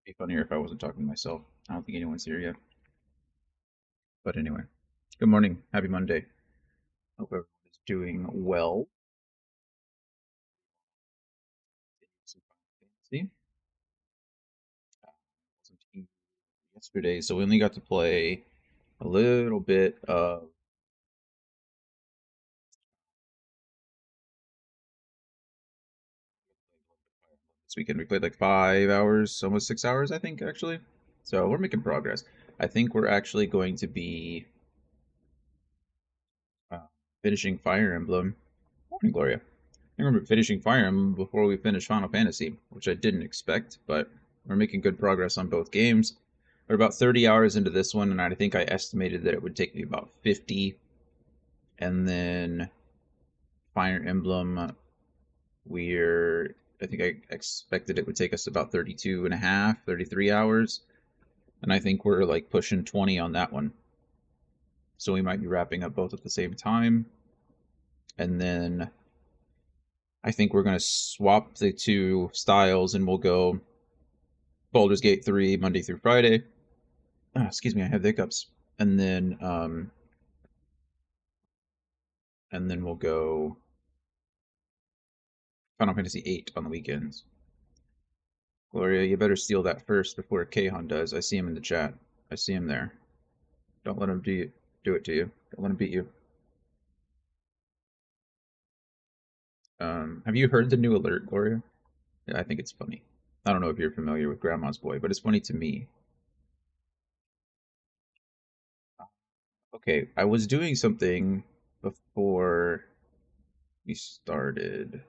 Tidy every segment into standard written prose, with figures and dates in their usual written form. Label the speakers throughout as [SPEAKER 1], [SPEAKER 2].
[SPEAKER 1] Be funnier if I wasn't talking to myself. I don't think anyone's here yet. But anyway, good morning. Happy Monday. Hope everyone is doing well. Some fantasy. Wasn't here yesterday, so we only got to play a little bit of this weekend. We played like 5 hours, almost 6 hours, I think, actually. So we're making progress. I think we're actually going to be uh, finishing Fire Emblem. Morning, Gloria. I remember finishing Fire Emblem before we finished Final Fantasy, which I didn't expect, but we're making good progress on both games. We're about 30 hours into this one, and I think I estimated that it would take me about 50. And then Fire Emblem, I think I expected it would take us about 32 and a half, 33 hours. And I think we're like pushing 20 on that one. So we might be wrapping up both at the same time. And then I think we're going to swap the two styles and we'll go Baldur's Gate 3 Monday through Friday. Excuse me, I have the hiccups. And then we'll go Final Fantasy 8 on the weekends. Gloria, you better steal that first before Kahan does. I see him in the chat. I see him there. Don't let him do it to you. Don't let him beat you. Have you heard the new alert, Gloria? Yeah, I think it's funny. I don't know if you're familiar with Grandma's Boy, but it's funny to me. Okay, I was doing something before we started.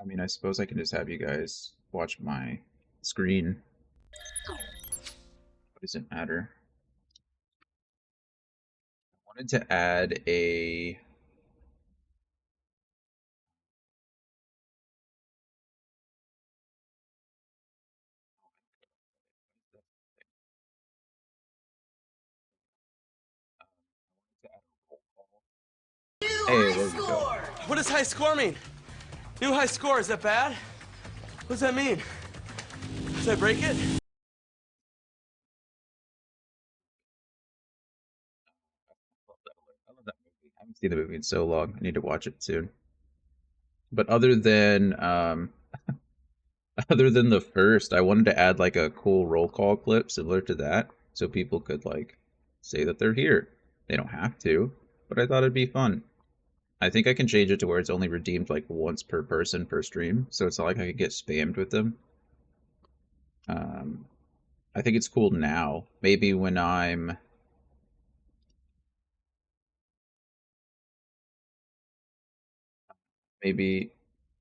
[SPEAKER 1] I mean, I suppose I can just have you guys watch my screen. What does it matter? I wanted to add a Hey, there we go.
[SPEAKER 2] What does high score mean? New high score, is that bad? What does that mean? Did I break it?
[SPEAKER 1] I love that movie. I haven't seen the movie in so long. I need to watch it soon. But other than the first, I wanted to add like a cool roll call clip similar to that, so people could like say that they're here. They don't have to, but I thought it'd be fun. I think I can change it to where it's only redeemed like once per person per stream, so it's not like I could get spammed with them. Um, I think it's cool now. Maybe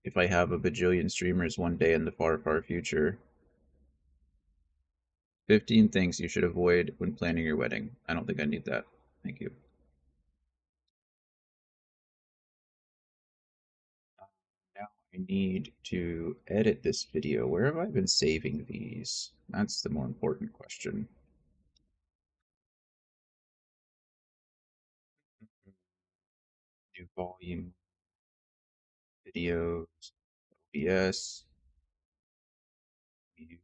[SPEAKER 1] if I have a bajillion streamers one day in the far, far future. 15 things you should avoid when planning your wedding. I don't think I need that. Thank you. Now I need to edit this video. Where have I been saving these? That's the more important question. New volume, videos, OBS, music.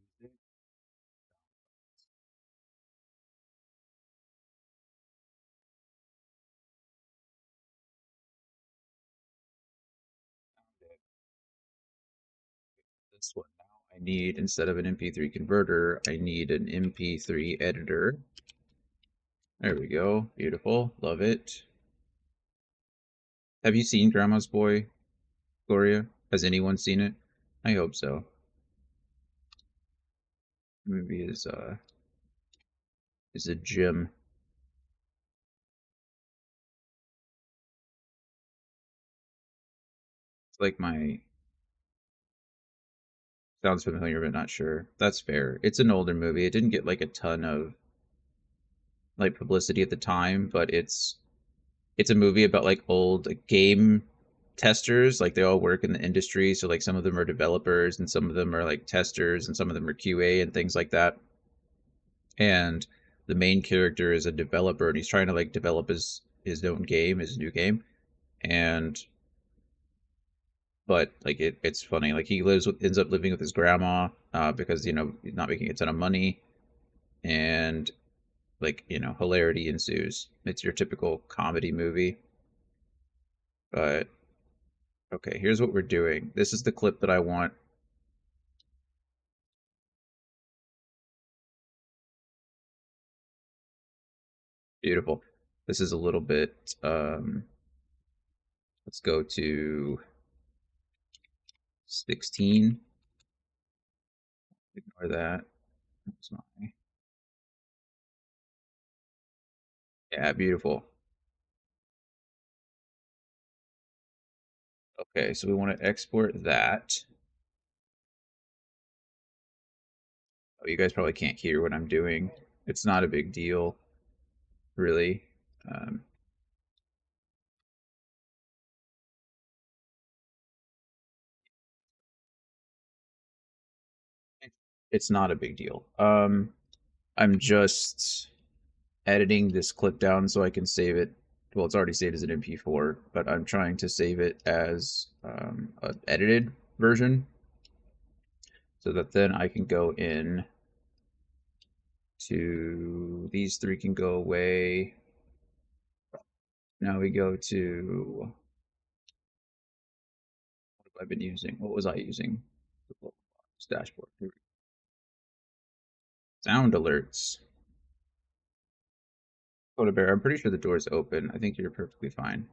[SPEAKER 1] This one now. I need, instead of an MP3 converter, I need an MP3 editor. There we go. Beautiful. Love it. Have you seen Grandma's Boy, Gloria? Has anyone seen it? I hope so. The movie is a gem. It's like my sounds familiar but not sure. That's fair. It's an older movie. It didn't get like a ton of like publicity at the time, but it's a movie about like old game testers. Like they all work in the industry, so like some of them are developers and some of them are like testers and some of them are QA and things like that. And the main character is a developer and he's trying to like develop his own game, his new game. And but like it's funny. Like he ends up living with his grandma because he's not making a ton of money, and like hilarity ensues. It's your typical comedy movie. But okay, here's what we're doing. This is the clip that I want. Beautiful. This is a little bit. Let's go to 16. Ignore that. That's my. Yeah, beautiful. Okay, so we want to export that. Oh, you guys probably can't hear what I'm doing. It's not a big deal, really. Um, it's not a big deal. I'm just editing this clip down so I can save it. Well, it's already saved as an MP4, but I'm trying to save it as an edited version so that then I can go in to these three can go away. Now we go to what have I been using? What was I using? Dashboard. Sound alerts. Coda Bear, I'm pretty sure the door's open. I think you're perfectly fine.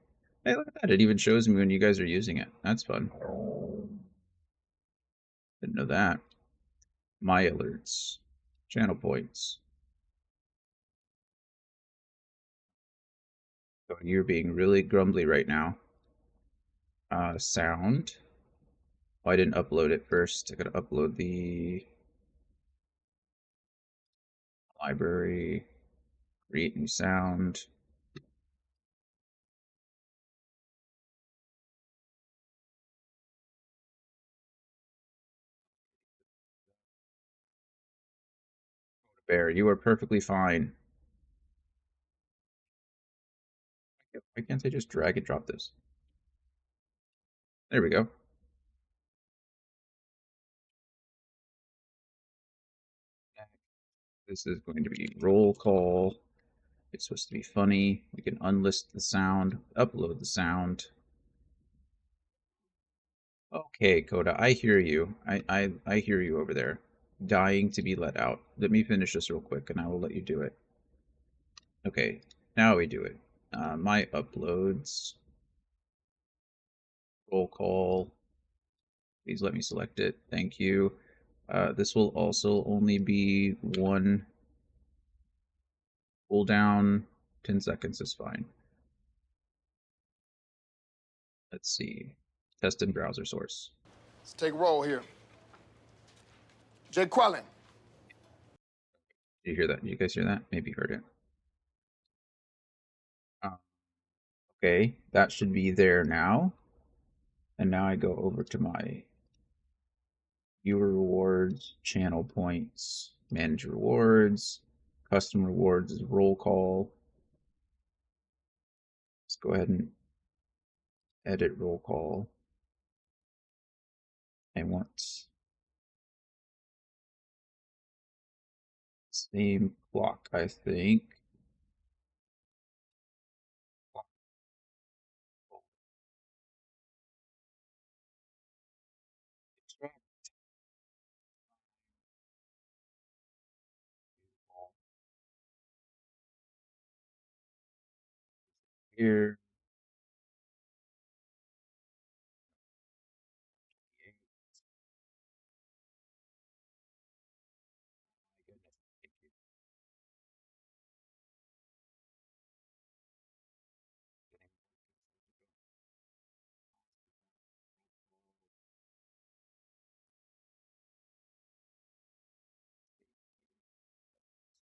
[SPEAKER 1] Hey, look at that. It even shows me when you guys are using it. That's fun. Didn't know that. My alerts. Channel points. So you're being really grumbly right now. Sound. Oh, I didn't upload it first. I gotta upload the library. Create new sound. Bear, you are perfectly fine. Why can't I just drag and drop this? There we go. This is going to be roll call. It's supposed to be funny. We can unlist the sound, upload the sound. Okay, Coda, I hear you. I hear you over there. Dying to be let out. Let me finish this real quick and I will let you do it. Okay, now we do it. My uploads. Roll call. Please let me select it. Thank you. This will also only be one cooldown. 10 seconds is fine. Let's see. Test in browser source.
[SPEAKER 3] Let's take a roll here. Jay Quellen.
[SPEAKER 1] Did you hear that? Did you guys hear that? Maybe you heard it. Uh, okay, that should be there now. And now I go over to my viewer rewards, channel points, manage rewards, custom rewards is roll call. Let's go ahead and edit roll call. I want same clock, I think. Here.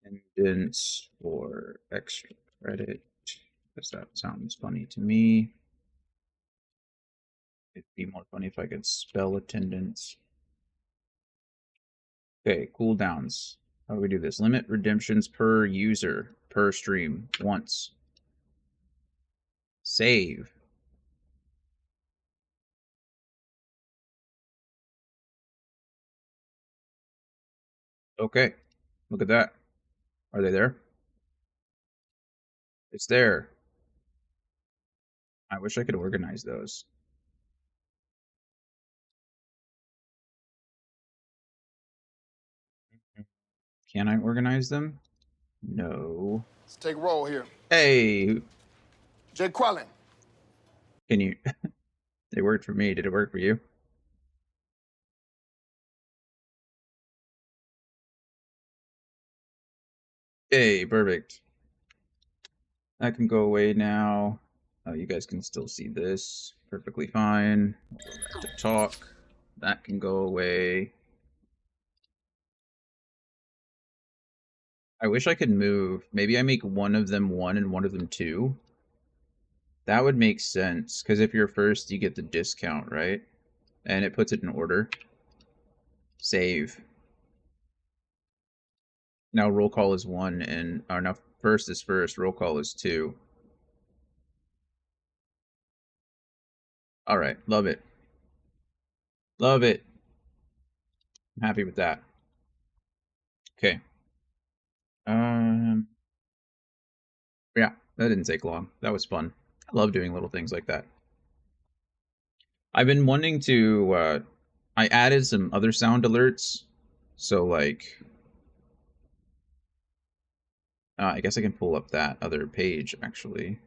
[SPEAKER 1] Attendance for extra credit. Because that sounds funny to me. It'd be more funny if I could spell attendance. Okay, cooldowns. How do we do this? Limit redemptions per user per stream once. Save. Okay. Look at that. Are they there? It's there. I wish I could organize those. Can I organize them? No.
[SPEAKER 3] Let's take roll here.
[SPEAKER 1] Hey,
[SPEAKER 3] Jay Quellen.
[SPEAKER 1] can you? It worked for me. Did it work for you? Hey, perfect. That can go away now. You guys can still see this perfectly fine. We'll go back to talk. That can go away. I wish I could move. Maybe I make one of them 1 and one of them 2. That would make sense, because if you're first, you get the discount, right? And it puts it in order. Save. Now roll call is 1, and or now first is first, roll call is 2. All right, love it. Love it. I'm happy with that. Okay. Um, yeah, that didn't take long. That was fun. I love doing little things like that. I've been wanting to, I added some other sound alerts. So, like, I guess I can pull up that other page, actually.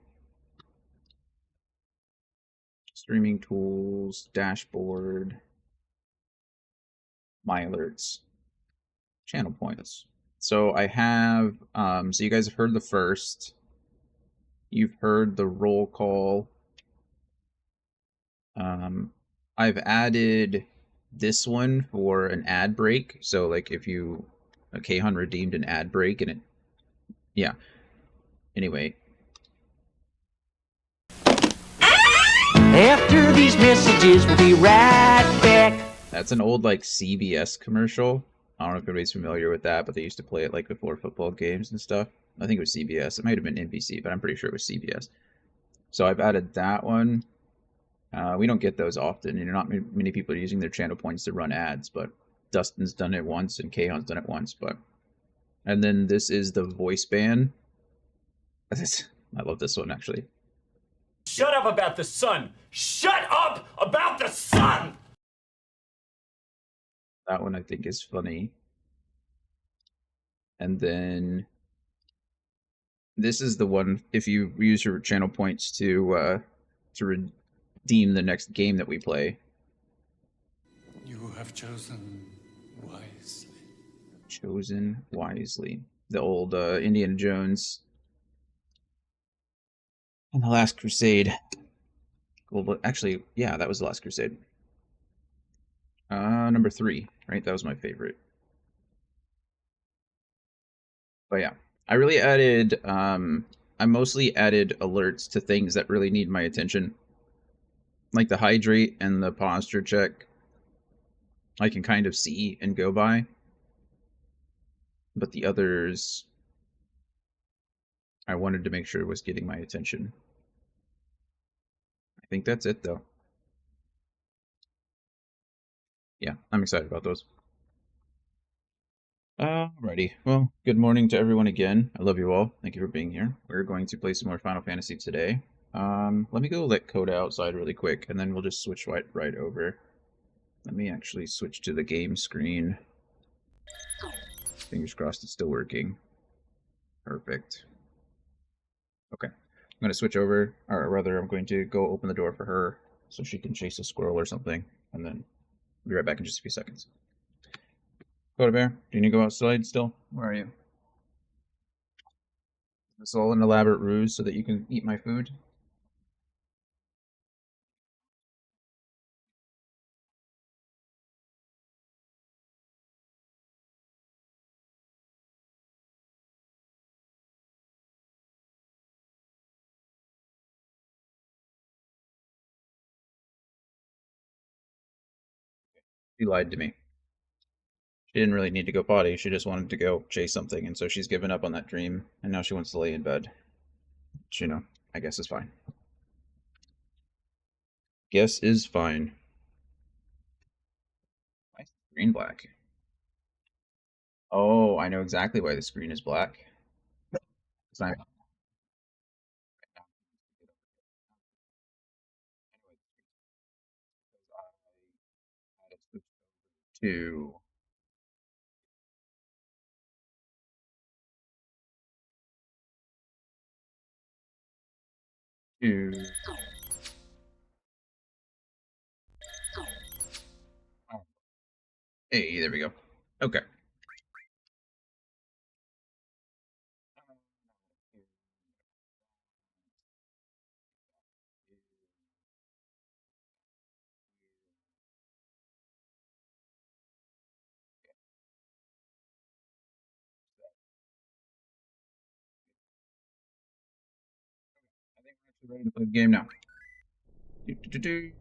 [SPEAKER 1] Streaming tools, dashboard, my alerts, channel points. So I have, so you guys have heard the first. You've heard the roll call. I've added this one for an ad break. So like if you, Khan redeemed an ad break and it, yeah. Anyway.
[SPEAKER 4] After these messages, we'll be right back.
[SPEAKER 1] That's an old like CBS commercial. I don't know if everybody's familiar with that, but they used to play it like before football games and stuff. I think it was CBS. It might have been NBC, but I'm pretty sure it was CBS. So I've added that one. We don't get those often, and not many people are using their channel points to run ads. But Dustin's done it once, and Khan's done it once. But and then this is the voice ban. I love this one actually.
[SPEAKER 5] Shut up about the sun! Shut up about the sun!
[SPEAKER 1] That one I think is funny. And then this is the one if you use your channel points to redeem the next game that we play.
[SPEAKER 6] You have chosen wisely.
[SPEAKER 1] Chosen wisely. The old Indiana Jones and the Last Crusade. Well, actually, yeah, that was the Last Crusade. Number 3, right? That was my favorite. But yeah, I really added. I mostly added alerts to things that really need my attention, like the hydrate and the posture check. I can kind of see and go by, but the others, I wanted to make sure it was getting my attention. I think that's it, though. Yeah, I'm excited about those. Alrighty. Well, good morning to everyone again. I love you all. Thank you for being here. We're going to play some more Final Fantasy today. Let me go let Coda outside really quick, and then we'll just switch right over. Let me actually switch to the game screen. Fingers crossed it's still working. Perfect. Okay. I'm going to switch over, or rather, I'm going to go open the door for her so she can chase a squirrel or something, and then I'll be right back in just a few seconds. Coda Bear, do you need to go outside still? Where are you? Is this all an elaborate ruse so that you can eat my food? She lied to me. She didn't really need to go potty, she just wanted to go chase something, and so she's given up on that dream, and now she wants to lay in bed. Which, you know, I guess is fine. Guess is fine. Why is the screen black? Oh, I know exactly why the screen is black. 'Cause I had it switched to oh, hey, there we go. Okay. I think we're actually ready to play the game now. Do.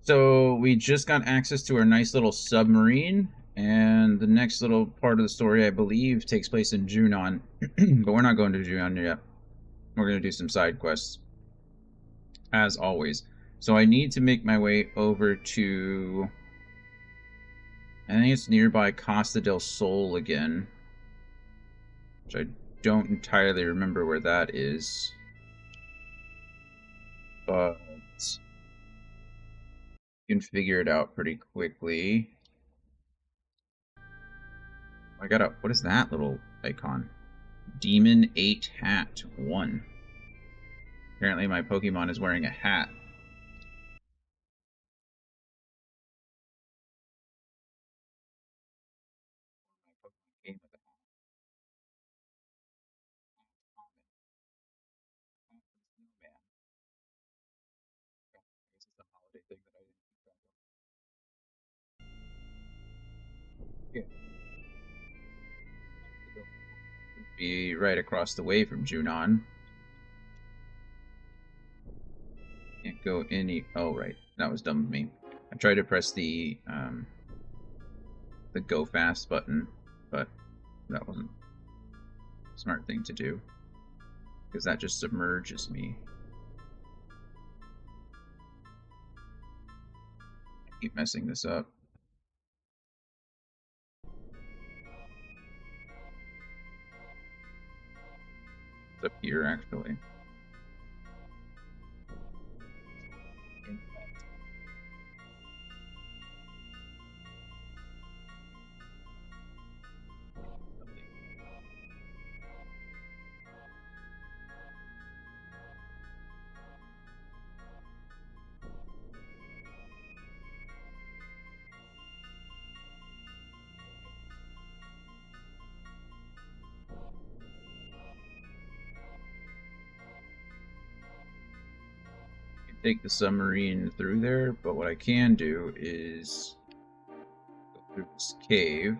[SPEAKER 1] So we just got access to our nice little submarine, and the next little part of the story, I believe, takes place in Junon, but we're not going to Junon yet. We're going to do some side quests, as always. So I need to make my way over to, I think it's nearby Costa del Sol again, which I don't entirely remember where that is, but you can figure it out pretty quickly. I got a, what is that little icon? Demon 8 Hat 1. Apparently my Pokemon is wearing a hat. My Pokemon came with a hat. Hat for the snowman. This is the holiday thing that I didn't keep track of. Yeah. Would be right across the way from Junon. Can't go any. Oh, right. That was dumb of me. I tried to press the go fast button, but that wasn't a smart thing to do because that just submerges me. I keep messing this up. It's up here actually. Take the submarine through there, but what I can do is go through this cave.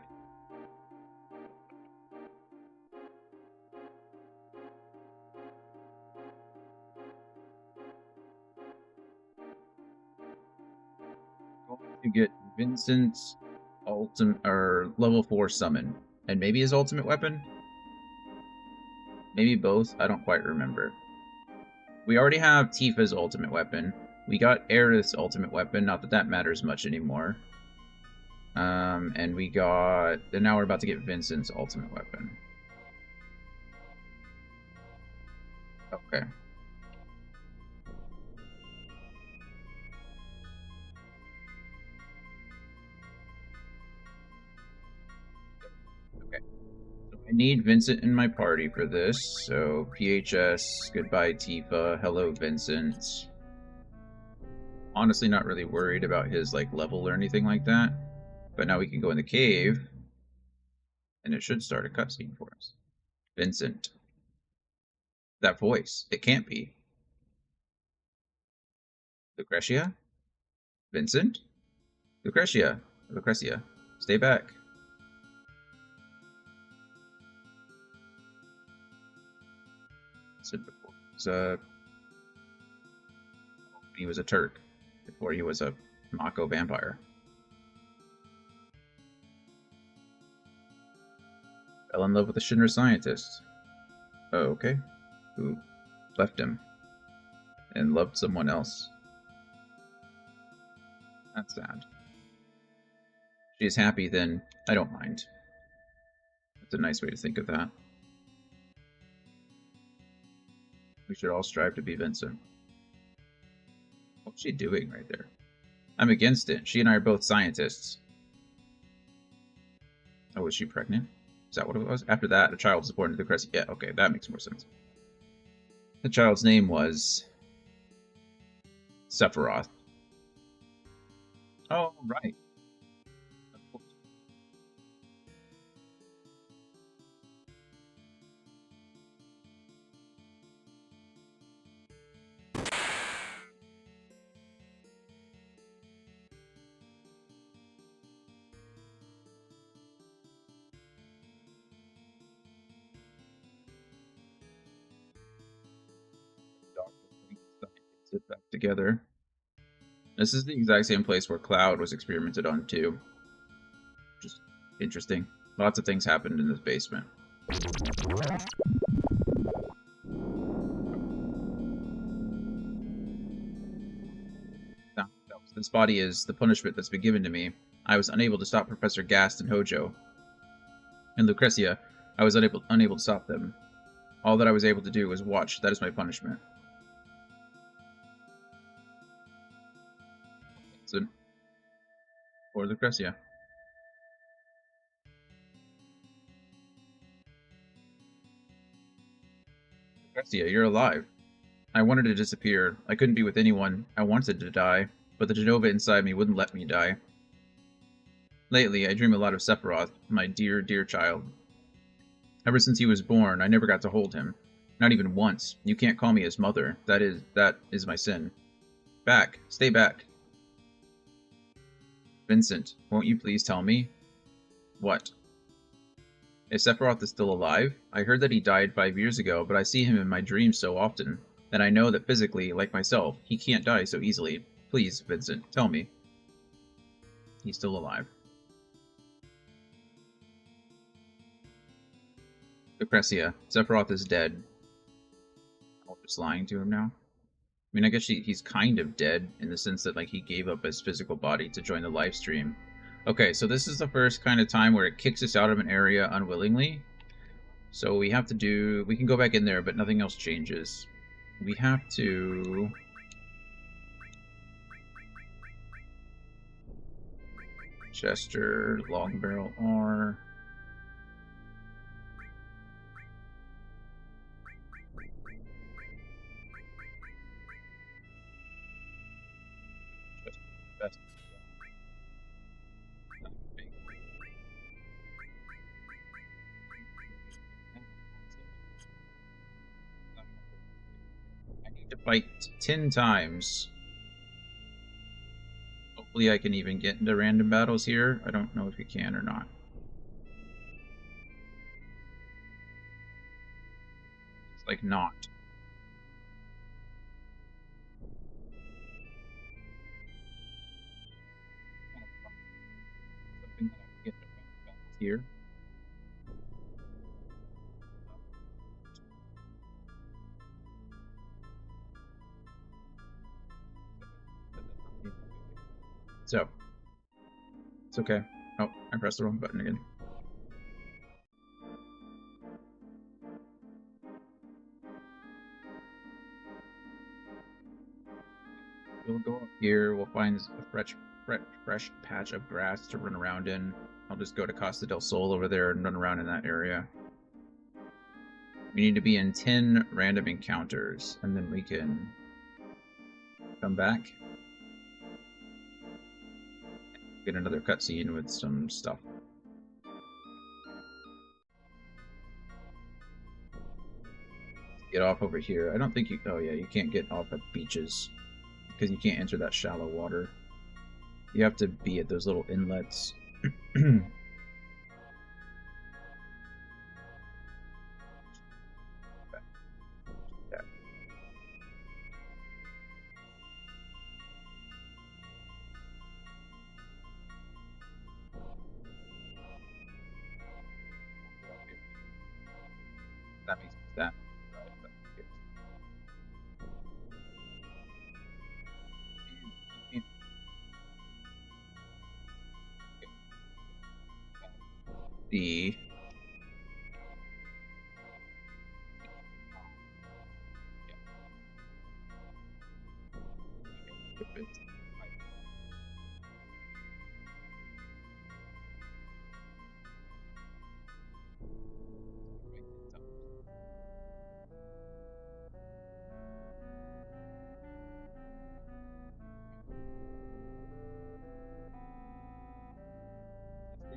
[SPEAKER 1] Going to get Vincent's ultimate or level 4 summon, and maybe his ultimate weapon. Maybe both. I don't quite remember. We already have Tifa's ultimate weapon. We got Aerith's ultimate weapon. Not that that matters much anymore. And we got. And now we're about to get Vincent's ultimate weapon. Okay. Okay. So I need Vincent in my party for this. So PHS, goodbye Tifa, hello Vincent. Honestly, not really worried about his like level or anything like that. But now we can go in the cave, and it should start a cutscene for us. Vincent. That voice. It can't be. Lucretia? Vincent? Lucretia. Lucretia. Stay back. Said before. He was a Turk. Before he was a Mako vampire. Fell in love with a Shinra scientist. Oh, okay. Who left him and loved someone else. That's sad. If she's happy, then I don't mind. It's a nice way to think of that. We should all strive to be Vincent. What's she doing right there? I'm against it. She and I are both scientists. Oh, was she pregnant? Is that what it was? After that, a child was born into the crest. Yeah, okay, that makes more sense. The child's name was Sephiroth. Oh, right. Of course. Doctor brings it back together. This is the exact same place where Cloud was experimented on too. Just interesting. Lots of things happened in this basement. This body is the punishment that's been given to me. I was unable to stop Professor Gast and Hojo. And Lucretia, I was unable to stop them. All that I was able to do was watch. That is my punishment. So, for Lucretia. Lucretia, you're alive. I wanted to disappear. I couldn't be with anyone. I wanted to die, but the Genova inside me wouldn't let me die. Lately, I dream a lot of Sephiroth, my dear, dear child. Ever since he was born, I never got to hold him. Not even once. You can't call me his mother. That is my sin. Back. Stay back. Vincent, won't you please tell me? What? If Sephiroth is still alive? I heard that he died 5 years ago, but I see him in my dreams so often, that I know that physically, like myself, he can't die so easily. Please, Vincent, tell me. He's still alive. Lucretia, Sephiroth is dead. I'm just lying to him now? I mean, I guess he's kind of dead, in the sense that, like, he gave up his physical body to join the live stream. Okay, so this is the first kind of time where it kicks us out of an area unwillingly. So we have to do... We can go back in there, but nothing else changes. We have to... Chester, long barrel R... Best. I need to fight 10 times. Hopefully I can even get into random battles here. I don't know if you can or not. It's like not. Something that I can get into random battles here. So, it's okay. Oh, I pressed the wrong button again. We'll go up here, we'll find a fresh patch of grass to run around in. I'll just go to Costa del Sol over there and run around in that area. We need to be in 10 random encounters, and then we can come back. Get another cutscene with some stuff. Get off over here. I don't think you... Oh yeah, you can't get off at beaches, because you can't enter that shallow water. You have to be at those little inlets. That makes that. The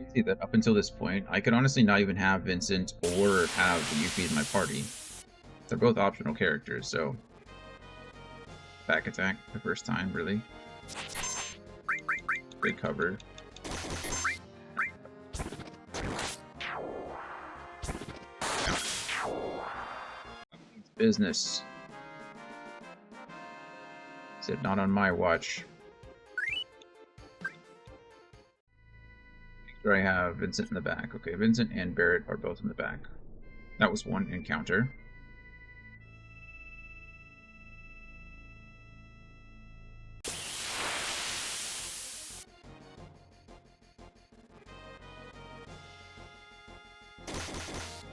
[SPEAKER 1] See that up until this point, I could honestly not even have Vincent or have Yuffie in my party. They're both optional characters, so back attack the first time, really. Good cover. Business. Said not on my watch. Make sure I have Vincent in the back. Okay, Vincent and Barrett are both in the back. That was one encounter.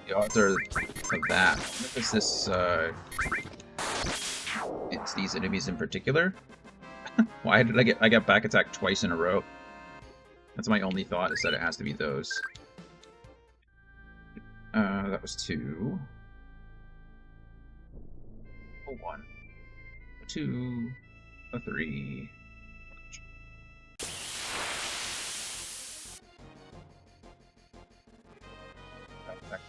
[SPEAKER 1] The odds are of that. What is this, it's these enemies in particular? Why did I got back attacked twice in a row? That's my only thought, is that it has to be those. That was 2. A 1. A 2. A 3. Back.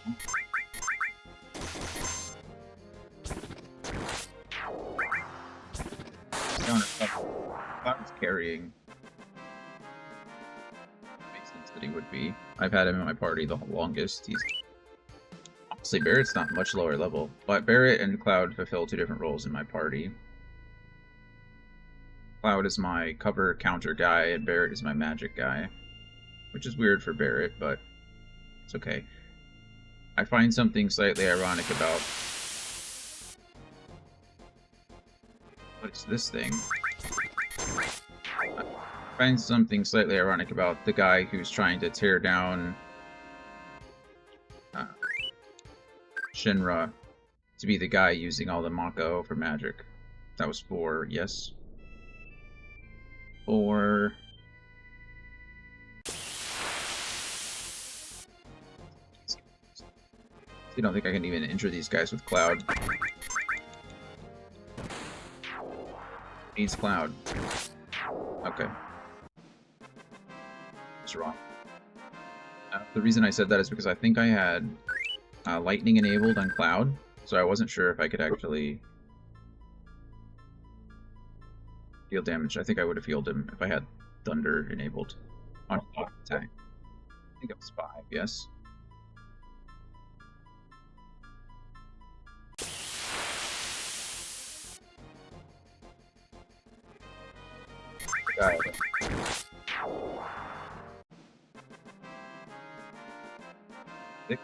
[SPEAKER 1] Cloud was carrying. Makes sense that he would be. I've had him in my party the longest. He's honestly, Barrett's not much lower level, but Barrett and Cloud fulfill 2 different roles in my party. Cloud is my cover counter guy, and Barrett is my magic guy, which is weird for Barrett, but it's okay. I find something slightly ironic about... What is this thing? I find something slightly ironic about the guy who's trying to tear down Shinra to be the guy using all the Mako for magic. That was 4, yes. 4... I don't think I can even injure these guys with Cloud. Needs Cloud. Okay. What's wrong? The reason I said that is because I think I had Lightning enabled on Cloud, so I wasn't sure if I could actually deal damage. I think I would have healed him if I had Thunder enabled on attack. I think it was 5, yes. Got it. Six.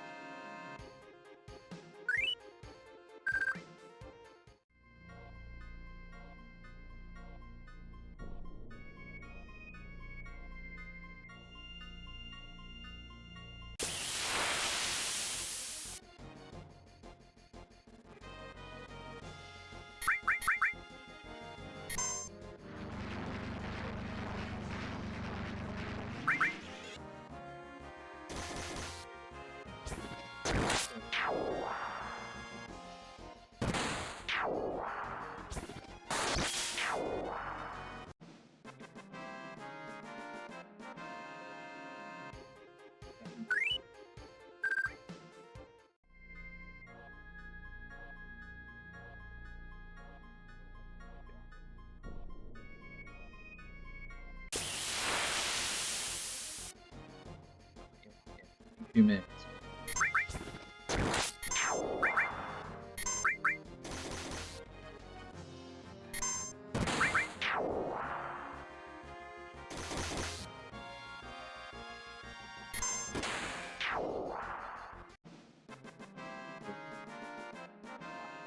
[SPEAKER 1] Few minutes.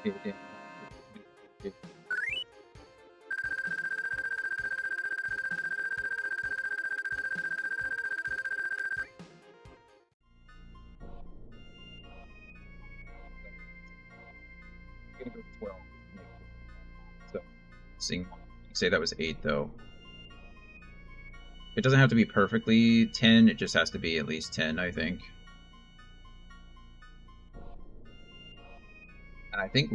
[SPEAKER 1] Okay. Gonna go 12. So, seeing, say that was 8 though. It doesn't have to be perfectly 10, it just has to be at least 10, I think. And I think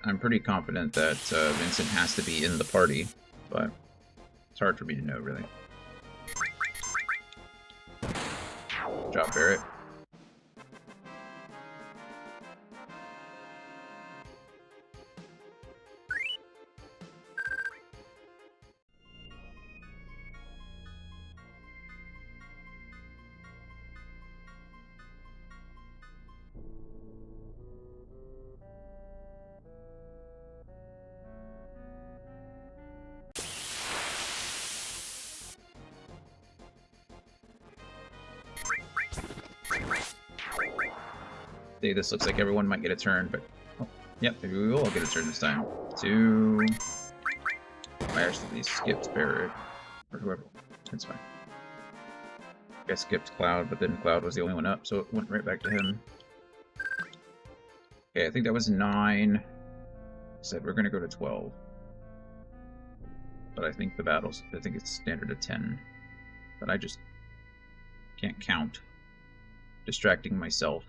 [SPEAKER 1] I'm pretty confident that Vincent has to be in the party, but it's hard for me to know, really. Good job, Barrett. See, this looks like everyone might get a turn, but oh, yep, maybe we will all get a turn this time. Two. I actually skipped Barrett or whoever. That's fine. I skipped Cloud, but then Cloud was the only one up, so it went right back to him. Okay, I think that was 9. Said we're gonna go to 12. But I think I think it's standard of 10. But I just can't count. Distracting myself.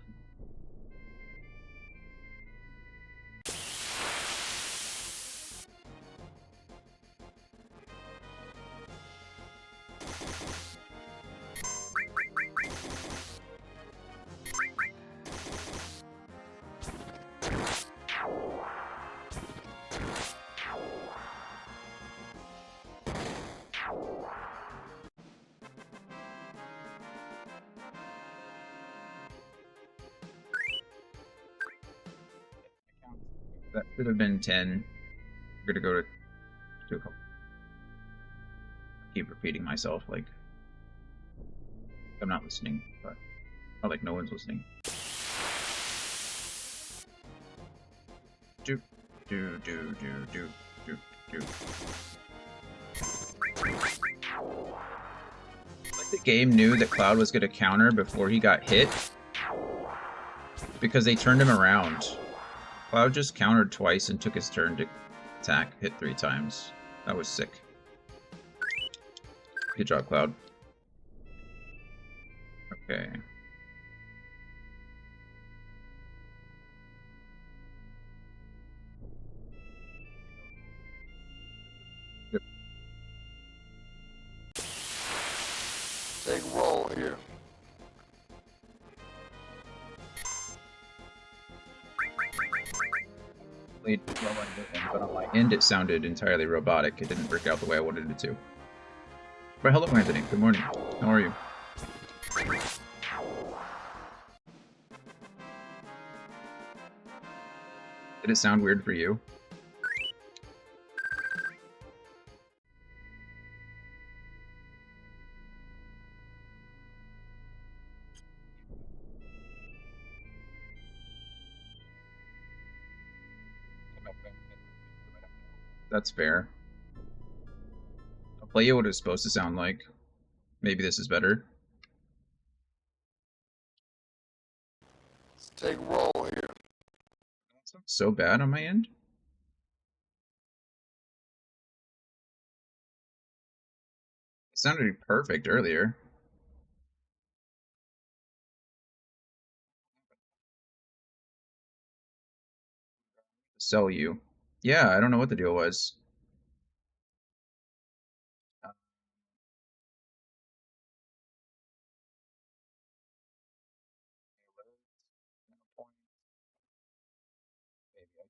[SPEAKER 1] That should have been 10. We're gonna go to a couple. Keep repeating myself like I'm not listening, but not like no one's listening. Do do do do do do do. Like the game knew that Cloud was gonna counter before he got hit because they turned him around. Cloud just countered twice and took his turn to attack, hit 3 times. That was sick. Good job, Cloud. Okay. Yep.
[SPEAKER 3] Take roll here.
[SPEAKER 1] Played well on your end, but on my end it sounded entirely robotic. It didn't work out the way I wanted it to. But hello, Anthony. Good morning. How are you? Did it sound weird for you? That's fair. I'll play you what it's supposed to sound like. Maybe this is better.
[SPEAKER 3] Take roll here.
[SPEAKER 1] That sounds so bad on my end. It sounded perfect earlier. Sell you. Yeah, I don't know what the deal was. I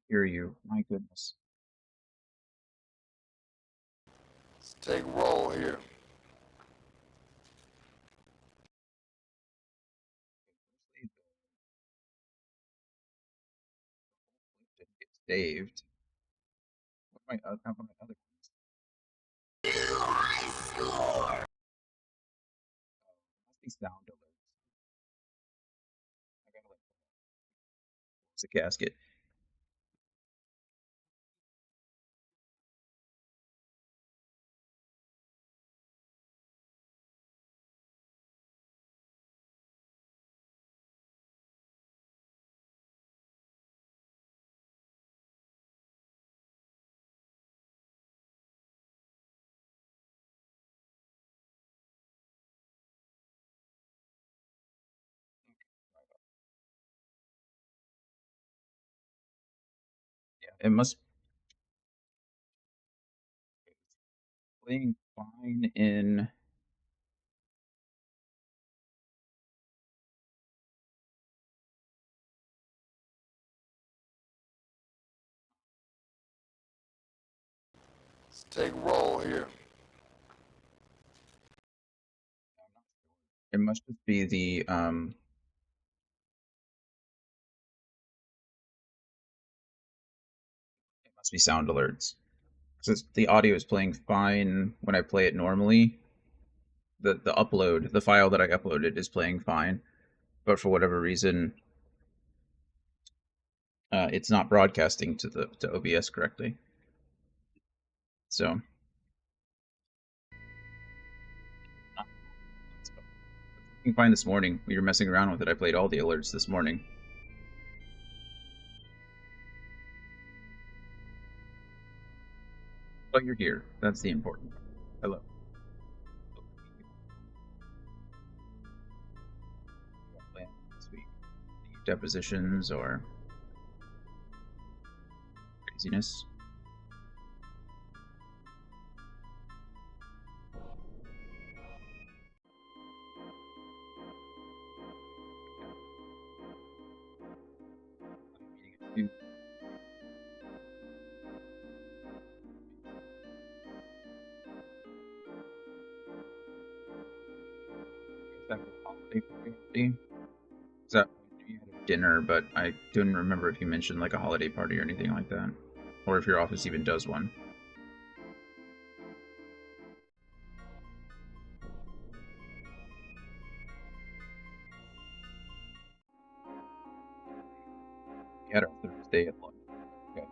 [SPEAKER 1] hear you. My goodness.
[SPEAKER 3] Take roll here.
[SPEAKER 1] Didn't get saved. What how about my other ones? Must be sound alerts. I gotta like close the casket. Yeah, it must be playing fine in
[SPEAKER 3] Let's take roll here.
[SPEAKER 1] It must just be the it must be sound alerts. Because the audio is playing fine when I play it normally. The upload, the file that I uploaded is playing fine, but for whatever reason, it's not broadcasting to OBS correctly. So you can find this morning. We were messing around with it. I played all the alerts this morning. But you're here. That's the important part. Hello. This week, depositions or craziness. That you had a dinner, but I don't remember if you mentioned like a holiday party or anything like that, or if your office even does one. We had our Thursday at lunch. Okay.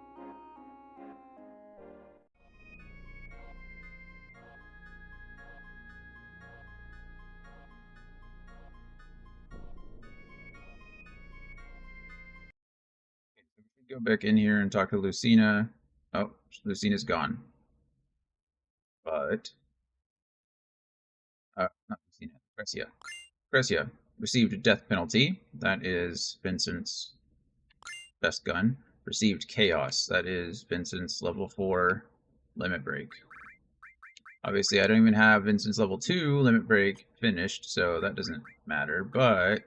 [SPEAKER 1] So we should go back in here and talk to Lucina. Oh, Lucina's gone. But not Lucina, Crecia. Crecia received a death penalty. That is Vincent's best gun. Received Chaos. That is Vincent's level 4 limit break. Obviously, I don't even have Vincent's level 2 limit break finished, so that doesn't matter, but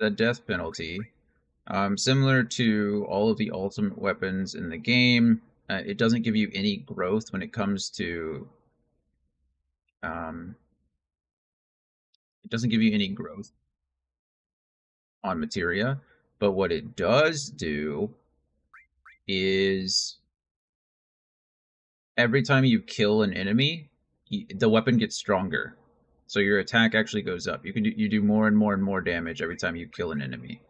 [SPEAKER 1] the death penalty, similar to all of the ultimate weapons in the game, it doesn't give you any growth when it comes to it doesn't give you any growth on materia, but what it does do is every time you kill an enemy, the weapon gets stronger. So your attack actually goes up. You do more and more and more damage every time you kill an enemy.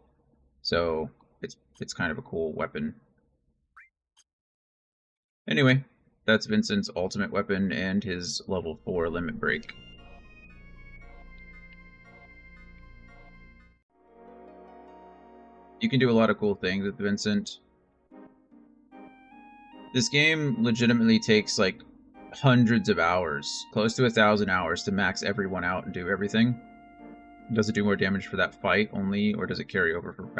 [SPEAKER 1] So it's kind of a cool weapon. Anyway, that's Vincent's ultimate weapon and his level 4 limit break. You can do a lot of cool things with Vincent. This game legitimately takes like hundreds of hours, close to 1,000 hours to max everyone out and do everything. Does it do more damage for that fight only, or does it carry over from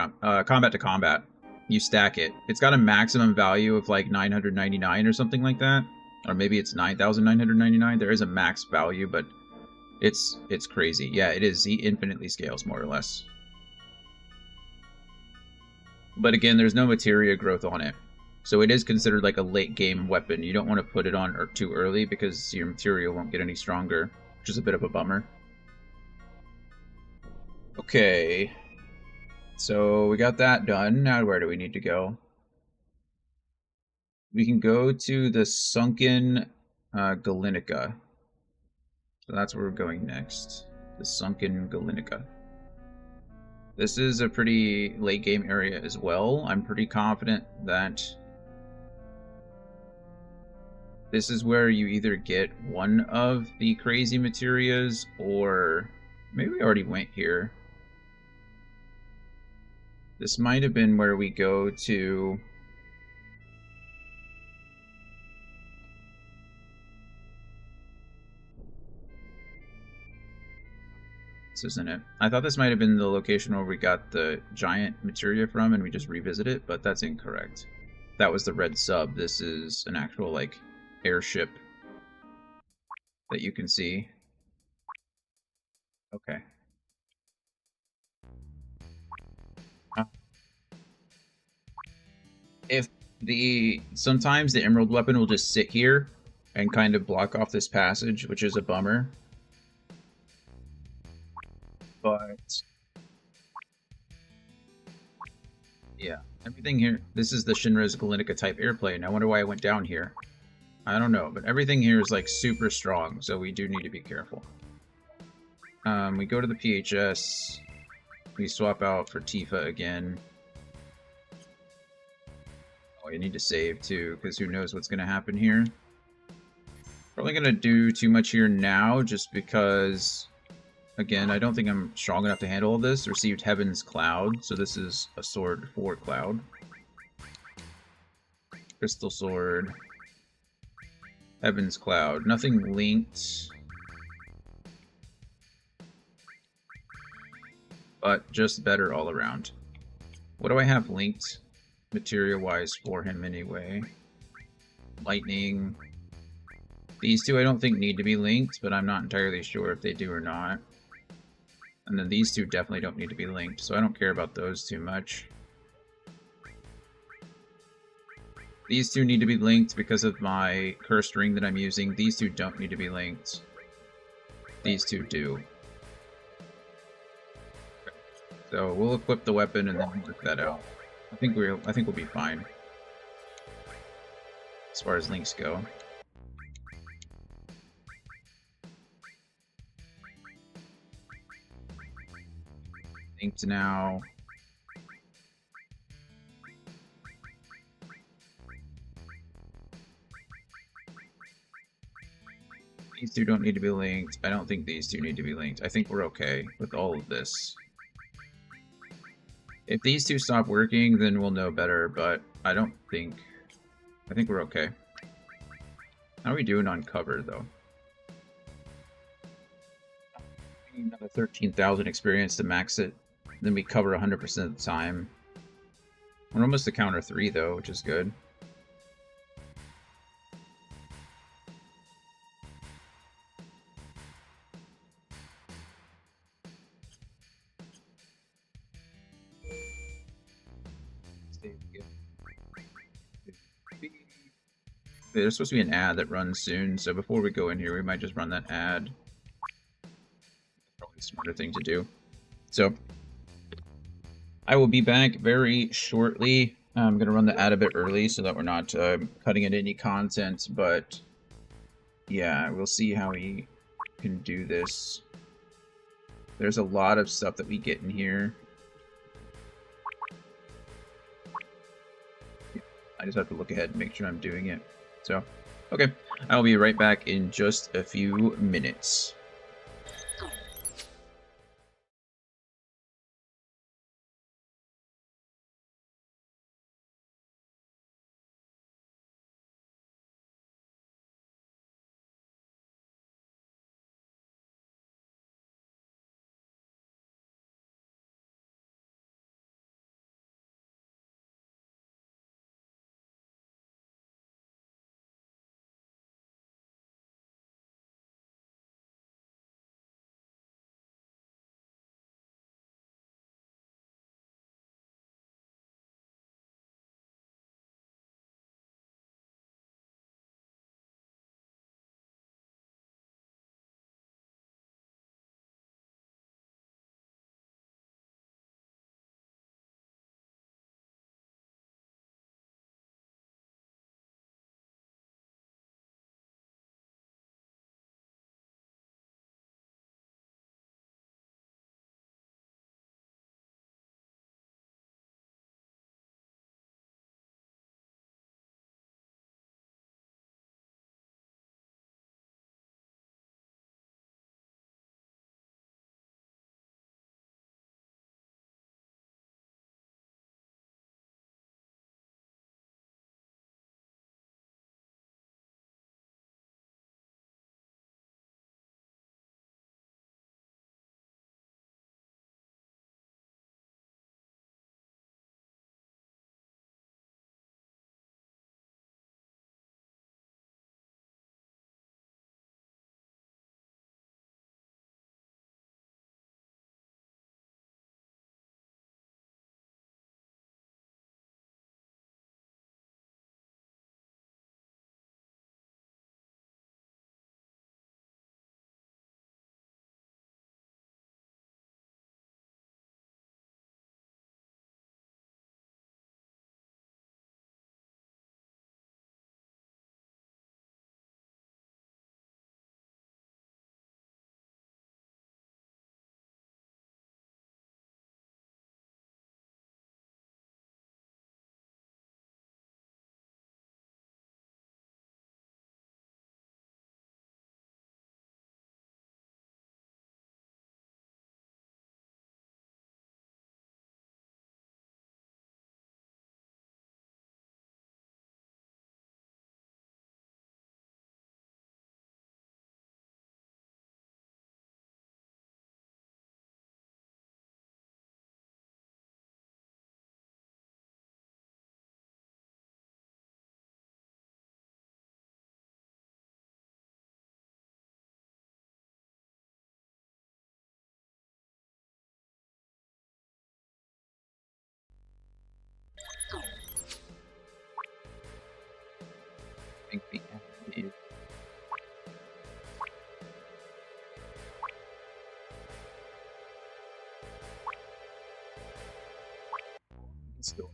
[SPEAKER 1] combat to combat? You stack it. It's got a maximum value of like 999 or something like that, or maybe it's 9,999. There is a max value, but it's crazy. Yeah, it is. He infinitely scales more or less. But again, there's no materia growth on it. So it is considered like a late game weapon. You don't want to put it on too early because your material won't get any stronger, which is a bit of a bummer. Okay. So we got that done. Now where do we need to go? We can go to the sunken Galinica. So that's where we're going next. The sunken Galinica. This is a pretty late game area as well. I'm pretty confident that this is where you either get one of the crazy materias, or maybe we already went here. This might have been where we go to... This isn't it. I thought this might have been the location where we got the giant materia from and we just revisit it, but that's incorrect. That was the red sub. This is an actual, like, airship that you can see. Okay. Sometimes the emerald weapon will just sit here and kind of block off this passage, which is a bummer. But yeah, everything here. This is the Shinra's Galinica type airplane. I wonder why I went down here. I don't know, but everything here is like super strong, so we do need to be careful. We go to the PHS. We swap out for Tifa again. Oh, I need to save too, because who knows what's going to happen here. Probably going to do too much here now, just because, again, I don't think I'm strong enough to handle all this. Received Heaven's Cloud, so this is a sword for Cloud. Crystal Sword. Heaven's Cloud. Nothing linked. But just better all around. What do I have linked materia-wise for him anyway? Lightning. These two I don't think need to be linked, but I'm not entirely sure if they do or not. And then these two definitely don't need to be linked, so I don't care about those too much. These two need to be linked because of my cursed ring that I'm using. These two don't need to be linked. These two do. So we'll equip the weapon and then we'll work that out. I think we'll be fine. As far as links go. Linked now. These two don't need to be linked. I don't think these two need to be linked. I think we're okay with all of this. If these two stop working, then we'll know better, but I think we're okay. How are we doing on cover, though? Another 13,000 experience to max it. Then we cover 100% of the time. We're almost to counter 3, though, which is good. There's supposed to be an ad that runs soon, so before we go in here, we might just run that ad. Probably a smarter thing to do. So, I will be back very shortly. I'm going to run the ad a bit early so that we're not cutting into any content, but yeah, we'll see how we can do this. There's a lot of stuff that we get in here. I just have to look ahead and make sure I'm doing it. So, okay, I'll be right back in just a few minutes. Still.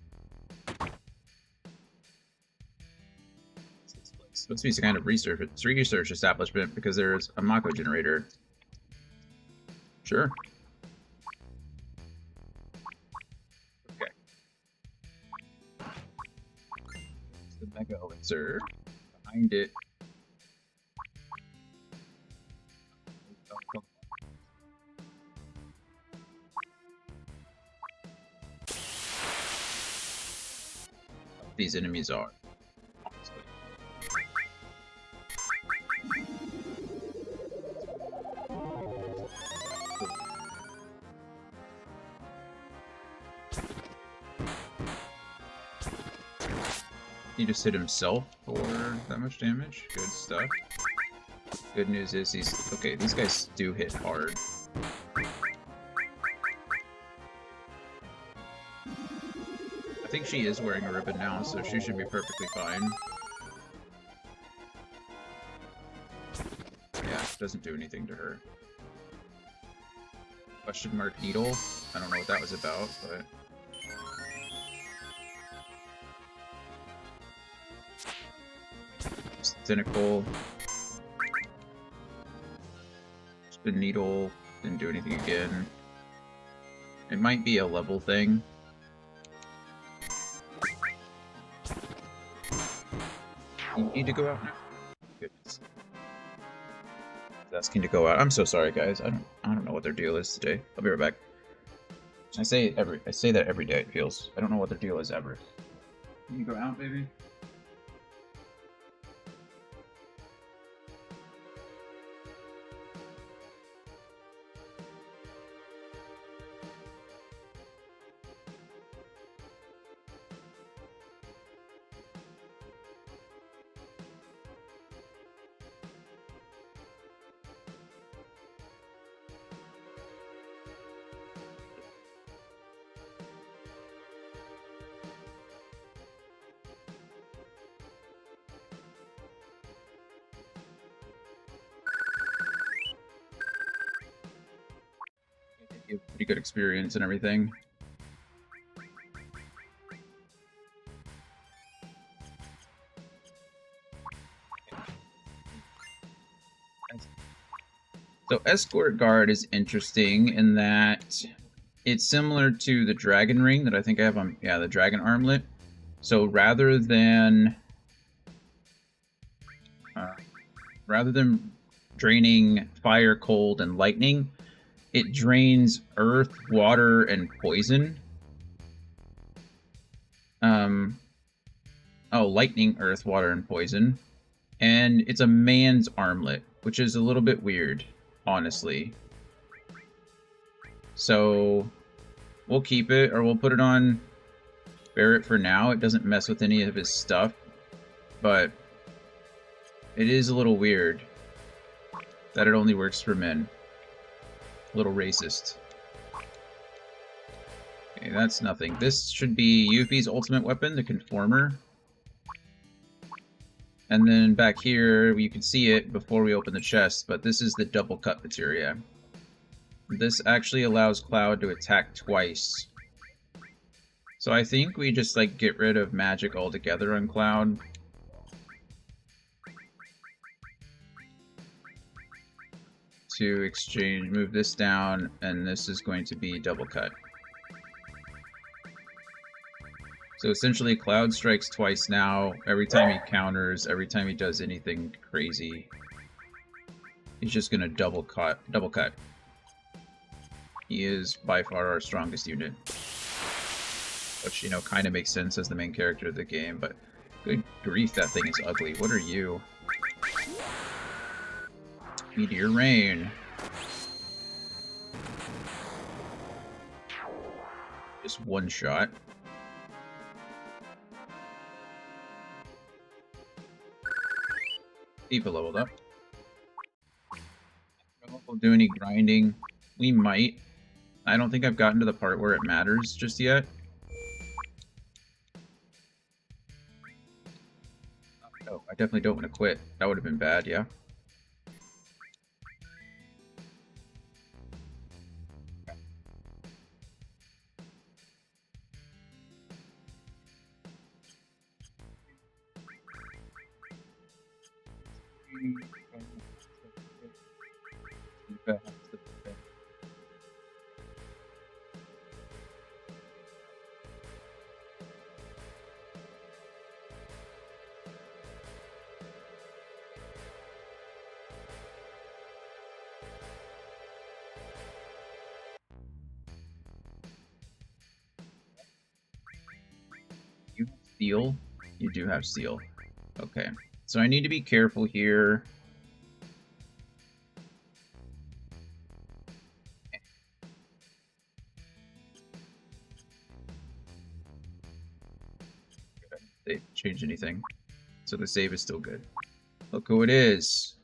[SPEAKER 1] Supposed to be some kind of research establishment because there's a Mako generator. Sure. Okay. The Mega Elixir. Behind it. These enemies are. Honestly. He just hit himself for that much damage. Good stuff. Good news is these guys do hit hard. I think she is wearing a ribbon now, so she should be perfectly fine. Yeah, it doesn't do anything to her. Question mark needle? I don't know what that was about, but... Cynical. Spin needle. Didn't do anything again. It might be a level thing. You need to go out now. Goodness. He's asking to go out. I'm so sorry, guys. I don't know what their deal is today. I'll be right back. I say that every day. It feels. I don't know what their deal is ever. Can you go out, baby? Pretty good experience and everything. So Escort Guard is interesting in that it's similar to the Dragon Ring that I think I have on, yeah, the Dragon Armlet. So rather than draining fire, cold, and lightning, it drains earth, water, and poison. Lightning, earth, water, and poison. And it's a man's armlet, which is a little bit weird, honestly. So we'll keep it, or we'll put it on Barrett for now. It doesn't mess with any of his stuff, but it is a little weird that it only works for men. A little racist. Okay, that's nothing. This should be Yuffie's ultimate weapon, the Conformer. And then back here, you can see it before we open the chest, but this is the double cut materia. This actually allows Cloud to attack twice. So I think we just like get rid of magic altogether on Cloud. To exchange, move this down, and this is going to be double cut. So essentially, Cloud strikes twice now. Every time he counters, every time he does anything crazy, he's just gonna double cut. He is by far our strongest unit, which, you know, kind of makes sense as the main character of the game. But good grief, that thing is ugly. What are you? Meteor Rain. Just one shot. Tifa leveled up. I don't know if we'll do any grinding. We might. I don't think I've gotten to the part where it matters just yet. Oh, I definitely don't want to quit. That would have been bad, yeah. You have steel? You do have steel. Okay. So I need to be careful here. They didn't change anything. So the save is still good. Look who it is.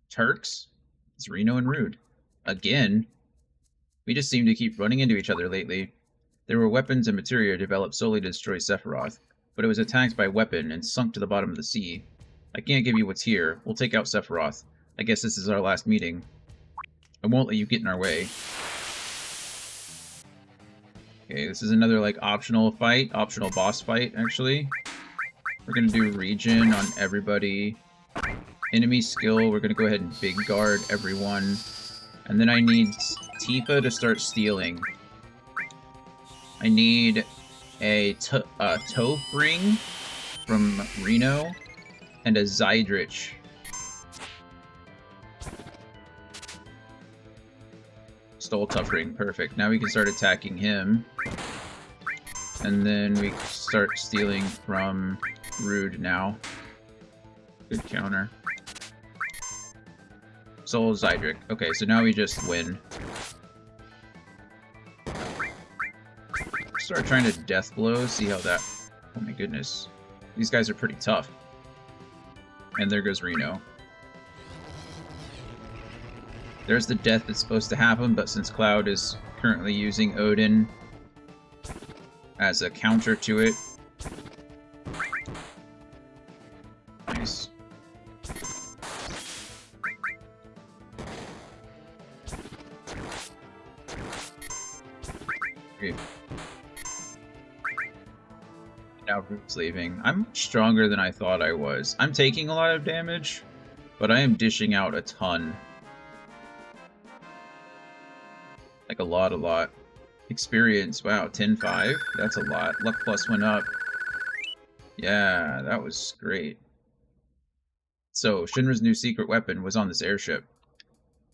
[SPEAKER 1] Turks? It's Reno and Rude. Again? We just seem to keep running into each other lately. There were weapons and materia developed solely to destroy Sephiroth, but it was attacked by weapon and sunk to the bottom of the sea. I can't give you what's here. We'll take out Sephiroth. I guess this is our last meeting. I won't let you get in our way. Okay, this is another, like, optional fight. Optional boss fight, actually. We're gonna do regen on everybody. Enemy skill, we're gonna go ahead and big guard everyone. And then I need Tifa to start stealing. I need a Toph ring from Reno and a Zydrich. Stole Tough ring, perfect. Now we can start attacking him. And then we start stealing from Rude now. Good counter. Soul Zydrich. Okay, so now we just win. Start trying to death blow, see how that... Oh my goodness. These guys are pretty tough. And there goes Reno. There's the death that's supposed to happen, but since Cloud is currently using Odin as a counter to it. Nice. Great. Now Root's leaving. I'm much stronger than I thought I was. I'm taking a lot of damage, but I am dishing out a ton. Like a lot. Experience, wow, 10-5? That's a lot. Luck plus went up. Yeah, that was great. So, Shinra's new secret weapon was on this airship.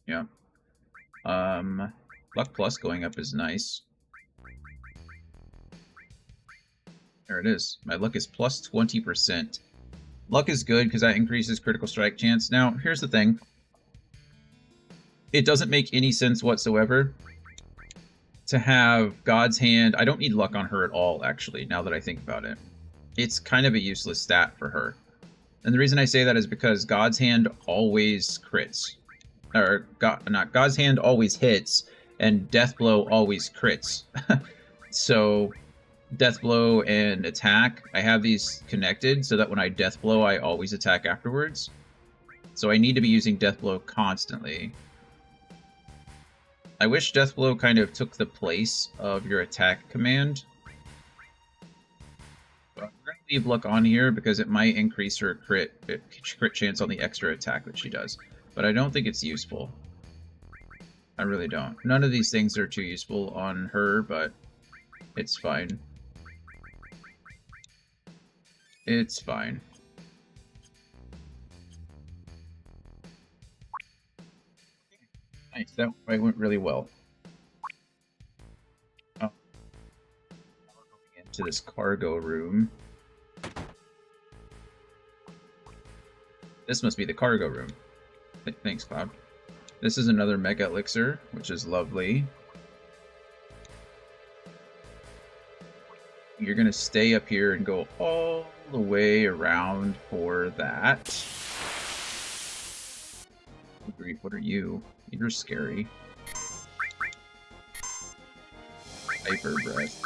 [SPEAKER 1] Yeah. Luck plus going up is nice. There it is. My luck is plus 20%. Luck is good because that increases critical strike chance. Now, here's the thing. It doesn't make any sense whatsoever to have God's Hand. I don't need luck on her at all, actually, now that I think about it. It's kind of a useless stat for her. And the reason I say that is because God's Hand always crits. Or, God's Hand always hits, and Death Blow always crits. So, Death Blow and attack, I have these connected so that when I Death Blow, I always attack afterwards. So I need to be using Death Blow constantly. I wish Death Blow kind of took the place of your attack command. But I'm going to leave luck on here because it might increase her crit chance on the extra attack that she does. But I don't think it's useful. I really don't. None of these things are too useful on her, but it's fine. It's fine. Nice, that fight went really well. Oh. Now we're going into this cargo room. This must be the cargo room. Thanks, Cloud. This is another Mega Elixir, which is lovely. You're going to stay up here and go all the way around for that. Oh, grief, what are you? You're scary. Hyper breath.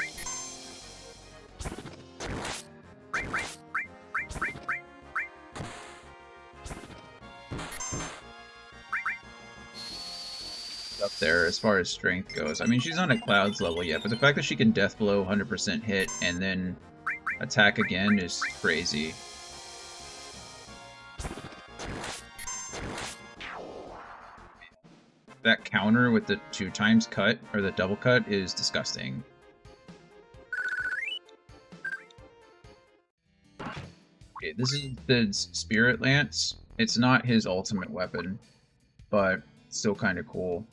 [SPEAKER 1] Up there as far as strength goes. I mean, she's not at Cloud's level yet, but the fact that she can death blow 100% hit and then attack again is crazy. That counter with the 2x cut, or the double cut, is disgusting. Okay, this is the Spirit Lance. It's not his ultimate weapon, but still kind of cool.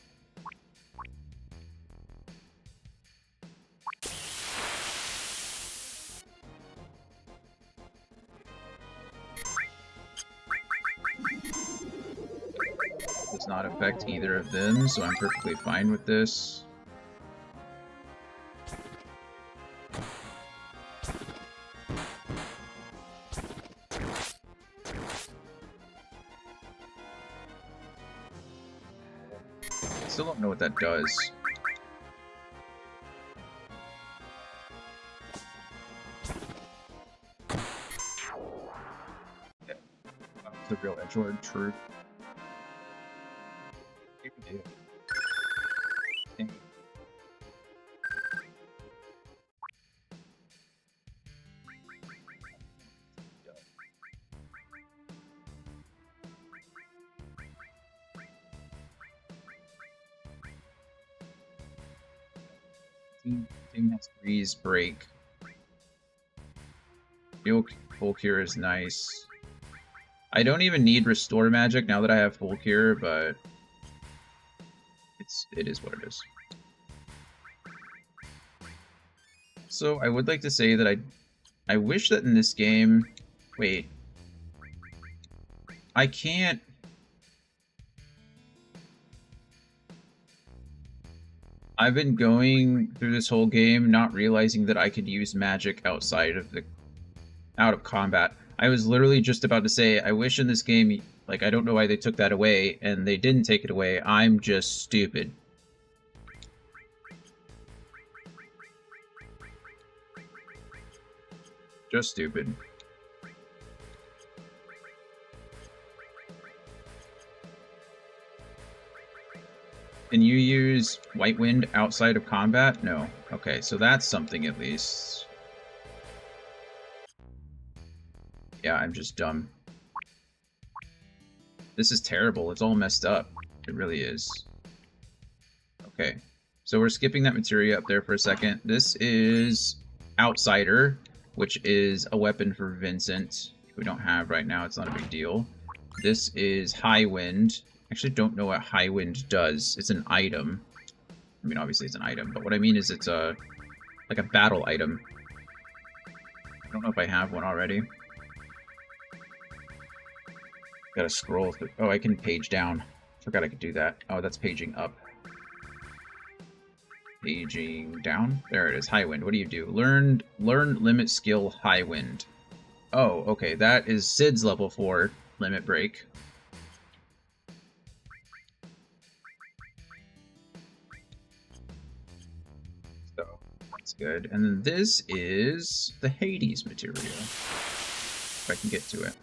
[SPEAKER 1] Does not affect either of them, so I'm perfectly fine with this. Still don't know what that does. Yeah. It's a real edgelord, true. Yeah. Team has freeze break. Full cure is nice. I don't even need restore magic now that I have full cure, but it is what it is. So I would like to say that I wish that in this game, wait, I can't. I've been going through this whole game not realizing that I could use magic outside of out of combat. I was literally just about to say, I wish in this game, like, I don't know why they took that away, and they didn't take it away. I'm just stupid. Just stupid. Can you use White Wind outside of combat? No. Okay, so that's something at least. Yeah, I'm just dumb. This is terrible. It's all messed up. It really is. Okay. So we're skipping that materia up there for a second. This is Outsider, which is a weapon for Vincent. We don't have right now. It's not a big deal. This is High Wind. Actually don't know what High Wind does. It's an item. I mean, obviously it's an item, but what I mean is it's like a battle item. I don't know if I have one already. Gotta scroll through. Oh, I can page down. Forgot I could do that. Oh, that's paging up. Paging down. There it is. High Wind. What do you do? Learn limit skill High Wind. Oh, okay. That is Sid's level 4 limit break. So that's good. And then this is the Hades materia. If I can get to it.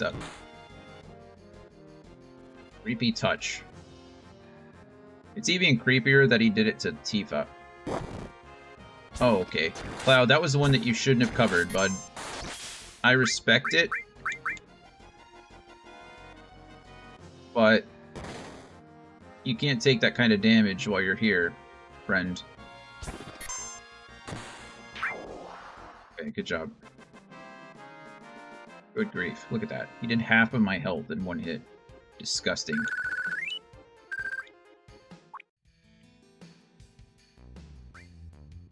[SPEAKER 1] Up. Creepy touch. It's even creepier that he did it to Tifa. Oh, okay. Cloud, that was the one that you shouldn't have covered, bud. I respect it. But you can't take that kind of damage while you're here, friend. Okay, good job. Good grief. Look at that. He did half of my health in one hit. Disgusting.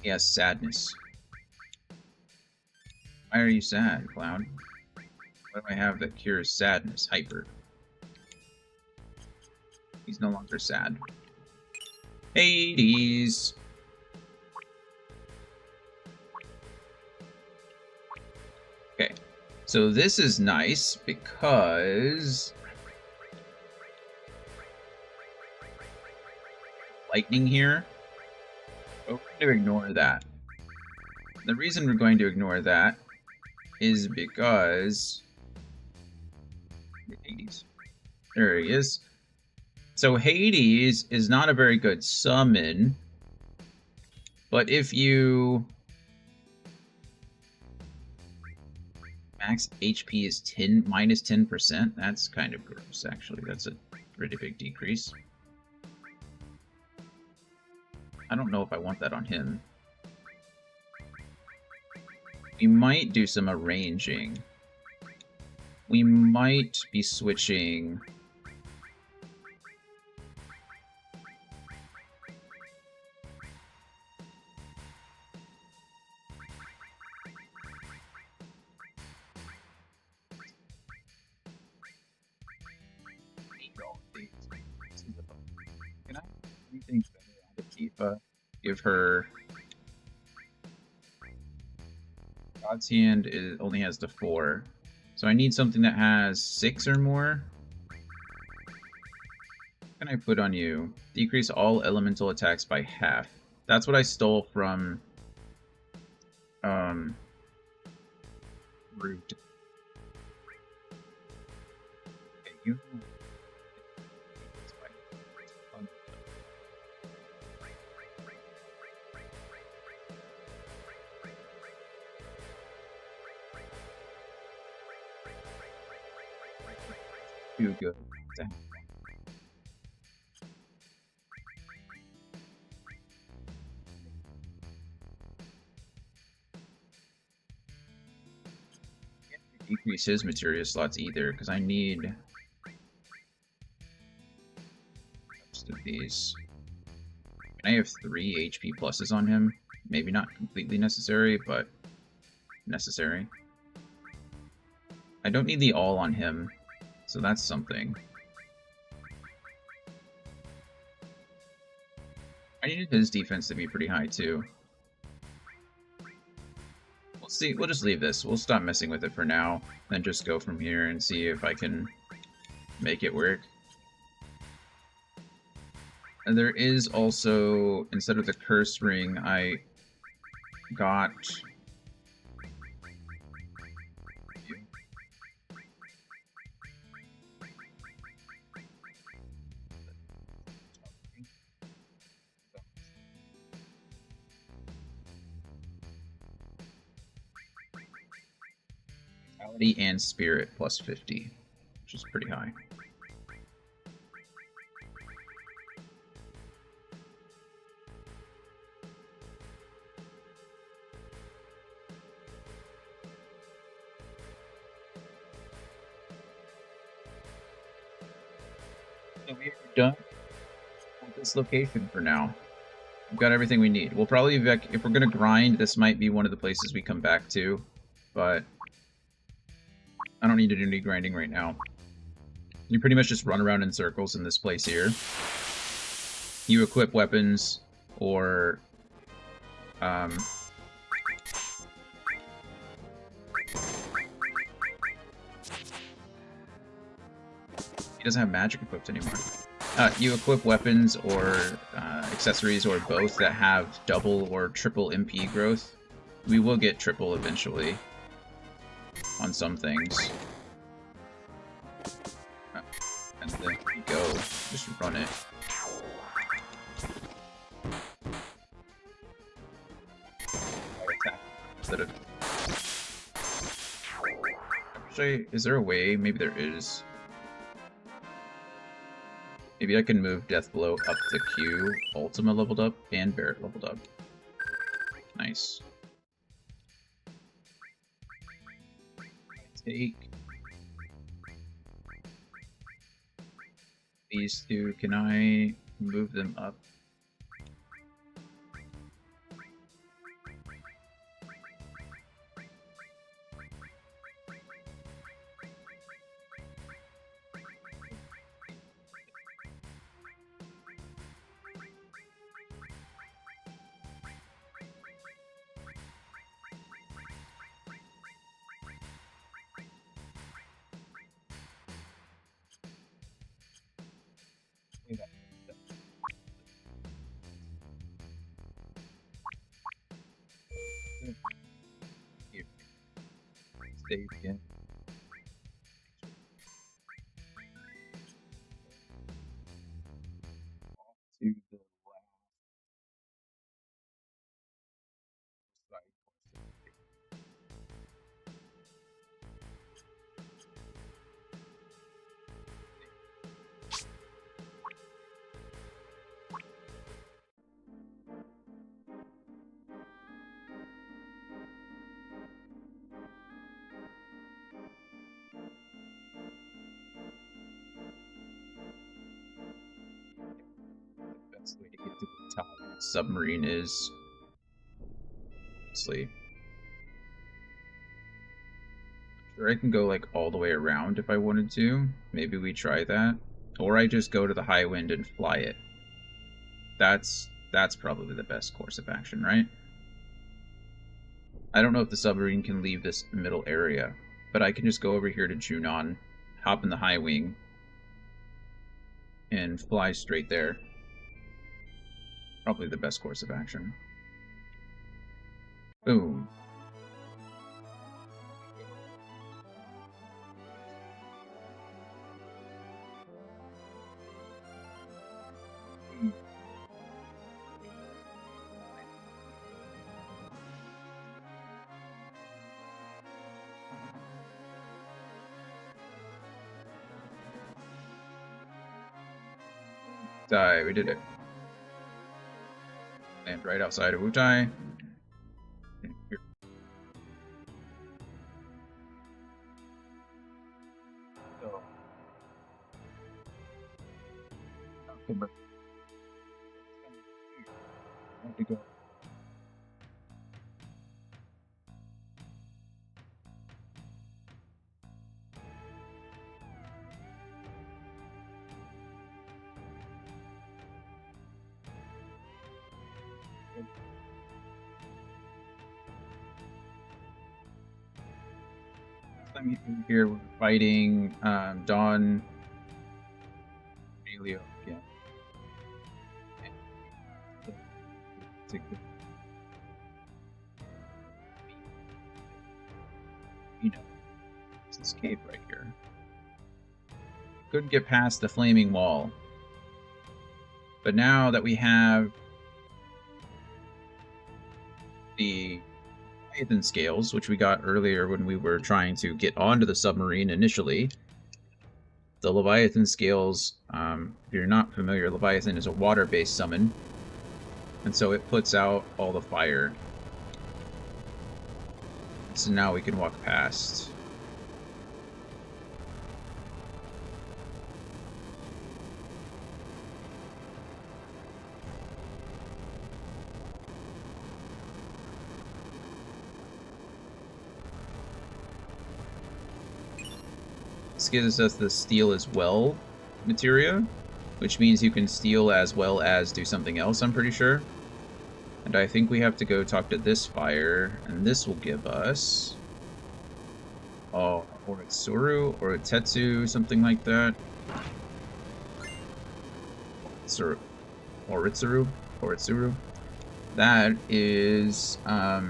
[SPEAKER 1] He has sadness. Why are you sad, Cloud? What do I have that cures sadness? Hyper. He's no longer sad. Hades! Okay. So this is nice because lightning here. We're going to ignore that. The reason we're going to ignore that is because Hades. There he is. So Hades is not a very good summon, but if you Max HP is 10 minus 10%. That's kind of gross, actually. That's a pretty big decrease. I don't know if I want that on him. We might do some arranging. We might be switching... Can I do anything better out of Tifa? Give her... God's Hand only has the 4. So I need something that has 6 or more. What can I put on you? Decrease all elemental attacks by half. That's what I stole from... Root. Okay, you... Too good. Decrease his materia slots either, because I need most of these. Can I have 3 HP pluses on him? Maybe not completely necessary, but necessary. I don't need the all on him, so that's something. I needed his defense to be pretty high too. We'll see. We'll just leave this. We'll stop messing with it for now, then just go from here and see if I can make it work. And there is also, instead of the curse ring, I got... Vitality and Spirit plus 50, which is pretty high. So we are done with this location for now. We've got everything we need. We'll probably, if we're going to grind, this might be one of the places we come back to, but I don't need to do any grinding right now. You pretty much just run around in circles in this place here. You equip weapons, or... he doesn't have magic equipped anymore. You equip weapons or accessories or both that have double or triple MP growth. We will get triple eventually on some things. And then we go, just run it. Instead of... Actually, is there a way? Maybe there is. Maybe I can move Deathblow up to Q, Ultima leveled up, and Barret leveled up. Nice. Take these two. Can I move them up? Here. Save again. To the last side quest. submarine is. Honestly. Sure, I can go like all the way around if I wanted to. Maybe we try that. Or I just go to the high wind and fly it. That's probably the best course of action, right? I don't know if the submarine can leave this middle area, but I can just go over here to Junon, hop in the high wing, and fly straight there. Probably the best course of action. Boom. Die, we did it. Land right outside of Wutai. Here we're fighting Don Emilio again. You know, it's this cave right here. Couldn't get past the flaming wall. But now that we have the Leviathan scales, which we got earlier when we were trying to get onto the submarine initially, the Leviathan scales, if you're not familiar, Leviathan is a water-based summon, and so it puts out all the fire. So now we can walk past. This gives us the steal as well materia, which means you can steal as well as do something else, I'm pretty sure. And I think we have to go talk to this fire, and this will give us... oh, Oritsuru, or Tetsu, something like that. Oritsuru. That is a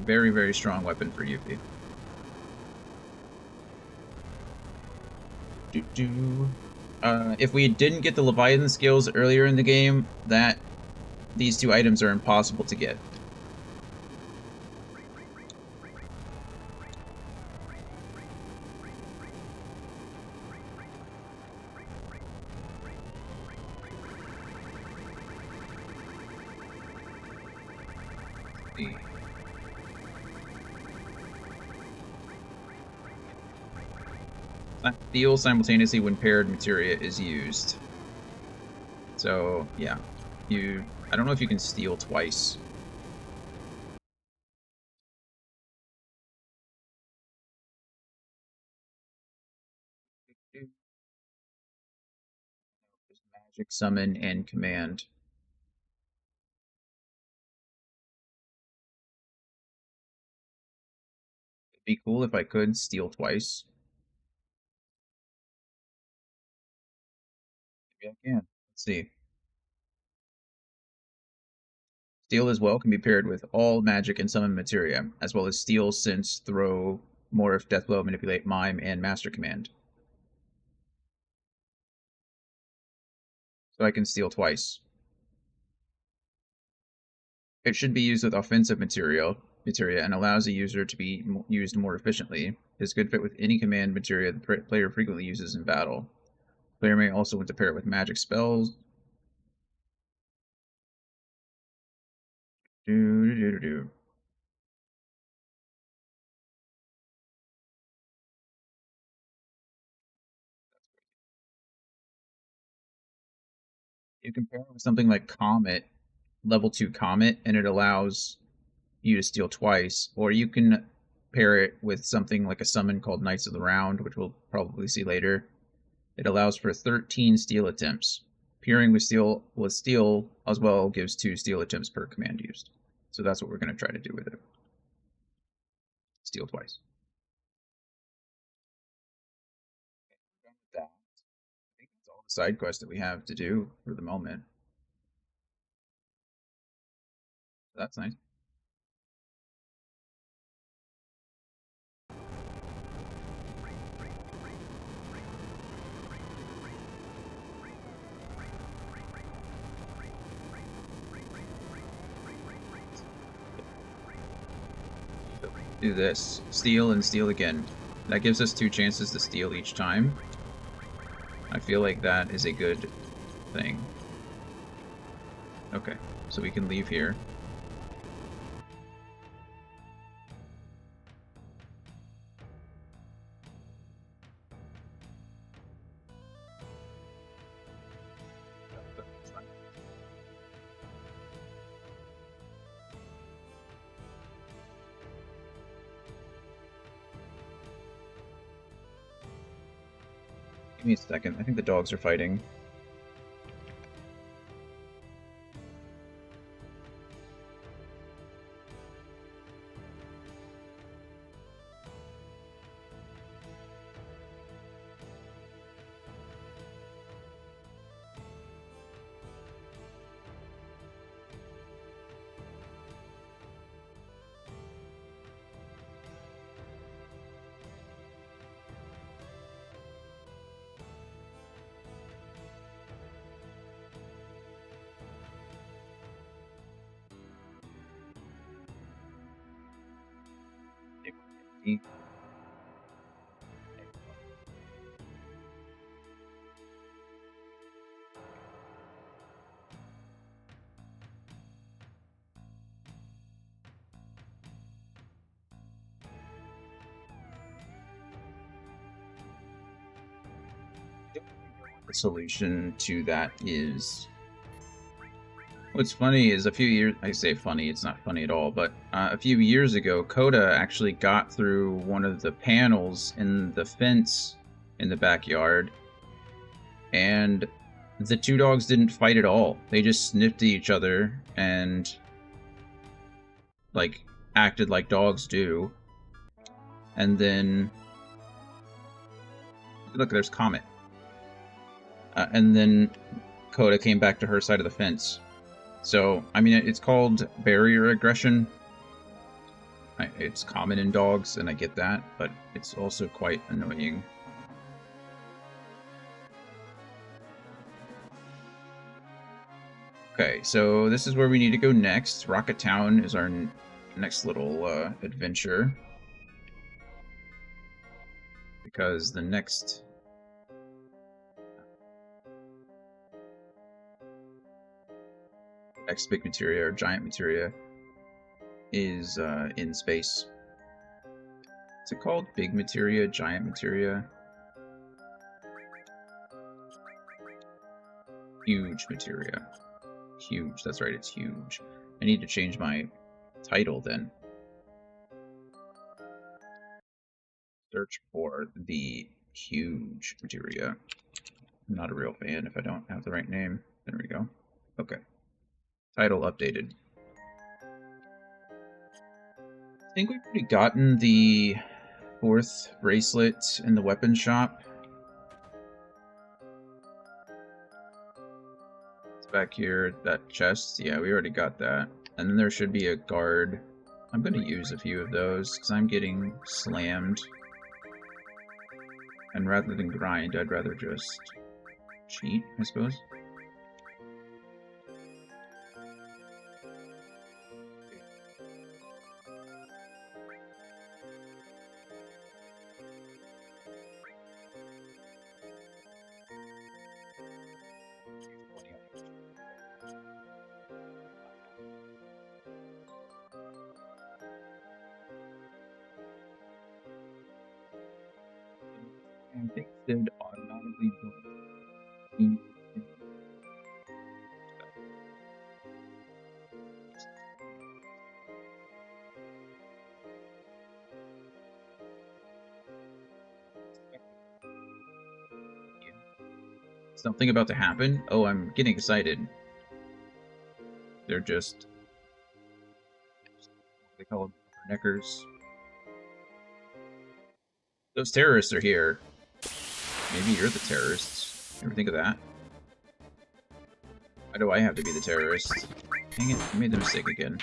[SPEAKER 1] very, very strong weapon for Yuffie. If we didn't get the Leviathan skills earlier in the game, these two items are impossible to get. Steal simultaneously when paired materia is used. So, yeah. I don't know if you can steal twice. There's magic, summon, and command. It'd be cool if I could steal twice. Maybe I can. Let's see. Steal as well can be paired with all magic and summon materia, as well as steal, sense, throw, morph, deathblow, manipulate, mime, and master command. So I can steal twice. It should be used with offensive materia and allows the user to be used more efficiently. It is good fit with any command materia the player frequently uses in battle. The player may also want to pair it with magic spells. Do, do, do, do. You compare it with something like Comet, level 2 Comet, and it allows you to steal twice, or you can pair it with something like a summon called Knights of the Round, which we'll probably see later. It allows for 13 steal attempts. Pairing with steel as well gives 2 steal attempts per command used. So that's what we're going to try to do with it. Steal twice. Done with that. I think that's all the side quests that we have to do for the moment. So that's nice. Do this. Steal and steal again. That gives us 2 chances to steal each time. I feel like that is a good thing. Okay, so we can leave here. Give me a second. I think the dogs are fighting. The solution to that is... What's funny is I say funny, it's not funny at all, but a few years ago, Coda actually got through one of the panels in the fence in the backyard, and the 2 dogs didn't fight at all. They just sniffed at each other and, like, acted like dogs do. And then... Look, there's Comet. And then Coda came back to her side of the fence. So, I mean, it's called barrier aggression. It's common in dogs, and I get that, but it's also quite annoying. Okay, so this is where we need to go next. Rocket Town is our next little adventure. Because the next... big materia, or giant materia, is in space. Is it called big materia, giant materia? Huge materia. Huge, that's right, it's huge. I need to change my title then. Search for the huge materia. I'm not a real fan if I don't have the right name. There we go. Okay. Title updated. I think we've already gotten the 4th bracelet in the weapon shop. It's back here, that chest. Yeah, we already got that. And then there should be a guard. I'm going to use a few of those because I'm getting slammed. And rather than grind, I'd rather just cheat, I suppose. And things did automatically build. Something about to happen? Oh, I'm getting excited. They're just... They call them neckers. Those terrorists are here. Maybe you're the terrorists. Ever think of that? Why do I have to be the terrorist? Dang it, I made the mistake again.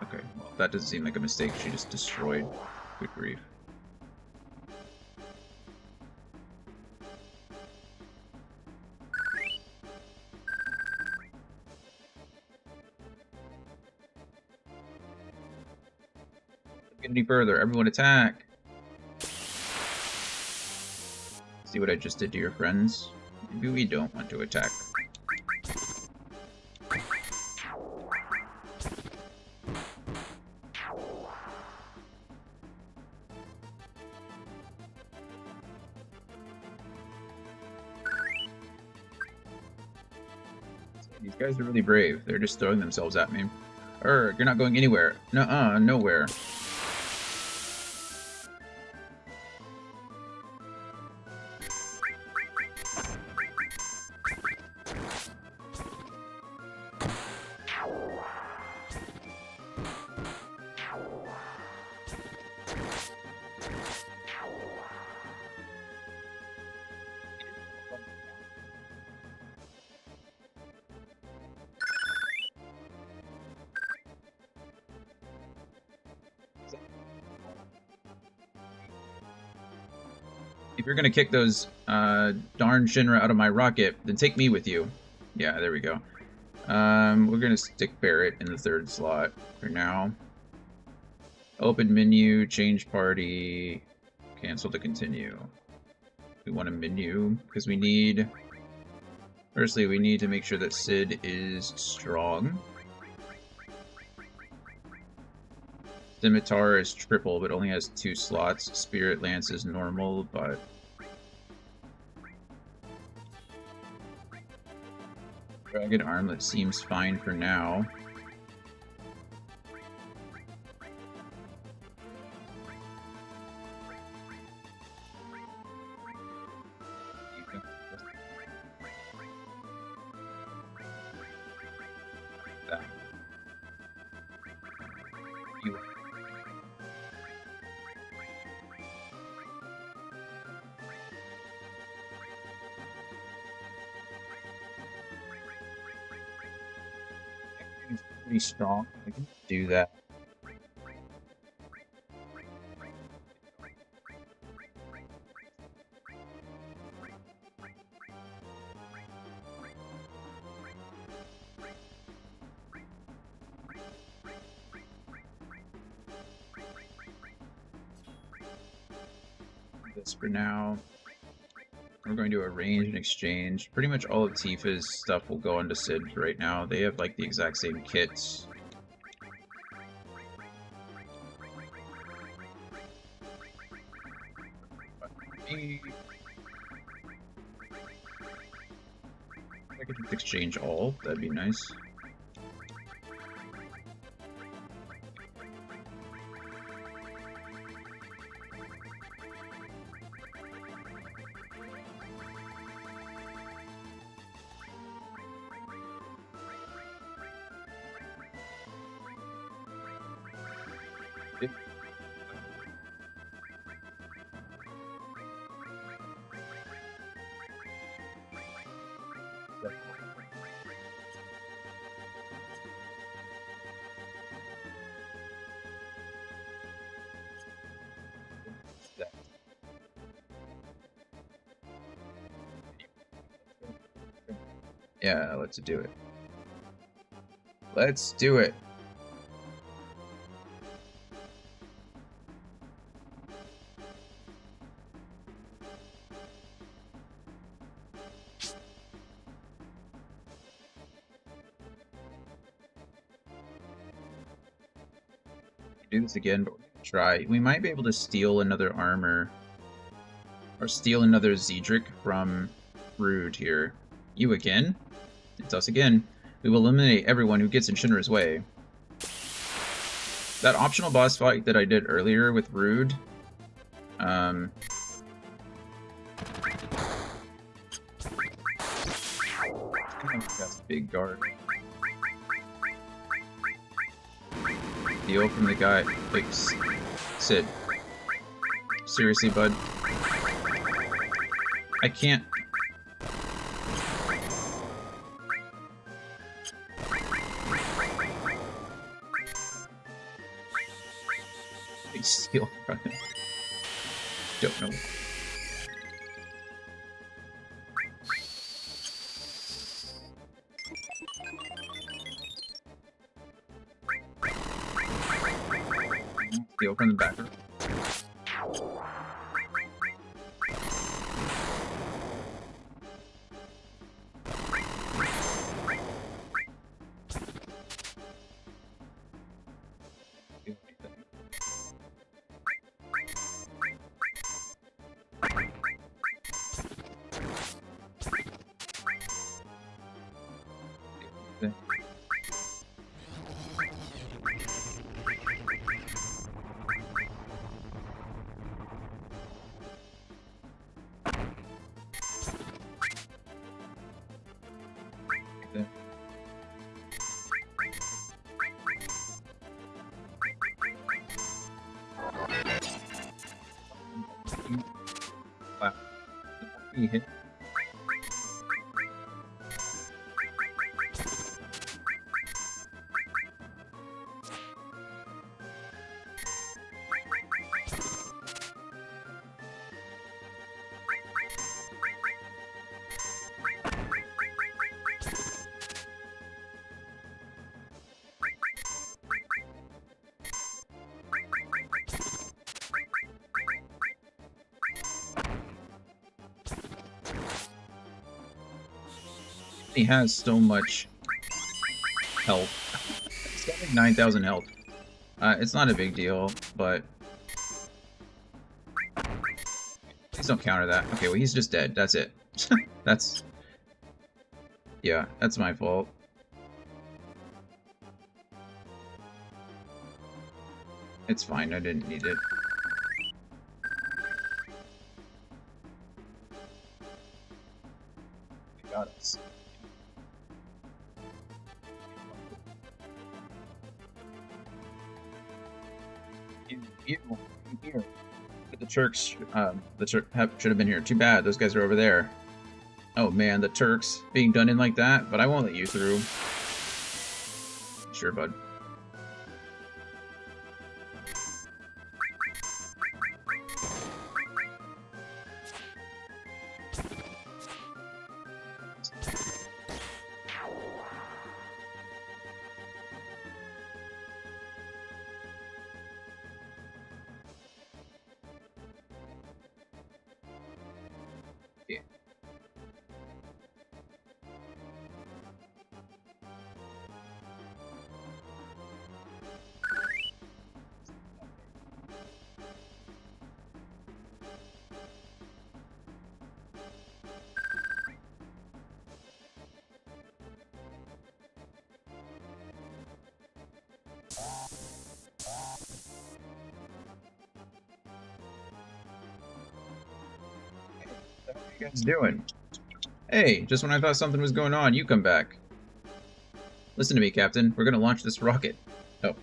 [SPEAKER 1] Okay, well, that doesn't seem like a mistake. She just destroyed. Good grief. Don't get any further. Everyone attack! See what I just did to your friends? Maybe we don't want to attack. These guys are really brave. They're just throwing themselves at me. You're not going anywhere. Nuh-uh, nowhere. If you're gonna kick those darn Shinra out of my rocket, then take me with you. Yeah, there we go. We're gonna stick Barrett in the third slot for now. Open menu, change party, cancel to continue. We want a menu because we need... Firstly, we need to make sure that Sid is strong. Scimitar is triple, but only has 2 slots. Spirit Lance is normal, but... Dragon Armlet seems fine for now. Pretty strong. I can do that. This for now. We're going to arrange and exchange. Pretty much all of Tifa's stuff will go onto Sid right now. They have like the exact same kits. I could just exchange all. That'd be nice. Yeah, let's do it. Let's do it. Do this again, but we're gonna try. We might be able to steal another armor. Or steal another Zedric from Rude here. You again? It's us again. We will eliminate everyone who gets in Shinra's way. That optional boss fight that I did earlier with Rude, That's a big guard. Deal from the guy. Like, Sid. Seriously, bud. I can't. Big steal from him. Don't know. Steal from the backer. Wow. He hit. He has so much health. He's got like 9,000 health. It's not a big deal, but please don't counter that. Okay, well he's just dead. That's it. That's yeah, that's my fault. It's fine. I didn't need it. He got us. Here. But the Turks, should have been here. Too bad, those guys are over there. Oh man, the Turks being done in like that, but I won't let you through. Sure, bud. Yeah. What are you guys doing? Hey, just when I thought something was going on, you come back. Listen to me, Captain. We're gonna launch this rocket. Oh.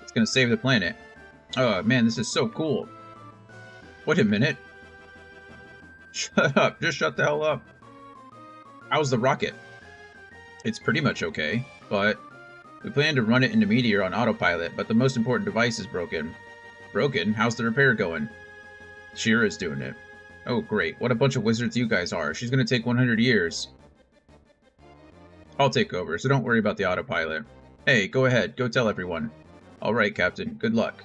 [SPEAKER 1] It's gonna save the planet. Oh man, this is so cool. Wait a minute. Shut up. Just shut the hell up. How's the rocket? It's pretty much okay, but we plan to run it into Meteor on autopilot, but the most important device is broken. Broken? How's the repair going? Shira's doing it. Oh great, what a bunch of wizards you guys are. She's gonna take 100 years. I'll take over, so don't worry about the autopilot. Hey, go ahead, go tell everyone. Alright, Captain, good luck.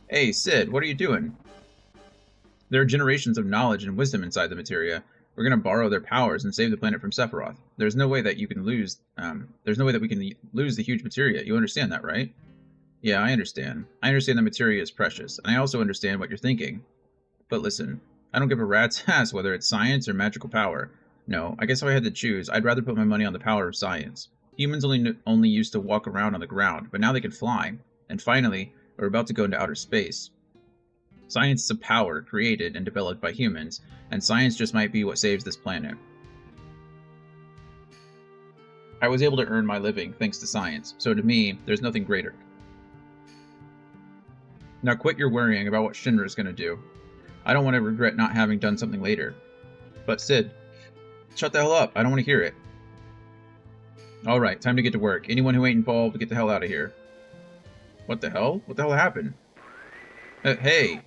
[SPEAKER 1] Hey, Sid, what are you doing? There are generations of knowledge and wisdom inside the materia. We're gonna borrow their powers and save the planet from Sephiroth. There's no way that you can lose. There's no way that we can lose the huge materia. You understand that, right? Yeah, I understand. I understand the materia is precious, and I also understand what you're thinking. But listen, I don't give a rat's ass whether it's science or magical power. No, I guess if I had to choose, I'd rather put my money on the power of science. Humans only used to walk around on the ground, but now they can fly. And finally, we're about to go into outer space. Science is a power created and developed by humans, and science just might be what saves this planet. I was able to earn my living thanks to science, so to me, there's nothing greater. Now quit your worrying about what Shinra is going to do. I don't want to regret not having done something later. But Sid, shut the hell up. I don't want to hear it. Alright, time to get to work. Anyone who ain't involved, get the hell out of here. What the hell? What the hell happened? Hey!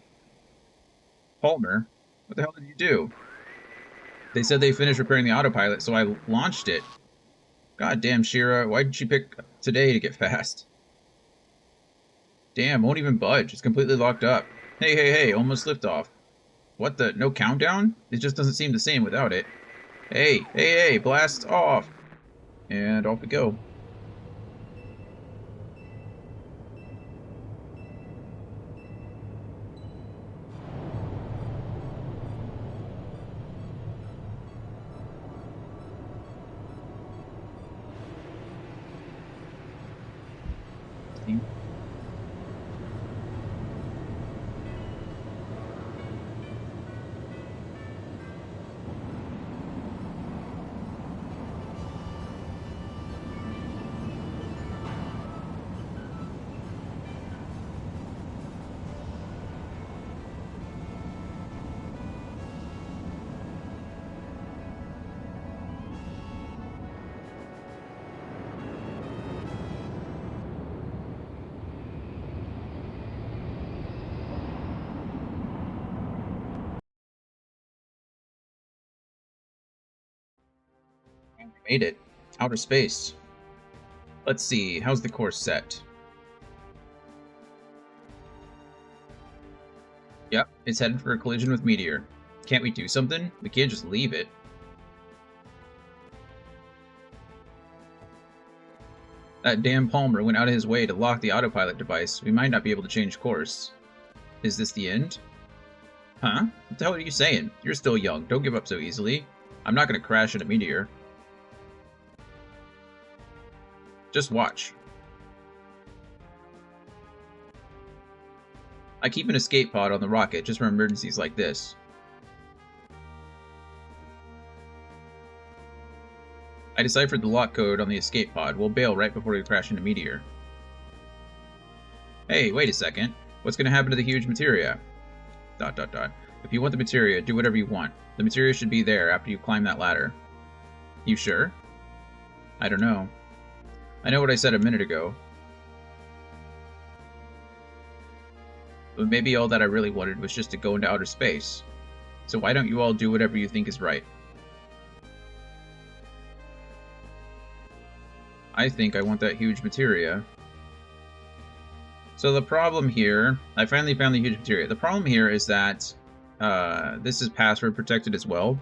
[SPEAKER 1] Palmer, what the hell did you do? They said they finished repairing the autopilot, so I launched it. God damn, Shira, why did she pick today to get fast? Damn, won't even budge. It's completely locked up. Hey, almost liftoff. What the? No countdown? It just doesn't seem the same without it. Hey, blast off! And off we go. Made it. Outer space. Let's see, how's the course set? Yep, it's headed for a collision with Meteor. Can't we do something? We can't just leave it. That damn Palmer went out of his way to lock the autopilot device. We might not be able to change course. Is this the end? Huh? What the hell are you saying? You're still young. Don't give up so easily. I'm not gonna crash into Meteor. Just watch. I keep an escape pod on the rocket just for emergencies like this. I deciphered the lock code on the escape pod. We'll bail right before we crash into Meteor. Hey, wait a second. What's gonna happen to the Huge Materia? ... If you want the Materia, do whatever you want. The Materia should be there after you climb that ladder. You sure? I don't know. I know what I said a minute ago. But maybe all that I really wanted was just to go into outer space. So why don't you all do whatever you think is right? I think I want that Huge Materia. So the problem here, I finally found the Huge Materia. The problem here is that this is password protected as well.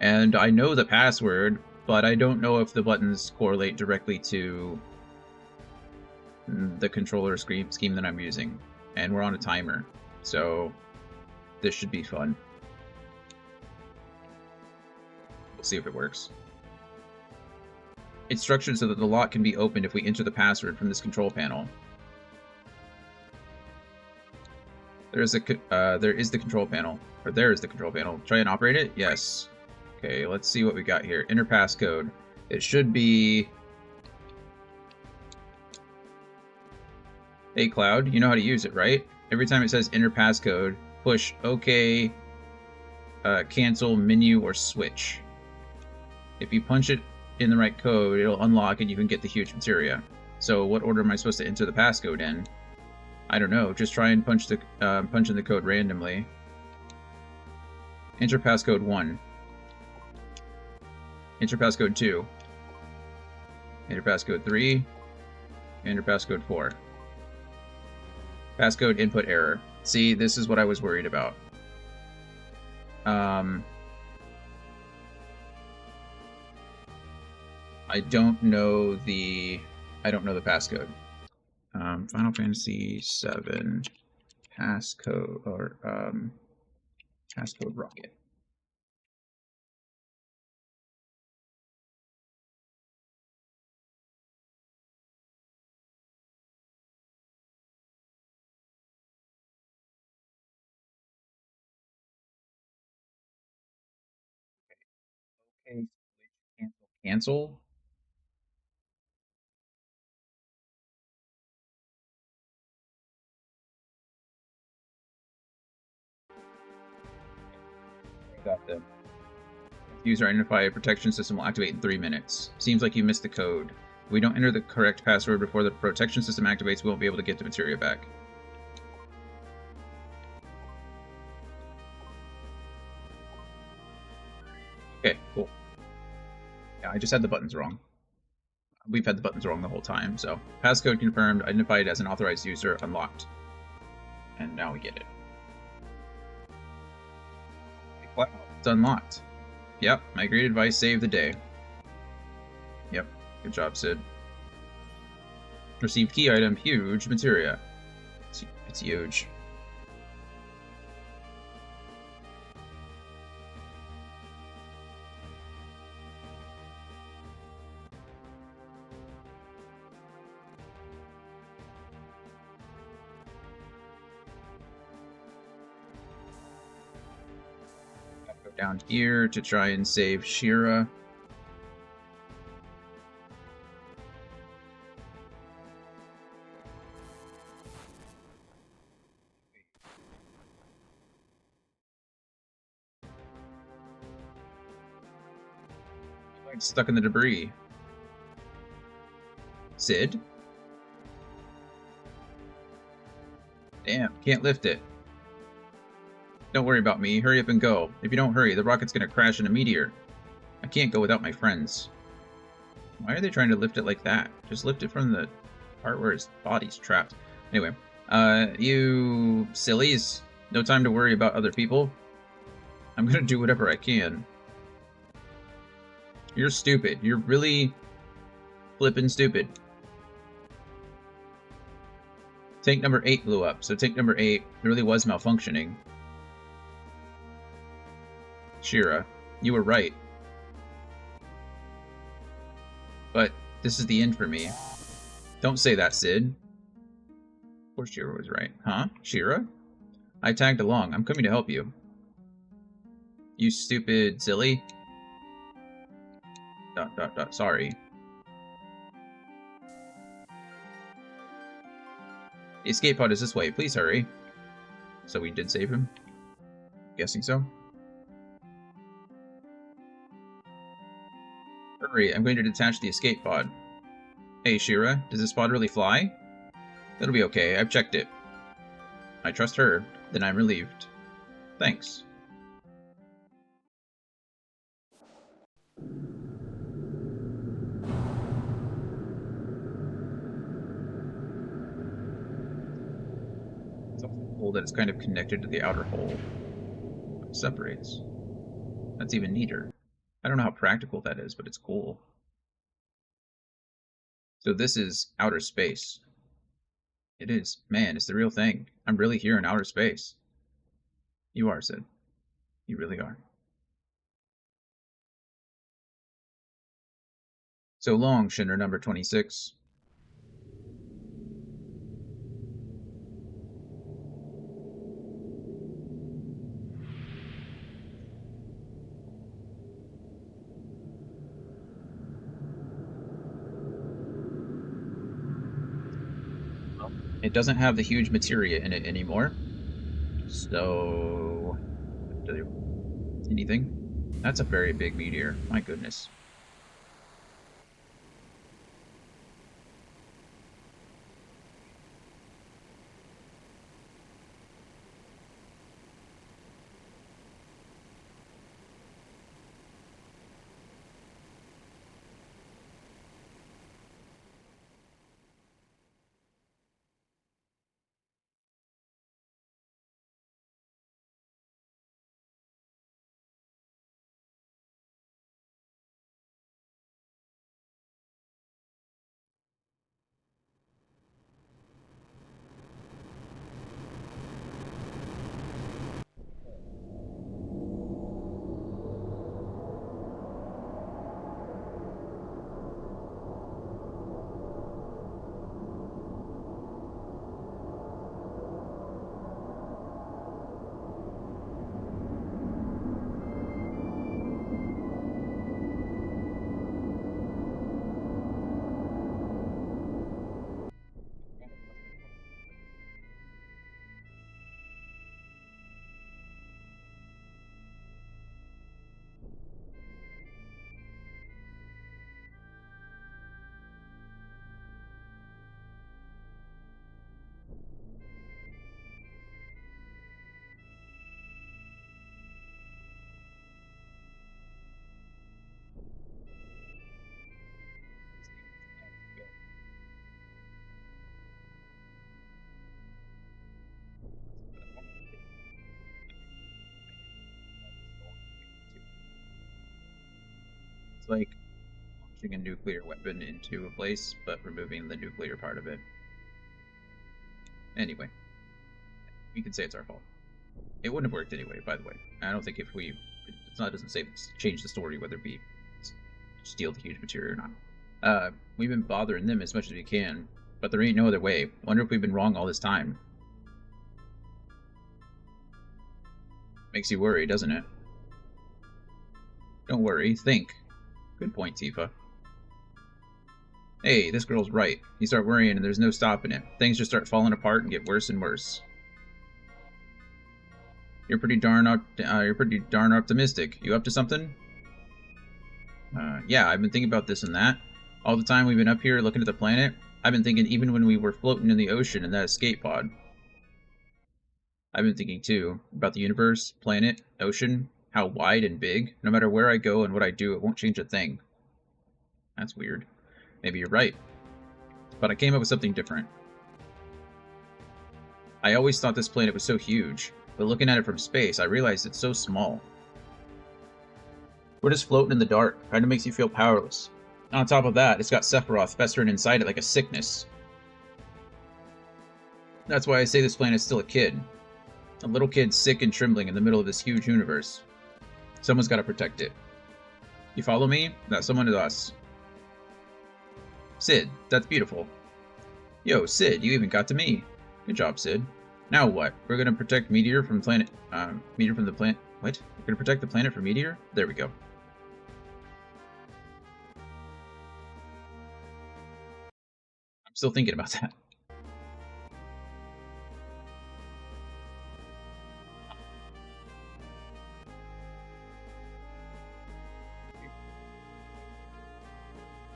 [SPEAKER 1] And I know the password, but I don't know if the buttons correlate directly to the controller scheme that I'm using. And we're on a timer, so this should be fun. We'll see if it works. It's structured so that the lock can be opened if we enter the password from this control panel. There is the control panel. Or there is the control panel. Try and operate it? Yes. Okay, let's see what we got here. Enter passcode. It should be... Hey Cloud, you know how to use it, right? Every time it says enter passcode, push OK, cancel, menu, or switch. If you punch it in the right code, it'll unlock and you can get the Huge Materia. So what order am I supposed to enter the passcode in? I don't know. Just try and punch in the code randomly. Enter passcode 1. Enter passcode 2. Enter passcode 3. Enter passcode 4. Passcode input error. See, this is what I was worried about. I don't know the passcode. Final Fantasy VII passcode, or Passcode rocket. Okay, cancel. Got them. User identifier protection system will activate in 3 minutes. Seems like you missed the code. If we don't enter the correct password before the protection system activates, we won't be able to get the materia back. Okay, cool. Yeah, I just had the buttons wrong. We've had the buttons wrong the whole time, so. Passcode confirmed, identified as an authorized user, unlocked. And now we get it. Wow, it's unlocked. Yep, my great advice saved the day. Yep, good job, Sid. Received key item, Huge Materia. It's huge. Go down here to try and save Shira. Stuck in the debris. Sid? Damn, can't lift it. Don't worry about me. Hurry up and go. If you don't hurry, the rocket's gonna crash in a meteor. I can't go without my friends. Why are they trying to lift it like that? Just lift it from the part where his body's trapped. Anyway, you sillies. No time to worry about other people. I'm gonna do whatever I can. You're stupid. You're really flippin' stupid. Tank number 8 blew up, so tank number 8 really was malfunctioning. Shira, you were right. But this is the end for me. Don't say that, Sid. Of course Shira was right. Huh? Shira? I tagged along. I'm coming to help you. You stupid silly. ... Sorry. The escape pod is this way. Please hurry. So we did save him? Guessing so. Hurry, I'm going to detach the escape pod. Hey, Shira, does this pod really fly? That'll be okay, I've checked it. I trust her, then I'm relieved. Thanks. It's also cool that it's kind of connected to the outer hole. It separates. That's even neater. I don't know how practical that is, but it's cool. So this is outer space. It is. Man, it's the real thing. I'm really here in outer space. You are, Sid. You really are. So long, Shinner number 26. It doesn't have the huge materia in it anymore. So... anything? That's a very big meteor. My goodness. It's like launching a nuclear weapon into a place, but removing the nuclear part of it. Anyway, we can say it's our fault. It wouldn't have worked anyway, by the way. I don't think if we... it doesn't say change the story, whether it be steal the huge materia or not. We've been bothering them as much as we can, but there ain't no other way. Wonder if we've been wrong all this time. Makes you worry, doesn't it? Don't worry, think. Good point, Tifa. Hey, this girl's right. You start worrying and there's no stopping it. Things just start falling apart and get worse and worse. You're pretty darn optimistic. You up to something? Yeah, I've been thinking about this and that. All the time we've been up here looking at the planet, I've been thinking even when we were floating in the ocean in that escape pod. I've been thinking too, about the universe, planet, ocean, how wide and big. No matter where I go and what I do, it won't change a thing. That's weird. Maybe you're right. But I came up with something different. I always thought this planet was so huge, but looking at it from space, I realized it's so small. We're just floating in the dark, kind of makes you feel powerless. On top of that, it's got Sephiroth festering inside it like a sickness. That's why I say this planet's still a kid. A little kid sick and trembling in the middle of this huge universe. Someone's got to protect it. You follow me? That someone is us. Sid, that's beautiful. Yo, Sid, you even got to me. Good job, Sid. Now what? We're gonna protect Meteor from planet... Meteor from the planet... What? We're gonna protect the planet from Meteor? There we go. I'm still thinking about that.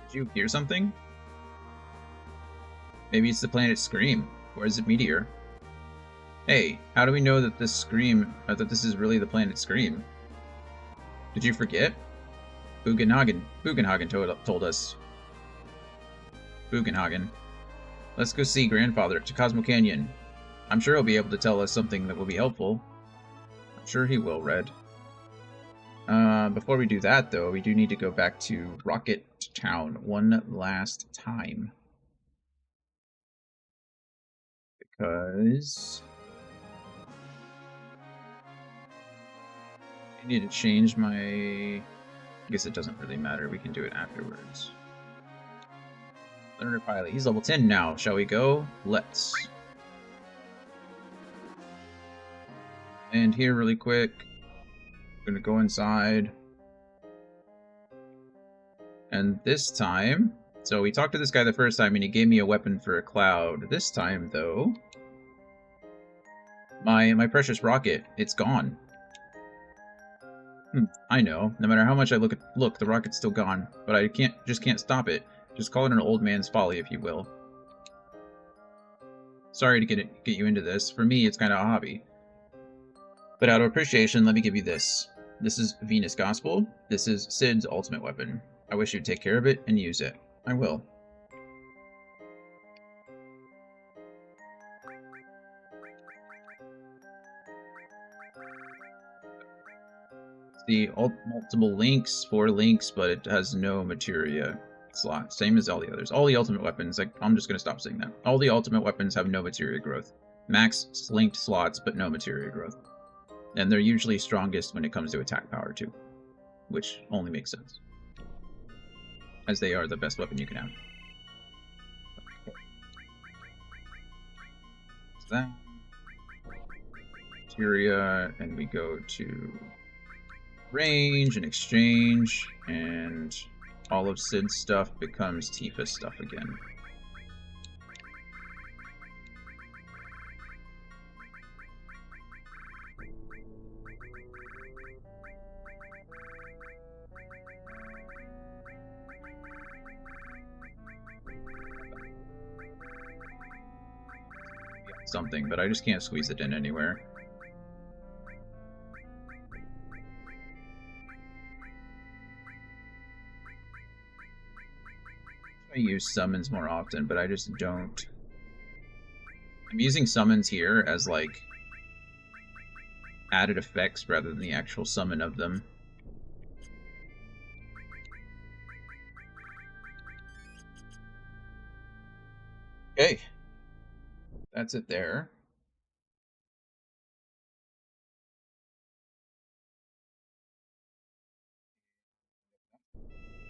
[SPEAKER 1] Did you hear something? Maybe it's the planet Scream. Or is it Meteor? Hey, how do we know that this Scream... that this is really the planet Scream? Did you forget? Bugenhagen told us. Bugenhagen. Let's go see Grandfather to Cosmo Canyon. I'm sure he'll be able to tell us something that will be helpful. I'm sure he will, Red. Before we do that, though, we do need to go back to Rocket Town one last time. Because... I need to change my... I guess it doesn't really matter. We can do it afterwards. Learner Pilot. He's level 10 now. Shall we go? Let's. And here really quick. I'm gonna go inside. And this time... So we talked to this guy the first time and he gave me a weapon for a cloud. This time, though... My precious rocket, it's gone. I know. No matter how much I look, the rocket's still gone. But I just can't stop it. Just call it an old man's folly, if you will. Sorry to get you into this. For me, it's kind of a hobby. But out of appreciation, let me give you this. This is Venus Gospel. This is Sid's ultimate weapon. I wish you'd take care of it and use it. I will. The multiple links, 4 links, but it has no materia slot. Same as all the others. All the ultimate weapons, like, I'm just going to stop saying that. All the ultimate weapons have no materia growth. Max linked slots, but no materia growth. And they're usually strongest when it comes to attack power, too. Which only makes sense. As they are the best weapon you can have. Okay. So that. Materia, and we go to... range and exchange, and all of Sid's stuff becomes Tifa's stuff again. Something, but I just can't squeeze it in anywhere. I use summons more often, but I just don't. I'm using summons here as, like, added effects rather than the actual summon of them. Okay, that's it there.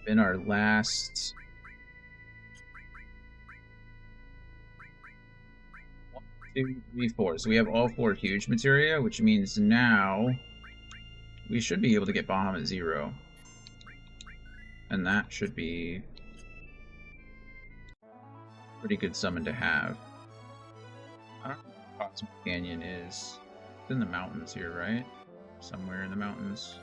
[SPEAKER 1] Been our last 1, 2, 3, 4. So we have all 4 huge materia, which means now we should be able to get Bahamut 0. And that should be a pretty good summon to have. I don't know where Cosmic Canyon is. It's in the mountains here, right? Somewhere in the mountains.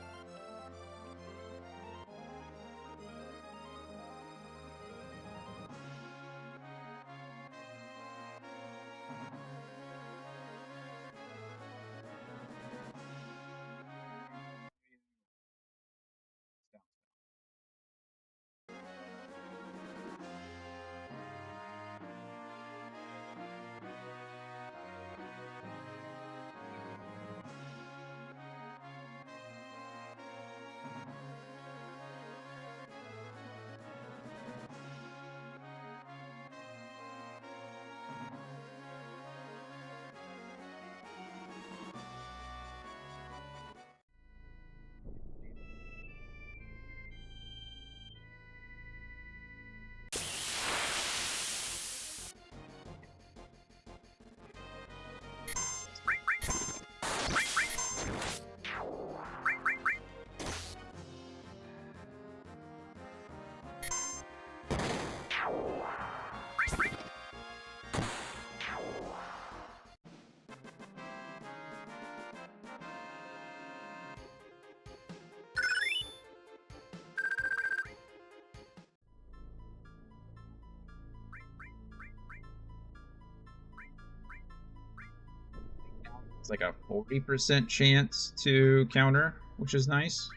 [SPEAKER 1] It's like a 40% chance to counter, which is nice.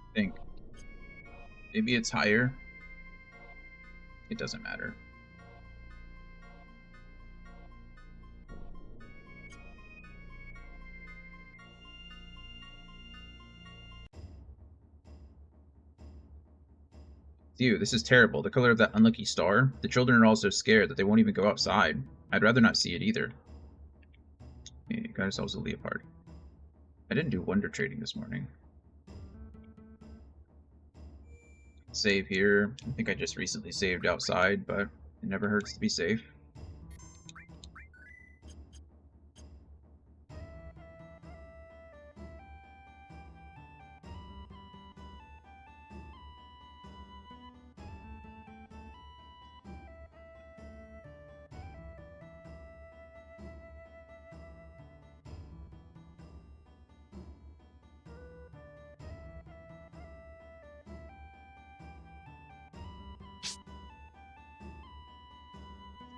[SPEAKER 1] I think maybe it's higher. It doesn't matter. Ew, this is terrible. The color of that unlucky star. The children are all so scared that they won't even go outside. I'd rather not see it either. Okay, got ourselves a leopard. I didn't do wonder trading this morning. Save here. I think I just recently saved outside, but it never hurts to be safe.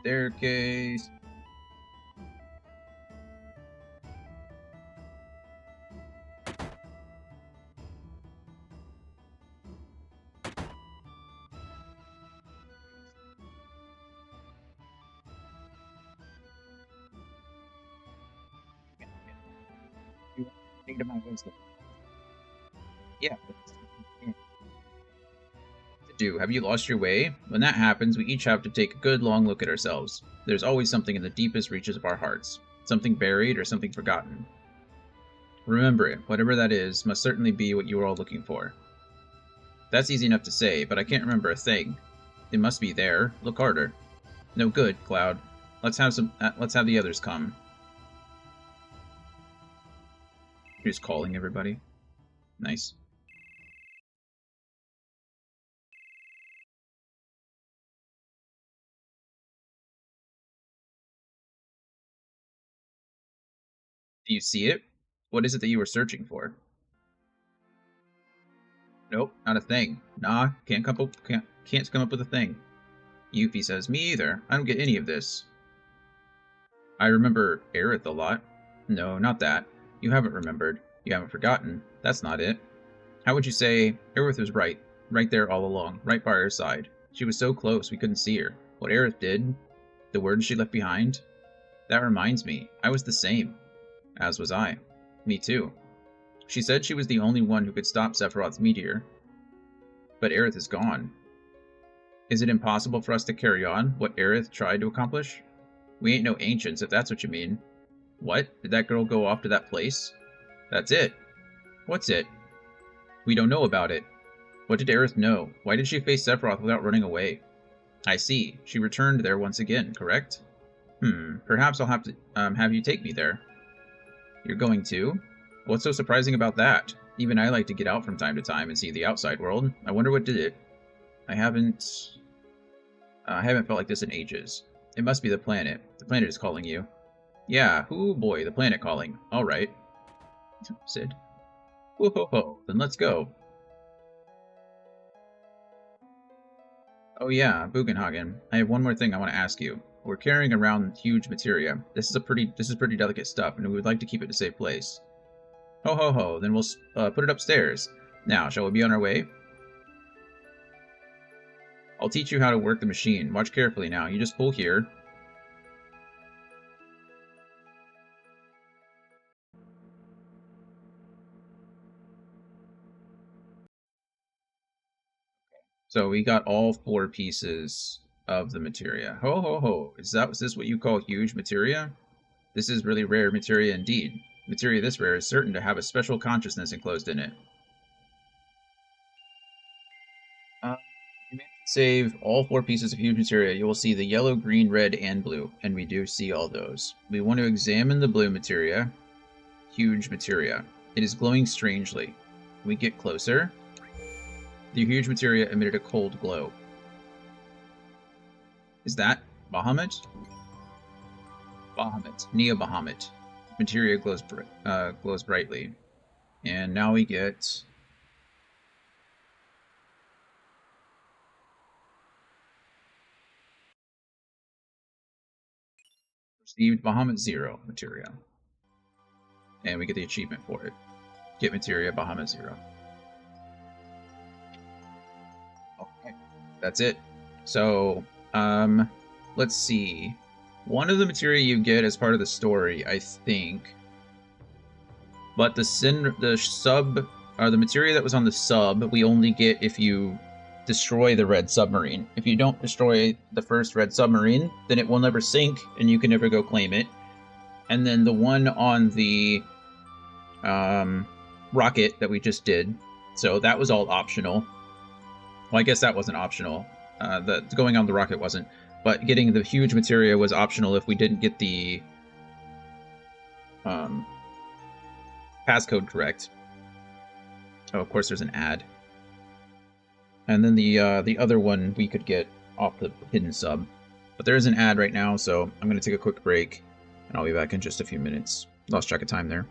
[SPEAKER 1] Staircase. To my wisdom. Yeah. To do. Have you lost your way? When that happens, we each have to take a good long look at ourselves. There's always something in the deepest reaches of our hearts. Something buried or something forgotten. Remember it, whatever that is, must certainly be what you are all looking for. That's easy enough to say, but I can't remember a thing. It must be there. Look harder. No good, Cloud. Let's have the others come. He's calling everybody. Nice. Do you see it? What is it that you were searching for? Nope, not a thing. Nah, can't come up with a thing. Yuffie says, me either. I don't get any of this. I remember Aerith a lot. No, not that. You haven't remembered. You haven't forgotten. That's not it. How would you say, Aerith was right. Right there all along. Right by her side. She was so close we couldn't see her. What Aerith did, the words she left behind. That reminds me, I was the same. As was I. Me too. She said she was the only one who could stop Sephiroth's meteor. But Aerith is gone. Is it impossible for us to carry on what Aerith tried to accomplish? We ain't no ancients, if that's what you mean. What? Did that girl go off to that place? That's it. What's it? We don't know about it. What did Aerith know? Why did she face Sephiroth without running away? I see. She returned there once again, correct? Perhaps I'll have to have you take me there. You're going to? What's so surprising about that? Even I like to get out from time to time and see the outside world. I wonder what did it. I haven't felt like this in ages. It must be the planet. The planet is calling you. Yeah, oh boy, the planet calling. Alright. Sid. Whoa ho ho, then let's go. Oh yeah, Bugenhagen. I have one more thing I want to ask you. We're carrying around huge materia. This is pretty delicate stuff, and we would like to keep it in a safe place. Ho ho ho, then we'll put it upstairs. Now, shall we be on our way? I'll teach you how to work the machine. Watch carefully now. You just pull here. So we got all 4 pieces of the materia. Ho ho ho. Is this what you call huge materia? This is really rare materia indeed. Materia this rare is certain to have a special consciousness enclosed in it. You manage to save all 4 pieces of huge materia. You will see the yellow, green, red, and blue, and we do see all those. We want to examine the blue materia. Huge materia. It is glowing strangely. We get closer. The huge materia emitted a cold glow. Is that Bahamut? Bahamut. Neo Bahamut. Materia glows brightly. And now we get... Received Bahamut 0 materia. And we get the achievement for it. Get materia Bahamut 0. Okay, that's it. So, let's see. One of the materia you get as part of the story, I think. But the materia that was on the sub, we only get if you destroy the red submarine. If you don't destroy the first red submarine, then it will never sink, and you can never go claim it. And then the one on the rocket that we just did, so that was all optional. Well, I guess that wasn't optional. The going on the rocket wasn't. But getting the huge materia was optional if we didn't get the passcode correct. Oh, of course, there's an ad. And then the other one we could get off the hidden sub. But there is an ad right now, so I'm going to take a quick break, and I'll be back in just a few minutes. Lost track of time there.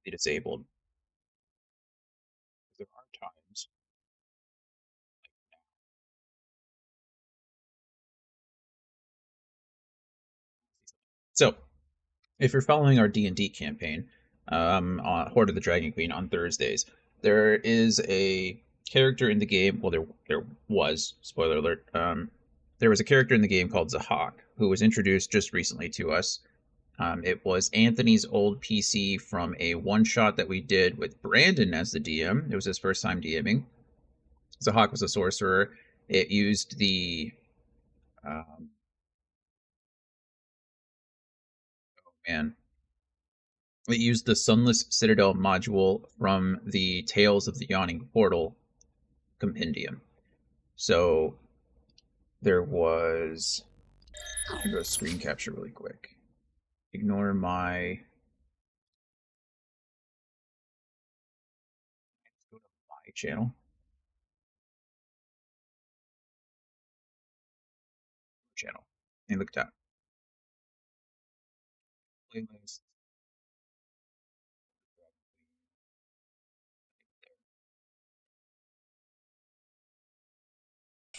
[SPEAKER 1] be disabled. There are times. So, if you're following our D&D campaign, on Horde of the Dragon Queen on Thursdays, there is a character in the game. Well, there was, spoiler alert. There was a character in the game called Zahak who was introduced just recently to us. It was Anthony's old PC from a one shot that we did with Brandon as the DM. It was his first time DMing. Zahak was a sorcerer. It used the man. It used the Sunless Citadel module from the Tales of the Yawning Portal compendium. So there was. I'm gonna go screen capture really quick. Ignore my. Go to my channel. Channel. And look at that. Playlist.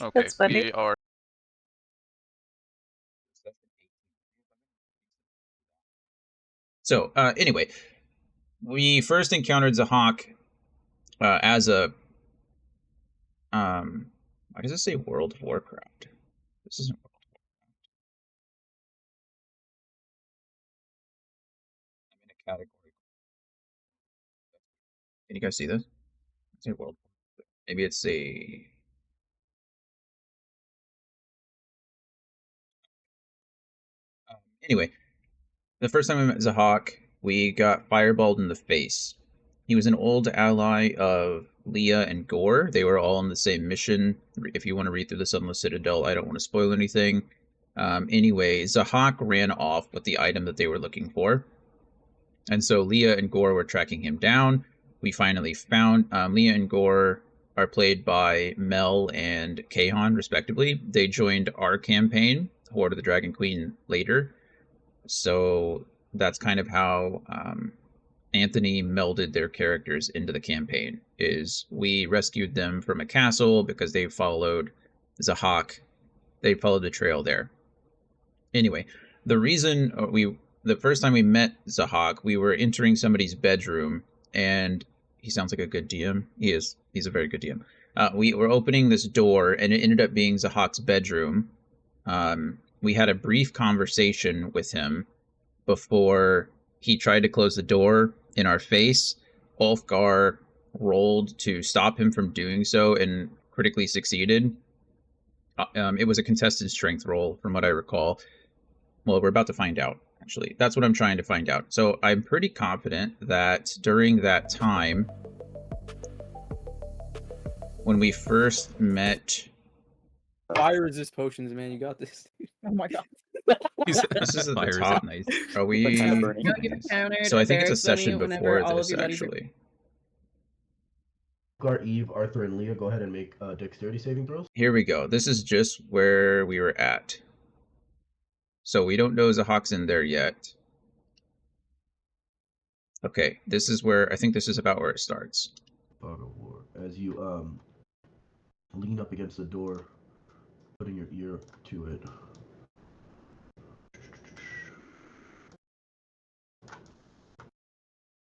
[SPEAKER 7] Okay,
[SPEAKER 8] That's funny.
[SPEAKER 7] we are.
[SPEAKER 1] So anyway, we first encountered Zahak as a why does it say World of Warcraft? This isn't World of Warcraft. I'm in a category. Can you guys see this? It's a World. Maybe it's a. Anyway, the first time we met Zahak, we got fireballed in the face. He was an old ally of Leah and Gore. They were all on the same mission. If you want to read through the Sunless Citadel, I don't want to spoil anything. Anyway, Zahak ran off with the item that they were looking for. And so Leah and Gore were tracking him down. We finally found Leah and Gore are played by Mel and Kahan, respectively. They joined our campaign, Horde of the Dragon Queen, later. So that's kind of how Anthony melded their characters into the campaign. Is we rescued them from a castle because they followed Zahak. They followed the trail there. Anyway, the reason the first time we met Zahak, we were entering somebody's bedroom, and he sounds like a good DM. He is. He's a very good DM. We were opening this door, and it ended up being Zahak's bedroom. We had a brief conversation with him before he tried to close the door in our face. Ulfgar rolled to stop him from doing so and critically succeeded. It was a contested strength roll, from what I recall. Well, we're about to find out, actually. That's what I'm trying to find out. So I'm pretty confident that during that time, when we first met...
[SPEAKER 9] Fire resist potions, man. You got this.
[SPEAKER 8] Oh my god.
[SPEAKER 1] This is at the top.
[SPEAKER 5] Nice.
[SPEAKER 1] Are we... So I think it's a session before this, actually.
[SPEAKER 10] Gar, Eve, Arthur, and Leah, go ahead and make dexterity saving throws.
[SPEAKER 1] Here we go. This is just where we were at. So we don't know Zahak's in there yet. Okay, this is where... I think this is about where it starts.
[SPEAKER 10] Fog of War. As you lean up against the door, putting your ear to it.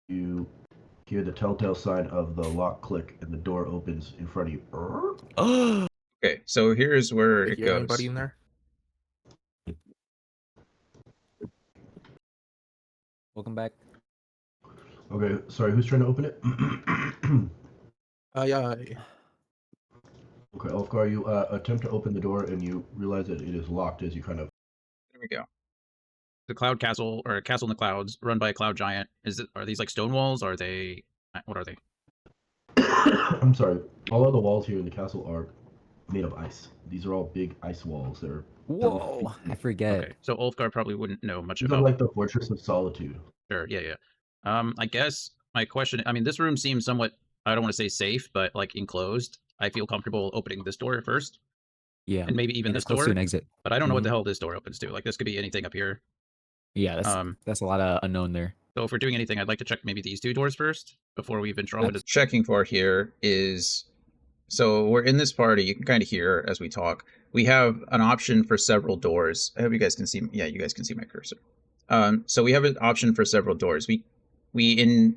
[SPEAKER 10] You hear the telltale sign of the lock click, and the door opens in front of you.
[SPEAKER 1] Okay, so here's where it goes.
[SPEAKER 11] Anybody in there?
[SPEAKER 9] Welcome back.
[SPEAKER 10] Okay, sorry, who's trying to open it?
[SPEAKER 11] Yeah.
[SPEAKER 10] Okay, Ulfgar, you attempt to open the door, and you realize that it is locked as you kind of...
[SPEAKER 1] There we go. The Cloud Castle, or a castle in the clouds, run by a cloud giant. Are these like stone walls? Are they... What are they?
[SPEAKER 10] I'm sorry. All of the walls here in the castle are made of ice. These are all big ice walls. They're...
[SPEAKER 9] Whoa! I forget.
[SPEAKER 1] Okay, so Ulfgar probably wouldn't know much
[SPEAKER 10] These
[SPEAKER 1] about...
[SPEAKER 10] are like the Fortress of Solitude.
[SPEAKER 1] Sure, yeah. I guess my question... I mean, this room seems somewhat... I don't want to say safe, but like enclosed. I feel comfortable opening this door first.
[SPEAKER 9] Yeah.
[SPEAKER 1] And maybe even this
[SPEAKER 9] close
[SPEAKER 1] door.
[SPEAKER 9] to an exit.
[SPEAKER 1] But I don't know what the hell this door opens to. Like, this could be anything up here.
[SPEAKER 9] Yeah, that's a lot of unknown there.
[SPEAKER 7] So if we're doing anything, I'd like to check maybe these two doors first before we venture off
[SPEAKER 1] What
[SPEAKER 7] into.
[SPEAKER 1] I'm checking for here is, so we're in this party. You can kind of hear as we talk. We have an option for several doors. I hope you guys can see. Yeah, you guys can see my cursor. So we have an option for several doors. We're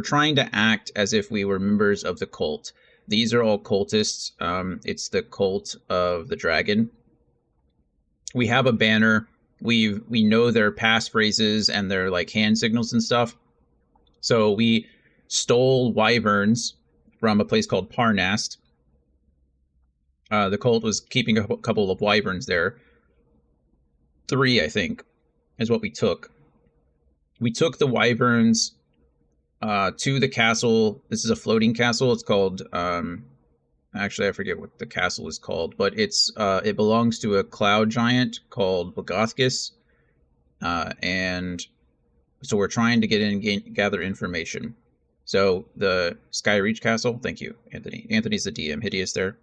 [SPEAKER 1] trying to act as if we were members of the cult. These are all cultists. It's the cult of the dragon. We have a banner. We know their passphrases and their like hand signals and stuff. So we stole wyverns from a place called Parnast. The cult was keeping a couple of wyverns there. 3, I think, is what we took. We took the wyverns to the castle. This is a floating castle. It's called actually I forget what the castle is called, but it belongs to a cloud giant called Bogothkus. And so we're trying to get in and gather information. So the Skyreach Castle, thank you, Anthony. Anthony's the DM, Hideous there,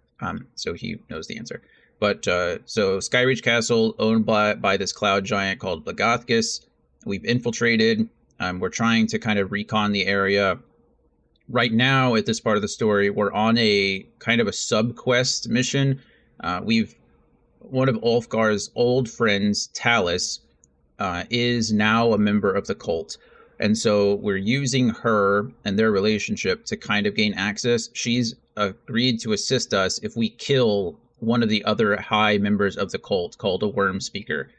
[SPEAKER 1] so he knows the answer. But so Skyreach Castle, owned by this cloud giant called Bogothkus. We've infiltrated. We're trying to kind of recon the area. Right now, at this part of the story, we're on a kind of a sub-quest mission. One of Ulfgar's old friends, Talus, is now a member of the cult. And so we're using her and their relationship to kind of gain access. She's agreed to assist us if we kill one of the other high members of the cult called a Worm Speaker.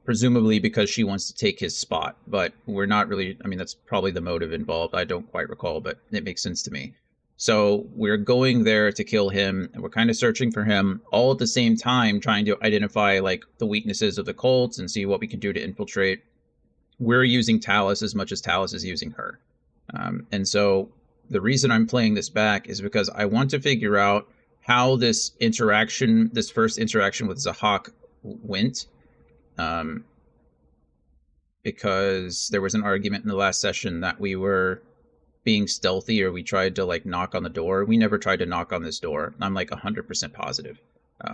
[SPEAKER 1] Presumably because she wants to take his spot. But we're not really, I mean, that's probably the motive involved. I don't quite recall, but it makes sense to me. So we're going there to kill him, and we're kind of searching for him, all at the same time trying to identify like the weaknesses of the cults and see what we can do to infiltrate. We're using Talus as much as Talus is using her. And so the reason I'm playing this back is because I want to figure out how this first interaction with Zahak went. Because there was an argument in the last session that we were being stealthy, or we tried to like knock on the door. We never tried to knock on this door. I'm like 100% positive.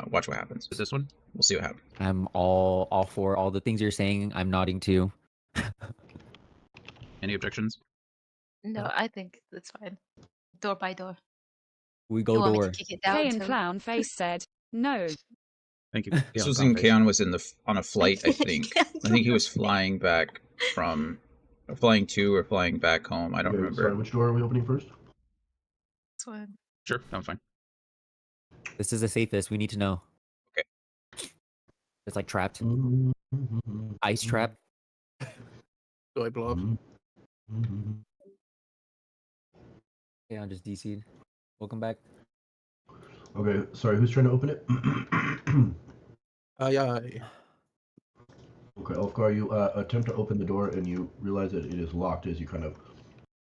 [SPEAKER 1] Watch what happens.
[SPEAKER 7] Is this one?
[SPEAKER 1] We'll see what happens.
[SPEAKER 9] I'm all for all the things you're saying. I'm nodding too.
[SPEAKER 7] Any objections?
[SPEAKER 8] No, I think that's fine. Door by door.
[SPEAKER 9] We
[SPEAKER 8] You
[SPEAKER 9] go
[SPEAKER 8] want me
[SPEAKER 9] door.
[SPEAKER 8] to kick it down?
[SPEAKER 11] Kay and
[SPEAKER 8] too?
[SPEAKER 11] Clown Face said, no.
[SPEAKER 7] Thank you.
[SPEAKER 1] This
[SPEAKER 7] Yeah,
[SPEAKER 1] was
[SPEAKER 7] Clown
[SPEAKER 1] when
[SPEAKER 7] face.
[SPEAKER 1] Kaon was on a flight, I think. I think he was flying back from, flying to or flying back home. I don't
[SPEAKER 10] Okay,
[SPEAKER 1] remember.
[SPEAKER 10] sorry, which door are we opening first?
[SPEAKER 8] This one.
[SPEAKER 7] Sure, that was fine.
[SPEAKER 9] This is the safest. We need to know.
[SPEAKER 1] Okay.
[SPEAKER 9] It's like trapped.
[SPEAKER 10] Mm-hmm.
[SPEAKER 9] Ice trap.
[SPEAKER 3] Do I blow up?
[SPEAKER 9] Yeah, I'm just DC'd. Welcome back.
[SPEAKER 10] Okay, sorry, who's trying to open it?
[SPEAKER 3] Yeah.
[SPEAKER 10] Okay, Ulfgar, you attempt to open the door and you realize that it is locked as you kind of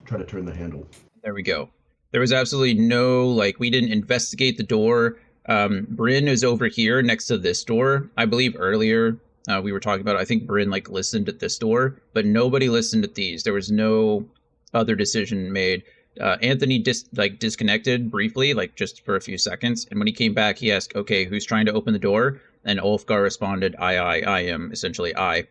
[SPEAKER 10] try to turn the handle.
[SPEAKER 1] There we go. There was absolutely no, like, we didn't investigate the door. Bryn is over here next to this door. I believe earlier we were talking about, I think Bryn, like, listened at this door, but nobody listened at these. There was no other decision made. Anthony disconnected briefly, like, just for a few seconds. And when he came back, he asked, okay, who's trying to open the door? And Ulfgar responded, I am, essentially I.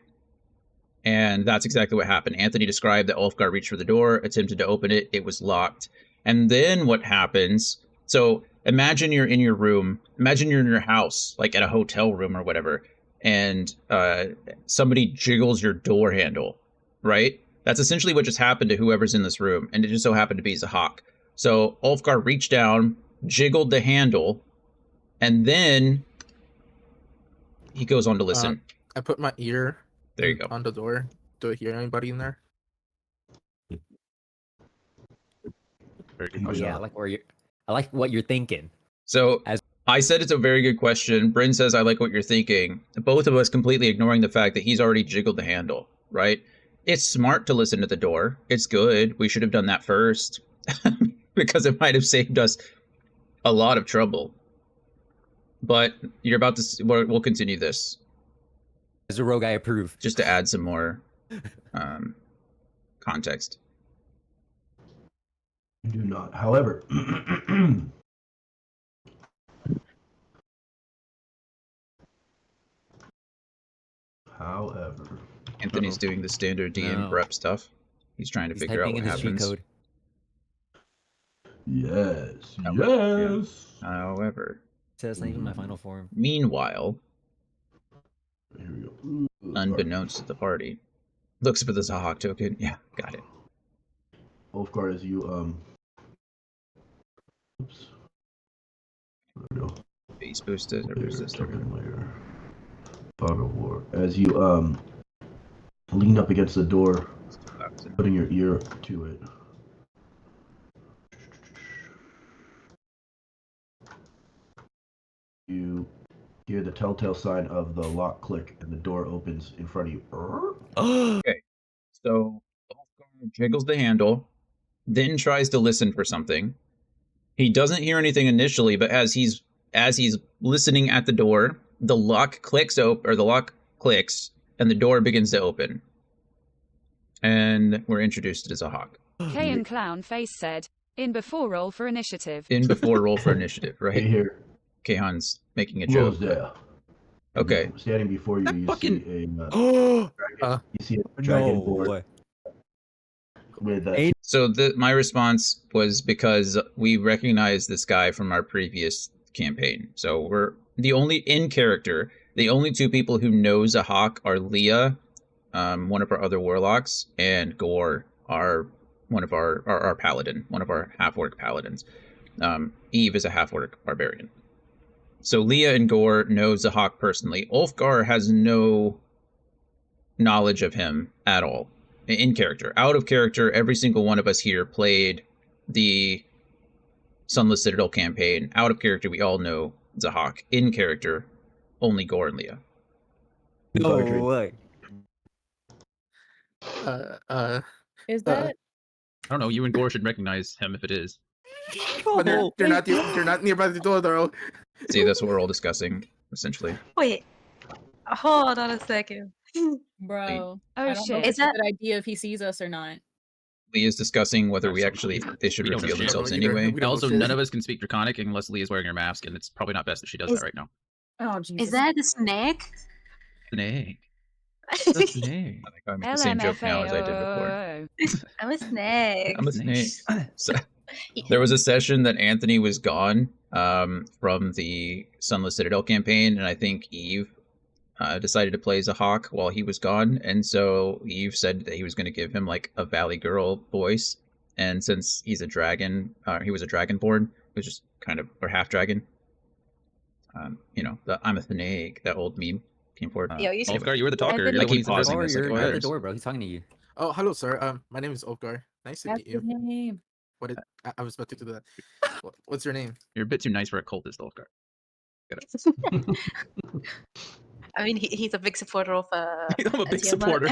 [SPEAKER 1] And that's exactly what happened. Anthony described that Ulfgar reached for the door, attempted to open it, it was locked. And then what happens, so imagine you're in your room, imagine you're in your house, like at a hotel room or whatever, and somebody jiggles your door handle, right? That's essentially what just happened to whoever's in this room, and it just so happened to be Zahak. So Ulfgar reached down, jiggled the handle, and then he goes on to listen.
[SPEAKER 3] I put my ear
[SPEAKER 1] There you go.
[SPEAKER 3] on the door. Do I hear anybody in there?
[SPEAKER 7] Very good
[SPEAKER 9] Oh
[SPEAKER 7] question.
[SPEAKER 9] yeah, I like what you're thinking.
[SPEAKER 1] So I said it's a very good question. Bryn says, I like what you're thinking. Both of us completely ignoring the fact that he's already jiggled the handle, right? It's smart to listen to the door. It's good. We should have done that first because it might have saved us a lot of trouble. But you're about to, we'll continue this.
[SPEAKER 9] As a rogue, I approve.
[SPEAKER 1] Just to add some more context.
[SPEAKER 10] You do not. However,
[SPEAKER 1] Anthony's doing the standard DM
[SPEAKER 9] No.
[SPEAKER 1] prep stuff. He's trying to
[SPEAKER 9] He's
[SPEAKER 1] figure out
[SPEAKER 9] typing
[SPEAKER 1] what
[SPEAKER 9] in his cheat
[SPEAKER 1] happens.
[SPEAKER 9] code.
[SPEAKER 10] Yes,
[SPEAKER 1] Yeah.
[SPEAKER 10] yes.
[SPEAKER 1] However,
[SPEAKER 9] So that's not even my final form.
[SPEAKER 1] meanwhile,
[SPEAKER 10] Here we go. Ooh,
[SPEAKER 1] unbeknownst to the party, looks for the Zahak token. Yeah, got it.
[SPEAKER 10] Ulfgar, as you oops. There we go.
[SPEAKER 1] Base boosted or
[SPEAKER 10] Layer,
[SPEAKER 1] resisted.
[SPEAKER 10] token layer. Fog of War. As you lean up against the door, putting your ear to it. You hear the telltale sign of the lock click, and the door opens in front of you.
[SPEAKER 1] Okay, so Ulfgar jiggles the handle, then tries to listen for something. He doesn't hear anything initially, but as he's listening at the door, the lock clicks, and the door begins to open. And we're introduced to Zahak.
[SPEAKER 11] K and Clown Face said, in before roll for initiative.
[SPEAKER 1] In before roll for initiative,
[SPEAKER 10] Hey
[SPEAKER 1] right?
[SPEAKER 10] here,
[SPEAKER 1] Kahan's making a
[SPEAKER 10] who
[SPEAKER 1] joke.
[SPEAKER 10] goes there?
[SPEAKER 1] Okay.
[SPEAKER 10] Standing before you, you
[SPEAKER 7] fucking-
[SPEAKER 10] see a
[SPEAKER 7] Uh.
[SPEAKER 10] dragon, you see a dragon board with
[SPEAKER 1] So my response was because we recognize this guy from our previous campaign. So we're the only two people who know Zahak are Leah, one of our other warlocks, and Gore, one of our paladin, one of our half-orc paladins. Eve is a half-orc barbarian. So Leah and Gore know Zahak personally. Ulfgar has no knowledge of him at all. In character. Out of character, every single one of us here played the Sunless Citadel campaign. Out of character, we all know Zahak. In character, only Gore and Leah.
[SPEAKER 9] No way.
[SPEAKER 12] Is that?
[SPEAKER 7] I don't know. You and Gore should recognize him if it is.
[SPEAKER 12] But they're not nearby the door, though.
[SPEAKER 1] See, that's what we're all discussing, essentially.
[SPEAKER 8] Wait. Hold on a second.
[SPEAKER 12] Bro.
[SPEAKER 11] Oh,
[SPEAKER 12] I don't know
[SPEAKER 11] shit.
[SPEAKER 12] if
[SPEAKER 8] Is
[SPEAKER 12] it's a
[SPEAKER 8] that-
[SPEAKER 12] good idea if he sees us or not.
[SPEAKER 1] Leah's discussing whether they should
[SPEAKER 7] We don't
[SPEAKER 1] reveal
[SPEAKER 7] know.
[SPEAKER 1] themselves
[SPEAKER 12] We don't-
[SPEAKER 1] anyway.
[SPEAKER 12] we don't-
[SPEAKER 7] Also,
[SPEAKER 12] shit.
[SPEAKER 7] none of us can speak Draconic unless Lee is wearing her mask, and it's probably not best that she does
[SPEAKER 8] Is-
[SPEAKER 7] that right now.
[SPEAKER 12] Oh, Jesus.
[SPEAKER 8] Is that a snake?
[SPEAKER 7] Snake. The snake.
[SPEAKER 1] I think I make the same joke now as I did before.
[SPEAKER 11] LMFAO.
[SPEAKER 8] I'm a snake.
[SPEAKER 1] I'm a snake. So, there was a session that Anthony was gone from the Sunless Citadel campaign, and I think Eve decided to play Zahak while he was gone, and so Eve said that he was going to give him like a Valley Girl voice, and since he's a dragon, he was a dragonborn, which is kind of or half dragon. The I'm a snake, that old meme came forward.
[SPEAKER 8] Yo, you should-
[SPEAKER 7] Ulfgar, you were the talker.
[SPEAKER 8] been
[SPEAKER 7] You're the
[SPEAKER 1] like
[SPEAKER 7] one
[SPEAKER 1] he's
[SPEAKER 7] who's
[SPEAKER 1] pausing
[SPEAKER 9] Or
[SPEAKER 1] this, like,
[SPEAKER 9] you're
[SPEAKER 1] who
[SPEAKER 9] at the
[SPEAKER 1] cares?
[SPEAKER 9] door, bro. He's talking to you.
[SPEAKER 12] Oh, hello, sir. My name is Ulfgar. Nice to That's meet his you. name. What did I was about to do that. What's your name?
[SPEAKER 7] You're a bit too nice for a cultist, Ulfgar.
[SPEAKER 8] I mean, he's a big supporter of.
[SPEAKER 7] I'm a big
[SPEAKER 8] Tiamat.
[SPEAKER 7] supporter.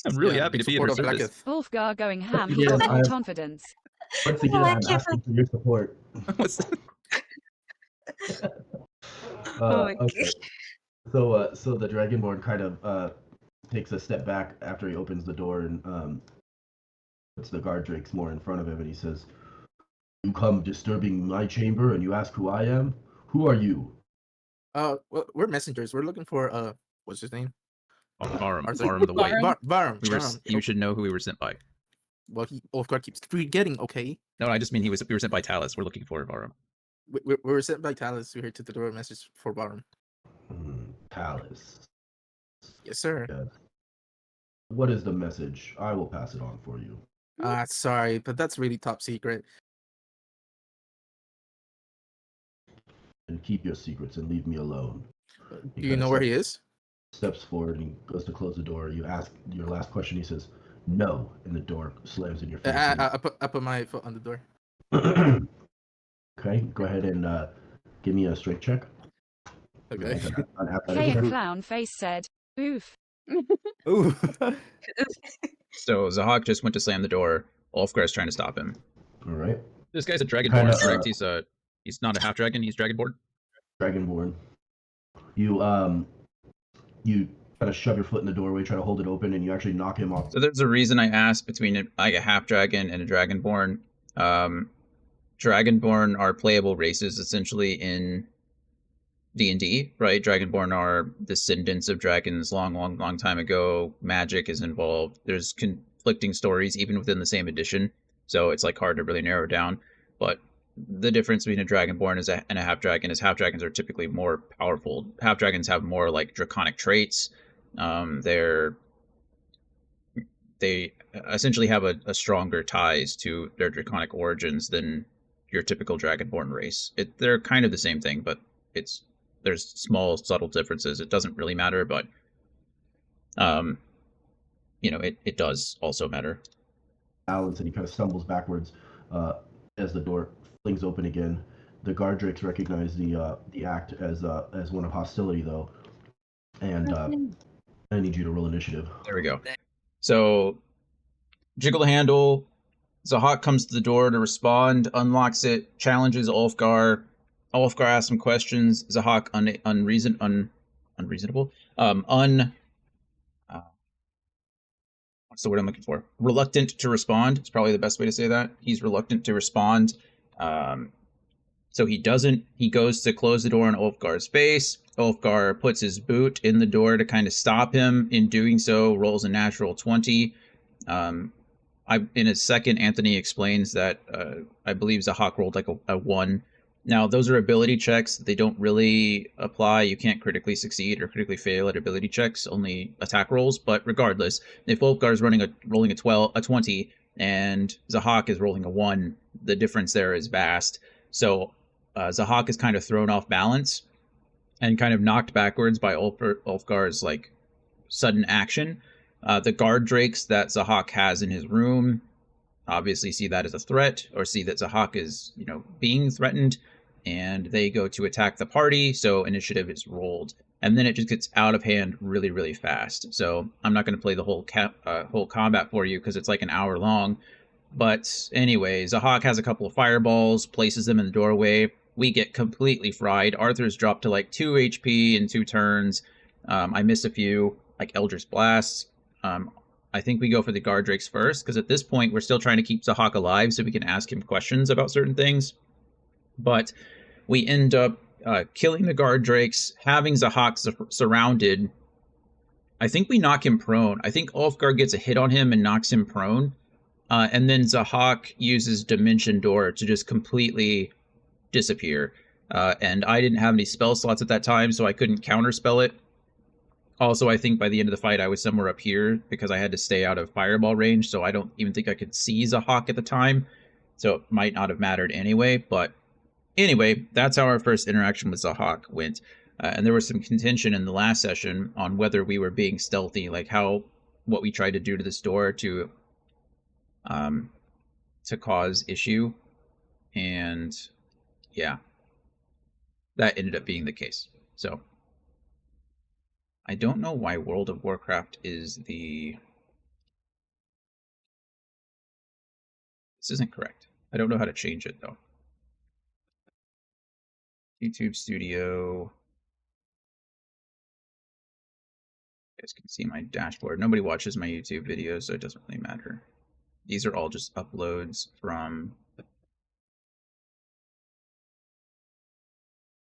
[SPEAKER 7] I'm really
[SPEAKER 12] Yeah,
[SPEAKER 7] happy to
[SPEAKER 12] big
[SPEAKER 7] be in her
[SPEAKER 12] supporter of
[SPEAKER 7] service.
[SPEAKER 11] Ulfgar going ham.
[SPEAKER 10] Yeah,
[SPEAKER 11] Got more
[SPEAKER 10] I-
[SPEAKER 11] confidence.
[SPEAKER 10] Once again,
[SPEAKER 8] I
[SPEAKER 10] I'm
[SPEAKER 8] can't
[SPEAKER 10] asking for your support.
[SPEAKER 8] Oh my
[SPEAKER 10] Okay. So the Dragonborn kind of takes a step back after he opens the door and puts the guard drakes more in front of him, and he says, "You come disturbing my chamber, and you ask who I am? Who are you?"
[SPEAKER 12] Well, we're messengers. We're looking for what's his name?
[SPEAKER 7] Barum,
[SPEAKER 12] Arthur-
[SPEAKER 7] Barum the White.
[SPEAKER 12] Barum.
[SPEAKER 7] We were,
[SPEAKER 12] Barum.
[SPEAKER 7] you should know who we were sent by.
[SPEAKER 12] Well, Ulfgar keeps forgetting. Okay,
[SPEAKER 7] No, I just mean we were sent by Talus. We're looking for Barum.
[SPEAKER 12] we were sent by Talus. We heard to the door message for Barum.
[SPEAKER 10] Palace.
[SPEAKER 12] Yes, sir.
[SPEAKER 10] Yes. What is the message? I will pass it on for you.
[SPEAKER 12] Sorry, but that's really top secret.
[SPEAKER 10] And keep your secrets and leave me alone.
[SPEAKER 12] Do you know where he is?
[SPEAKER 10] Steps forward and he goes to close the door. You ask your last question. He says, "No," and the door slams in your face.
[SPEAKER 12] I put my foot on the door.
[SPEAKER 10] Okay, go ahead and give me a strength check.
[SPEAKER 12] Okay.
[SPEAKER 10] An athletic
[SPEAKER 11] K and
[SPEAKER 10] check.
[SPEAKER 11] Clown Face said, oof.
[SPEAKER 9] Ooh.
[SPEAKER 1] So Zahak just went to slam the door. Ulfgar's trying to stop him.
[SPEAKER 10] All right,
[SPEAKER 7] This guy's a dragonborn,
[SPEAKER 10] Kinda,
[SPEAKER 7] correct? He's not a half dragon. He's dragonborn.
[SPEAKER 10] Dragonborn. You kind of shove your foot in the doorway, try to hold it open, and you actually knock him off.
[SPEAKER 1] So there's a reason I asked between like a half dragon and a dragonborn. Dragonborn are playable races essentially in D&D, right? Dragonborn are descendants of dragons long time ago. Magic is involved. There's conflicting stories even within the same edition, so it's like hard to really narrow down. But the difference between a dragonborn and a half dragon is half dragons are typically more powerful. Half dragons have more like draconic traits. They're they essentially have a stronger ties to their draconic origins than your typical dragonborn race. They're kind of the same thing, but it's there's small subtle differences. It doesn't really matter, but um, it does also matter.
[SPEAKER 10] Balance, and he kind of stumbles backwards as the door flings open again. The Guardrakes recognize the act as one of hostility, though, and I need you to roll initiative.
[SPEAKER 1] There we go. So jiggle the handle. Zahak comes to the door to respond, unlocks it, challenges Ulfgar. Ulfgar asks some questions. Zahak unreasonable. What's the word I'm looking for? Reluctant to respond. It's probably the best way to say that. He's reluctant to respond. So he doesn't. He goes to close the door on Ulfgar's face. Ulfgar puts his boot in the door to kind of stop him. In doing so, rolls a natural 20. In a second, Anthony explains that I believe Zahak rolled like a 1. Now, those are ability checks. They don't really apply. You can't critically succeed or critically fail at ability checks, only attack rolls. But regardless, if Wolfgar is rolling a 20, and Zahak is rolling a 1, the difference there is vast. So Zahak is kind of thrown off balance and kind of knocked backwards by Ulfgar's like sudden action. The guard drakes that Zahak has in his room obviously see that as a threat, or see that Zahak is, being threatened, and they go to attack the party. So initiative is rolled, and then it just gets out of hand really, really fast. So I'm not going to play the whole combat for you because it's like an hour long. But anyway, Zahak has a couple of fireballs, places them in the doorway. We get completely fried. Arthur's dropped to like 2 HP in 2 turns. I miss a few, like Eldritch Blasts. I think we go for the guard drakes first, because at this point we're still trying to keep Zahak alive so we can ask him questions about certain things. But we end up killing the guard drakes, having Zahak surrounded. I think we knock him prone. I think Ulfgar gets a hit on him and knocks him prone. And then Zahak uses Dimension Door to just completely disappear. And I didn't have any spell slots at that time, so I couldn't counterspell it. Also, I think by the end of the fight, I was somewhere up here because I had to stay out of fireball range, so I don't even think I could see Zahak at the time. So it might not have mattered anyway. But anyway, that's how our first interaction with Zahak went. And there was some contention in the last session on whether we were being stealthy, like what we tried to do to this door to cause issue. And yeah, that ended up being the case. So I don't know why World of Warcraft is the... This isn't correct. I don't know how to change it, though. YouTube Studio. You guys can see my dashboard. Nobody watches my YouTube videos, so it doesn't really matter. These are all just uploads from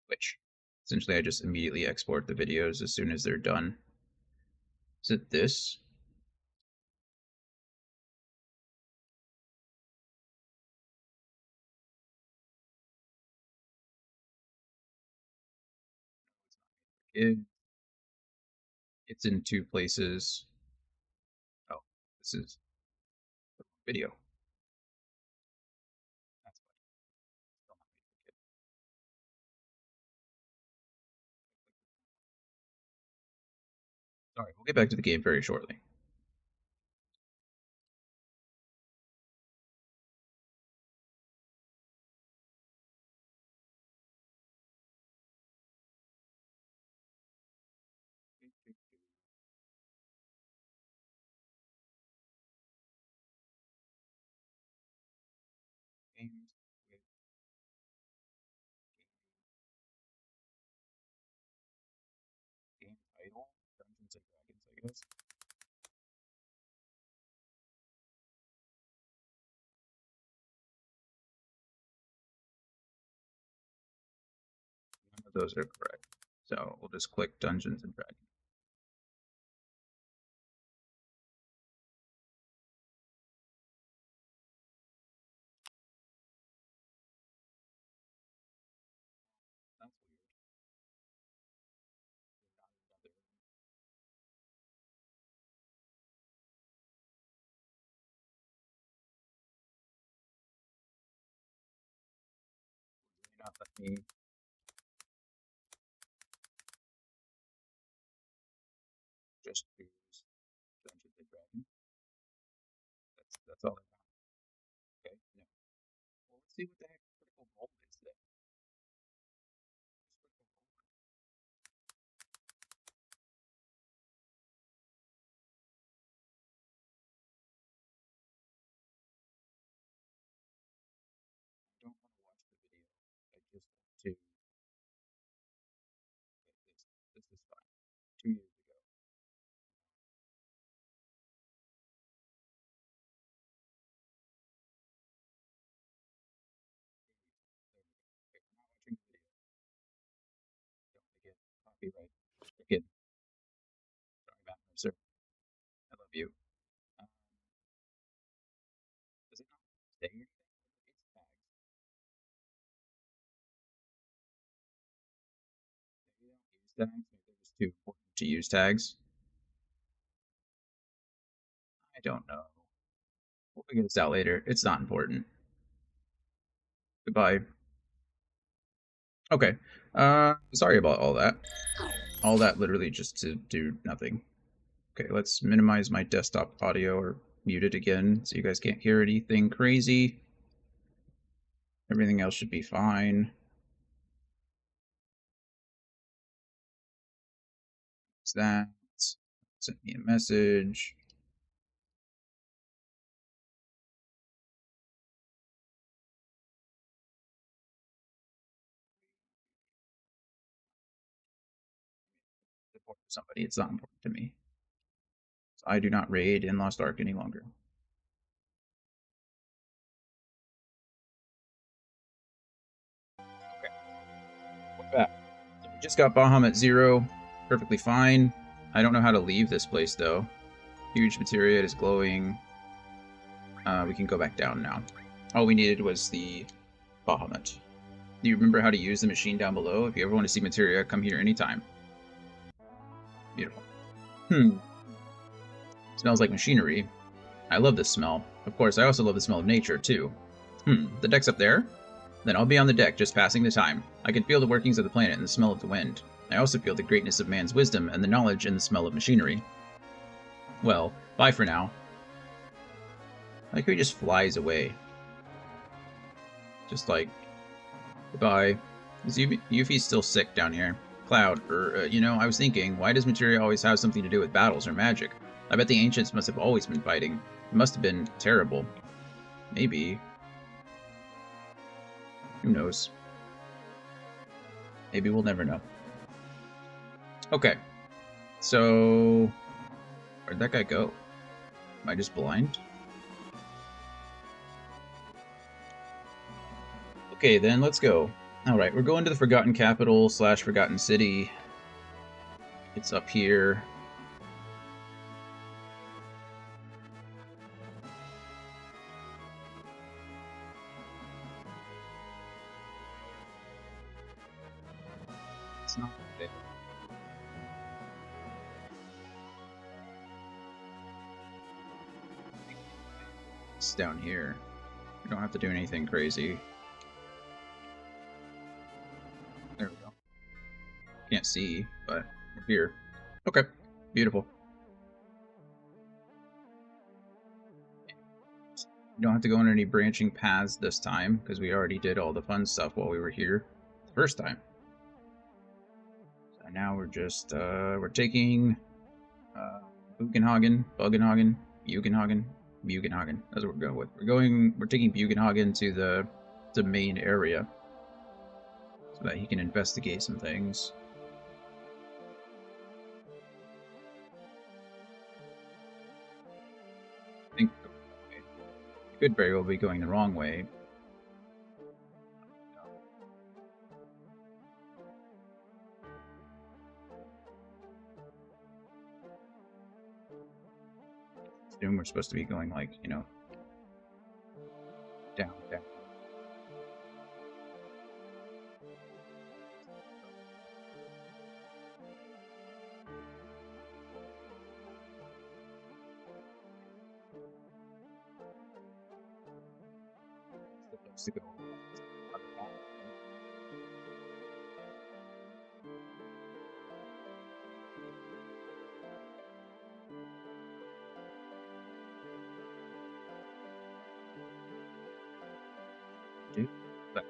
[SPEAKER 1] Twitch. Essentially, I just immediately export the videos as soon as they're done. Is it this? It's in 2 places. Oh, this is video. Alright, we'll get back to the game very shortly. Games with game title, Dungeons and Dragons, I guess. Those are correct. So we'll just click Dungeons and Dragons. That's weird. Not let me. Just use Dungeons and Dragons. That's all I got. Okay. No. Well, let's see what the heck Critical Role is then. I don't want to watch the video. I just want to. This is fine. 2 years ago. Okay, we're not watching the video. Don't again. Copyright. Again. Sorry, Matt Mercer. I love you. Does it not say anything? It's tags. Maybe they don't use tags. Maybe they're just too important to use tags. I don't know. We'll figure this out later. It's not important. Goodbye. Okay. Sorry about all that. All that literally just to do nothing. Okay, let's minimize my desktop audio or mute it again so you guys can't hear anything crazy. Everything else should be fine. What's that? Send me a message. It's important to somebody. It's not important to me. So I do not raid in Lost Ark any longer. Okay. We're back. So we just got Bahamut 0. Perfectly fine. I don't know how to leave this place though. Huge Materia is glowing. We can go back down now. All we needed was the Bahamut. Do you remember how to use the machine down below? If you ever want to see Materia, come here anytime. Beautiful. Smells like machinery. I love this smell. Of course, I also love the smell of nature, too. The deck's up there? Then I'll be on the deck, just passing the time. I can feel the workings of the planet and the smell of the wind. I also feel the greatness of man's wisdom and the knowledge and the smell of machinery. Well, bye for now. Like he just flies away. Just like, goodbye. Is Yuffie's still sick down here? Cloud, I was thinking, why does materia always have something to do with battles or magic? I bet the ancients must have always been fighting. It must have been terrible. Maybe. Who knows? Maybe we'll never know. Okay. So, where'd that guy go? Am I just blind? Okay, then let's go. Alright, we're going to the Forgotten Capital / Forgotten City. It's up here. It's not there. It's down here. We don't have to do anything crazy. There we go. Can't see, but we're here. Okay, beautiful. We don't have to go on any branching paths this time, because we already did all the fun stuff while we were here the first time. So now we're just, we're taking Bugenhagen, Bugenhagen. That's what we're going with. We're taking Bugenhagen to the main area so that he can investigate some things. I think it could very well be going the wrong way. assume we're supposed to be going like, you know, down, down. Supposed to go up, down. Dude, but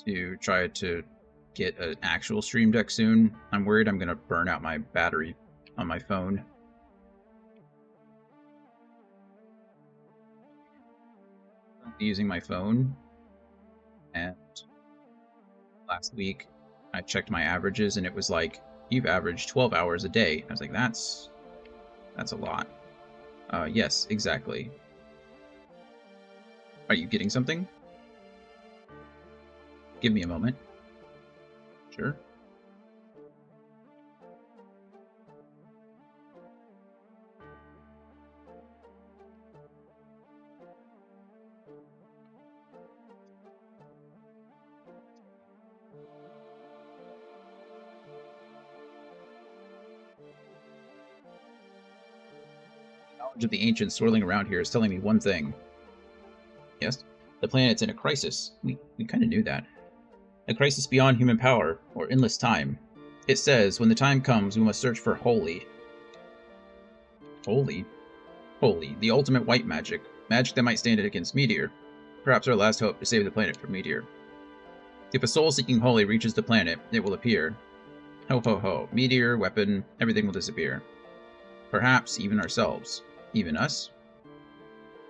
[SPEAKER 1] to try to get an actual stream deck soon. I'm worried I'm gonna burn out my battery on my phone. I'm using my phone, and last week I checked my averages and it was like, you've averaged 12 hours a day. I was like, that's a lot. Yes, exactly. Are you getting something? Give me a moment. Sure. Knowledge of the ancients swirling around here is telling me one thing. Yes? The planet's in a crisis. We kind of knew that. A crisis beyond human power, or endless time. It says, when the time comes, we must search for holy. Holy? Holy, the ultimate white magic. Magic that might stand it against meteor. Perhaps our last hope to save the planet from meteor. If a soul-seeking holy reaches the planet, it will appear. Ho ho ho. Meteor, weapon, everything will disappear. Perhaps even ourselves. Even us?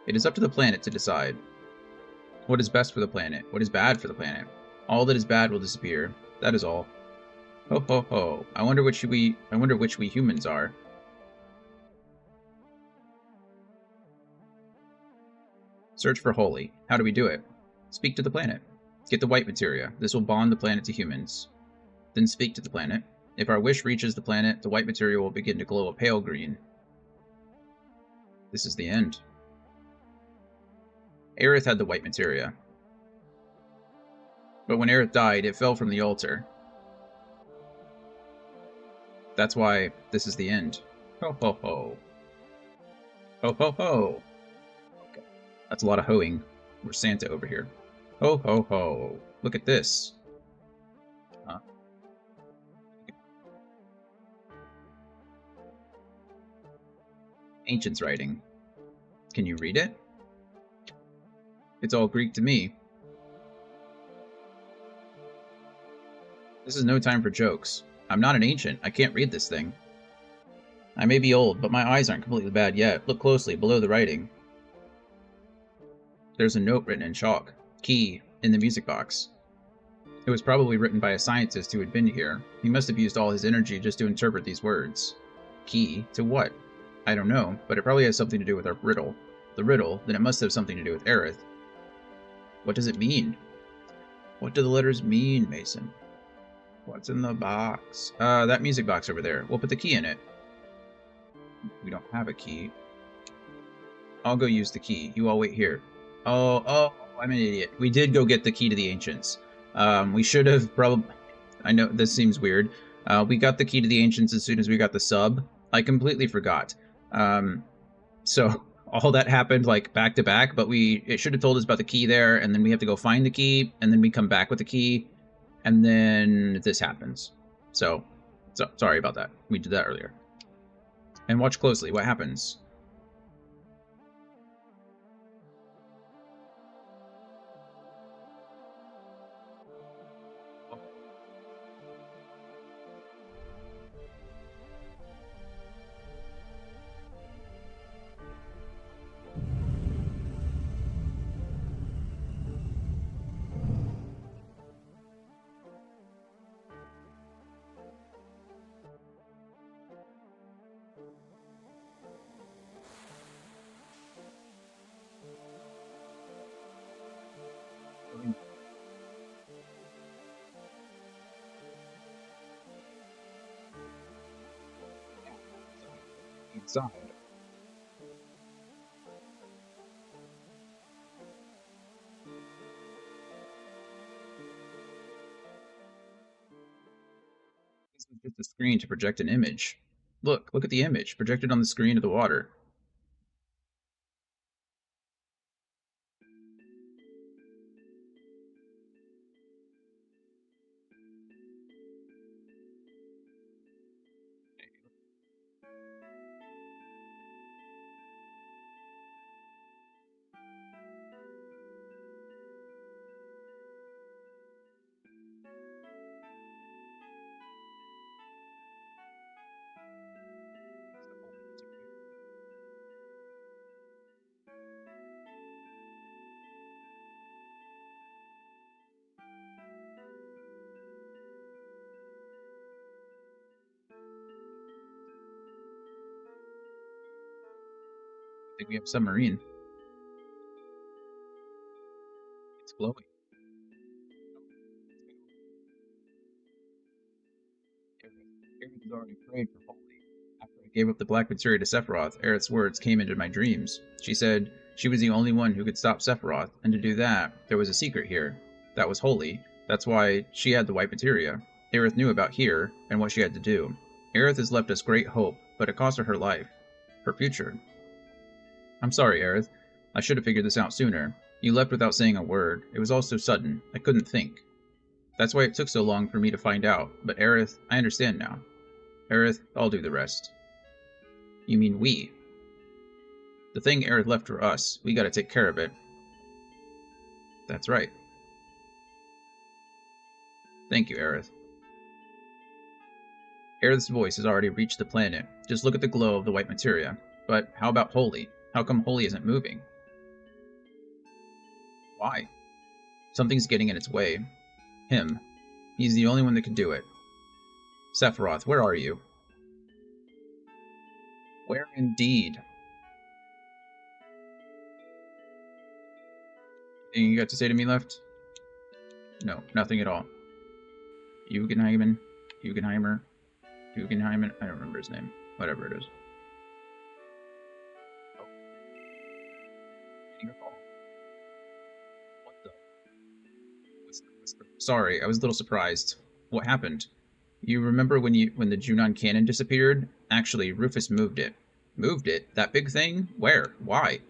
[SPEAKER 1] It is up to the planet to decide. What is best for the planet? What is bad for the planet? All that is bad will disappear. That is all. Ho ho ho. I wonder which we humans are. Search for holy. How do we do it? Speak to the planet. Get the white materia. This will bond the planet to humans. Then speak to the planet. If our wish reaches the planet, the white materia will begin to glow a pale green. This is the end. Aerith had the white materia. But when Aerith died, it fell from the altar. That's why this is the end. Ho ho ho. Ho ho ho. Okay. That's a lot of hoeing. We're Santa over here. Ho ho ho. Look at this. Huh? Ancient's writing. Can you read it? It's all Greek to me. This is no time for jokes. I'm not an ancient. I can't read this thing. I may be old, but my eyes aren't completely bad yet. Look closely, below the writing. There's a note written in chalk. Key, in the music box. It was probably written by a scientist who had been here. He must have used all his energy just to interpret these words. Key to what? I don't know, but it probably has something to do with our riddle. The riddle, then it must have something to do with Aerith. What does it mean? What do the letters mean, Mason? What's in the box? That music box over there. We'll put the key in it. We don't have a key. I'll go use the key. You all wait here. Oh, I'm an idiot. We did go get the key to the Ancients. We should have probably... I know this seems weird. We got the key to the Ancients as soon as we got the sub. I completely forgot. So all that happened like back to back, but it should have told us about the key there, and then we have to go find the key, and then we come back with the key, and then this happens. So sorry about that. We did that earlier. And watch closely. What happens? outside. This is just a screen to project an image. Look at the image projected on the screen of the water. I think we have a submarine. It's glowing. Aerith has already prayed for Holy. After I gave up the black materia to Sephiroth, Aerith's words came into my dreams. She said she was the only one who could stop Sephiroth, and to do that, there was a secret here. That was Holy. That's why she had the white materia. Aerith knew about here, and what she had to do. Aerith has left us great hope, but it cost her life. Her future. I'm sorry, Aerith. I should have figured this out sooner. You left without saying a word. It was all so sudden. I couldn't think. That's why it took so long for me to find out. But Aerith, I understand now. Aerith, I'll do the rest. You mean we? The thing Aerith left for us, we gotta take care of it. That's right. Thank you, Aerith. Aerith's voice has already reached the planet. Just look at the glow of the white materia. But how about Holy? How come Holy isn't moving? Why? Something's getting in its way. Him. He's the only one that can do it. Sephiroth, where are you? Where indeed? Anything you got to say to me left? No, nothing at all. Hugenheimer? I don't remember his name. Whatever it is. Oh. Getting a call. What the? Whisper. Sorry, I was a little surprised. What happened? You remember when the Junon cannon disappeared? Actually, Rufus moved it. Moved it? That big thing? Where? Why?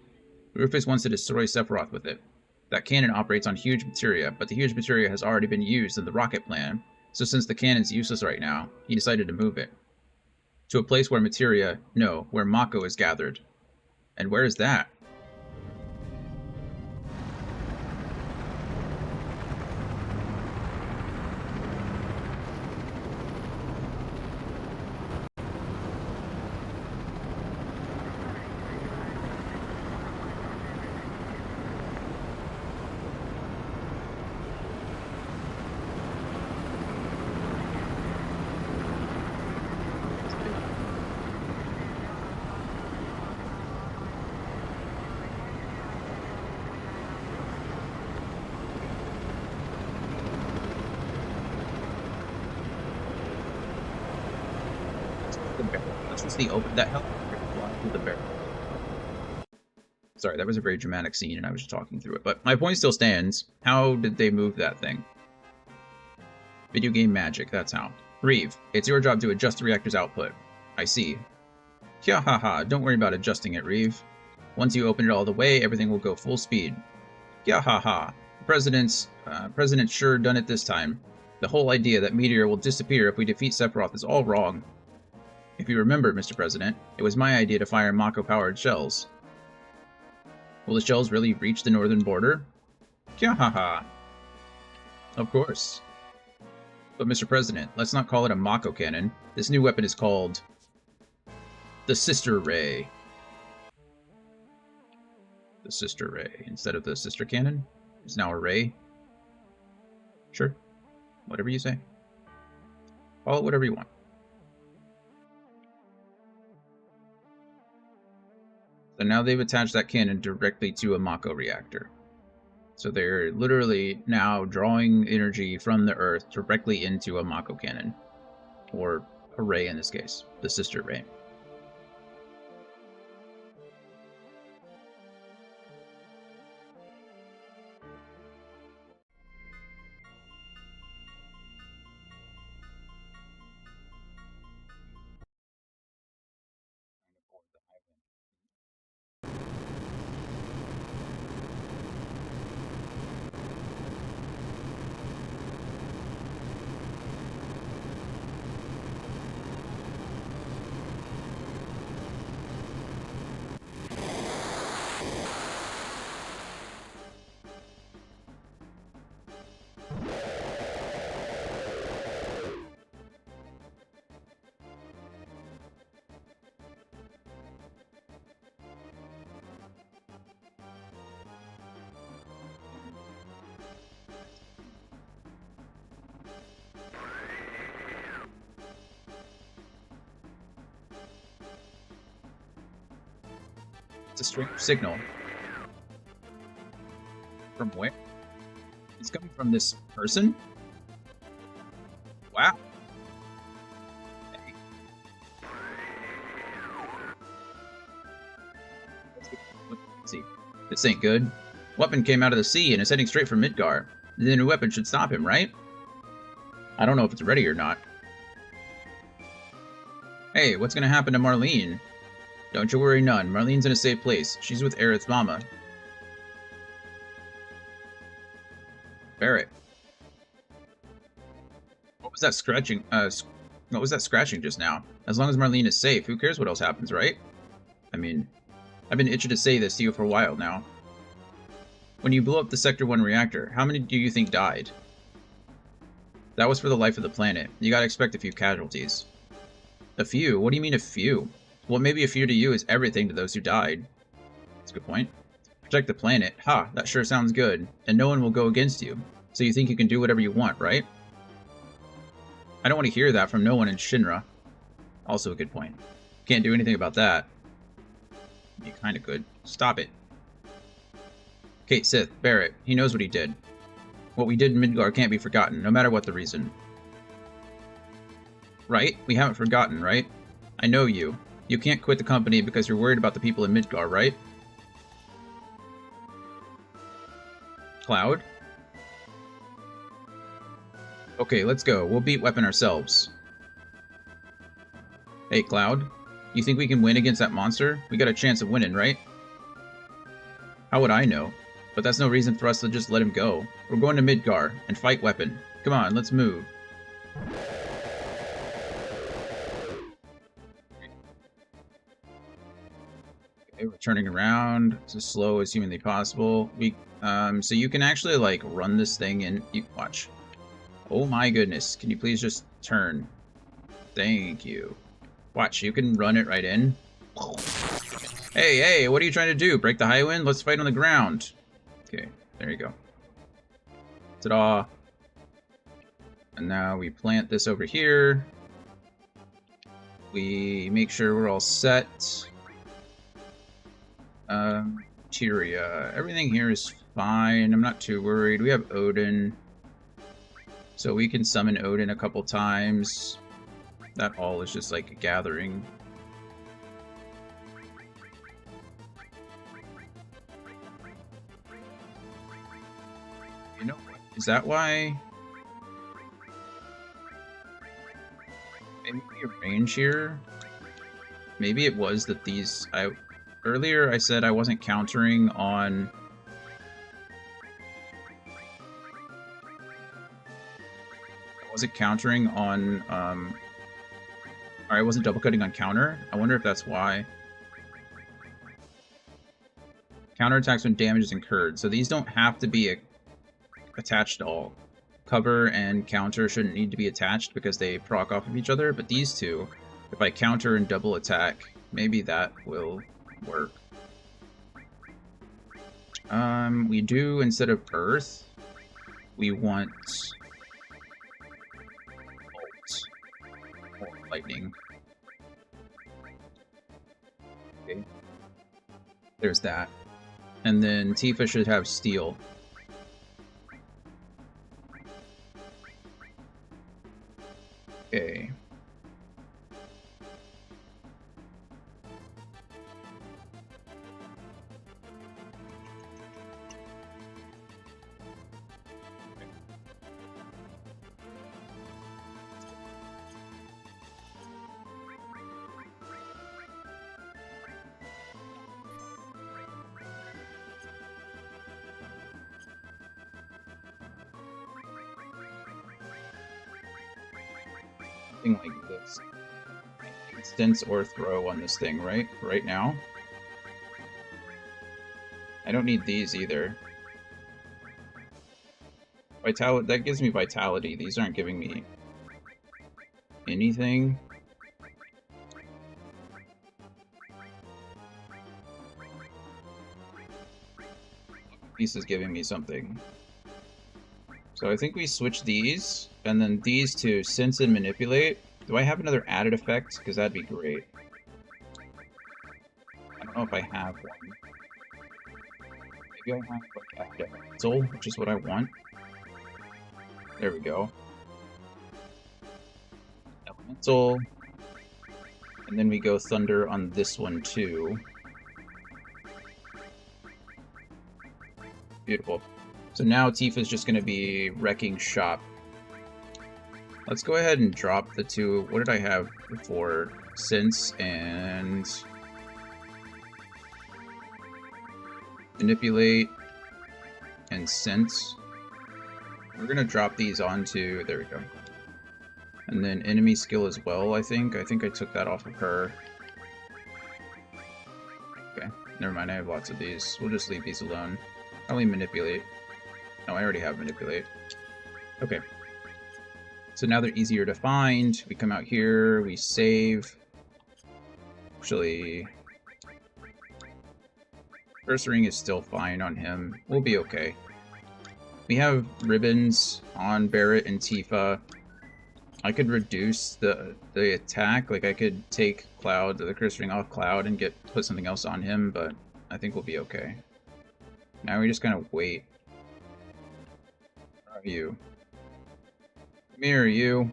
[SPEAKER 1] Rufus wants to destroy Sephiroth with it. That cannon operates on Huge Materia, but the Huge Materia has already been used in the rocket plan, so since the cannon's useless right now, he decided to move it. To a place where where Mako is gathered. And where is that? That helicopter flying through the barrel. Sorry, that was a very dramatic scene and I was just talking through it. But my point still stands. How did they move that thing? Video game magic, that's how. Reeve, it's your job to adjust the reactor's output. I see. Yeah, haha, don't worry about adjusting it, Reeve. Once you open it all the way, everything will go full speed. Yeah, haha. The President's sure done it this time. The whole idea that Meteor will disappear if we defeat Sephiroth is all wrong. If you remember, Mr. President, it was my idea to fire Mako-powered shells. Will the shells really reach the northern border? Haha. Of course. But Mr. President, let's not call it a Mako cannon. This new weapon is called the Sister Ray. The Sister Ray. Instead of the Sister Cannon, it's now a Ray. Sure. Whatever you say. Call it whatever you want. So now they've attached that cannon directly to a Mako reactor. So they're literally now drawing energy from the Earth directly into a Mako cannon. Or a ray in this case, the Sister Ray. It's a strange signal. From where? It's coming from this person? Wow. Hey. Let's see. This ain't good. Weapon came out of the sea and is heading straight for Midgar. The new weapon should stop him, right? I don't know if it's ready or not. Hey, what's gonna happen to Marlene? Don't you worry none. Marlene's in a safe place. She's with Aerith's mama. Barrett. What was that scratching? What was that scratching just now? As long as Marlene is safe, who cares what else happens, right? I mean, I've been itching to say this to you for a while now. When you blew up the Sector 1 reactor, how many do you think died? That was for the life of the planet. You gotta expect a few casualties. A few? What do you mean a few? Well, maybe a few to you is everything to those who died. That's a good point. Protect the planet. Ha, that sure sounds good. And no one will go against you. So you think you can do whatever you want, right? I don't want to hear that from no one in Shinra. Also a good point. Can't do anything about that. You kinda could. Stop it. Kate Sith, Barrett, he knows what he did. What we did in Midgar can't be forgotten, no matter what the reason. Right? We haven't forgotten, right? I know you. You can't quit the company because you're worried about the people in Midgar, right? Cloud? Okay, let's go. We'll beat Weapon ourselves. Hey, Cloud. You think we can win against that monster? We got a chance of winning, right? How would I know? But that's no reason for us to just let him go. We're going to Midgar and fight Weapon. Come on, let's move. Okay, we're turning around as slow as humanly possible. So you can actually like run this thing and you watch. Oh my goodness! Can you please just turn? Thank you. Watch, you can run it right in. Hey, hey! What are you trying to do? Break the high wind? Let's fight on the ground. Okay, there you go. Ta-da! And now we plant this over here. We make sure we're all set. Materia. Everything here is fine. I'm not too worried. We have Odin. So we can summon Odin a couple times. That all is just like a gathering. You know what? Is that why? Maybe arrange here? Maybe it was that these... Earlier I said I wasn't countering on... I wasn't countering on... Or I wasn't double cutting on counter. I wonder if that's why. Counterattacks when damage is incurred. So these don't have to be attached at all. Cover and counter shouldn't need to be attached because they proc off of each other, but these two, if I counter and double attack, maybe that will work. We do, instead of Earth, we want Bolt. Or Lightning. Okay. There's that. And then Tifa should have Steel. Okay. Something like this. Instance or throw on this thing, right? Right now. I don't need these either. Vitality, that gives me vitality. These aren't giving me anything. This is giving me something. So I think we switch these, and then these to sense and manipulate. Do I have another added effect? Because that'd be great. I don't know if I have one. Maybe I have like a Elemental, which is what I want. There we go. Elemental. And then we go Thunder on this one too. Beautiful. So now Tifa's just going to be wrecking shop. Let's go ahead and drop the two. What did I have before? Sense and Manipulate and Sense. We're going to drop these onto... There we go. And then enemy skill as well, I think. I think I took that off of her. Okay, never mind. I have lots of these. We'll just leave these alone. Only Manipulate. No, I already have Manipulate. Okay. So now they're easier to find. We come out here, we save. Actually, First Ring is still fine on him. We'll be okay. We have ribbons on Barret and Tifa. I could reduce the attack. Like, I could take Cloud, the Curse Ring off Cloud and put something else on him, but I think we'll be okay. Now we just kind of wait. Where are you? Come here, you.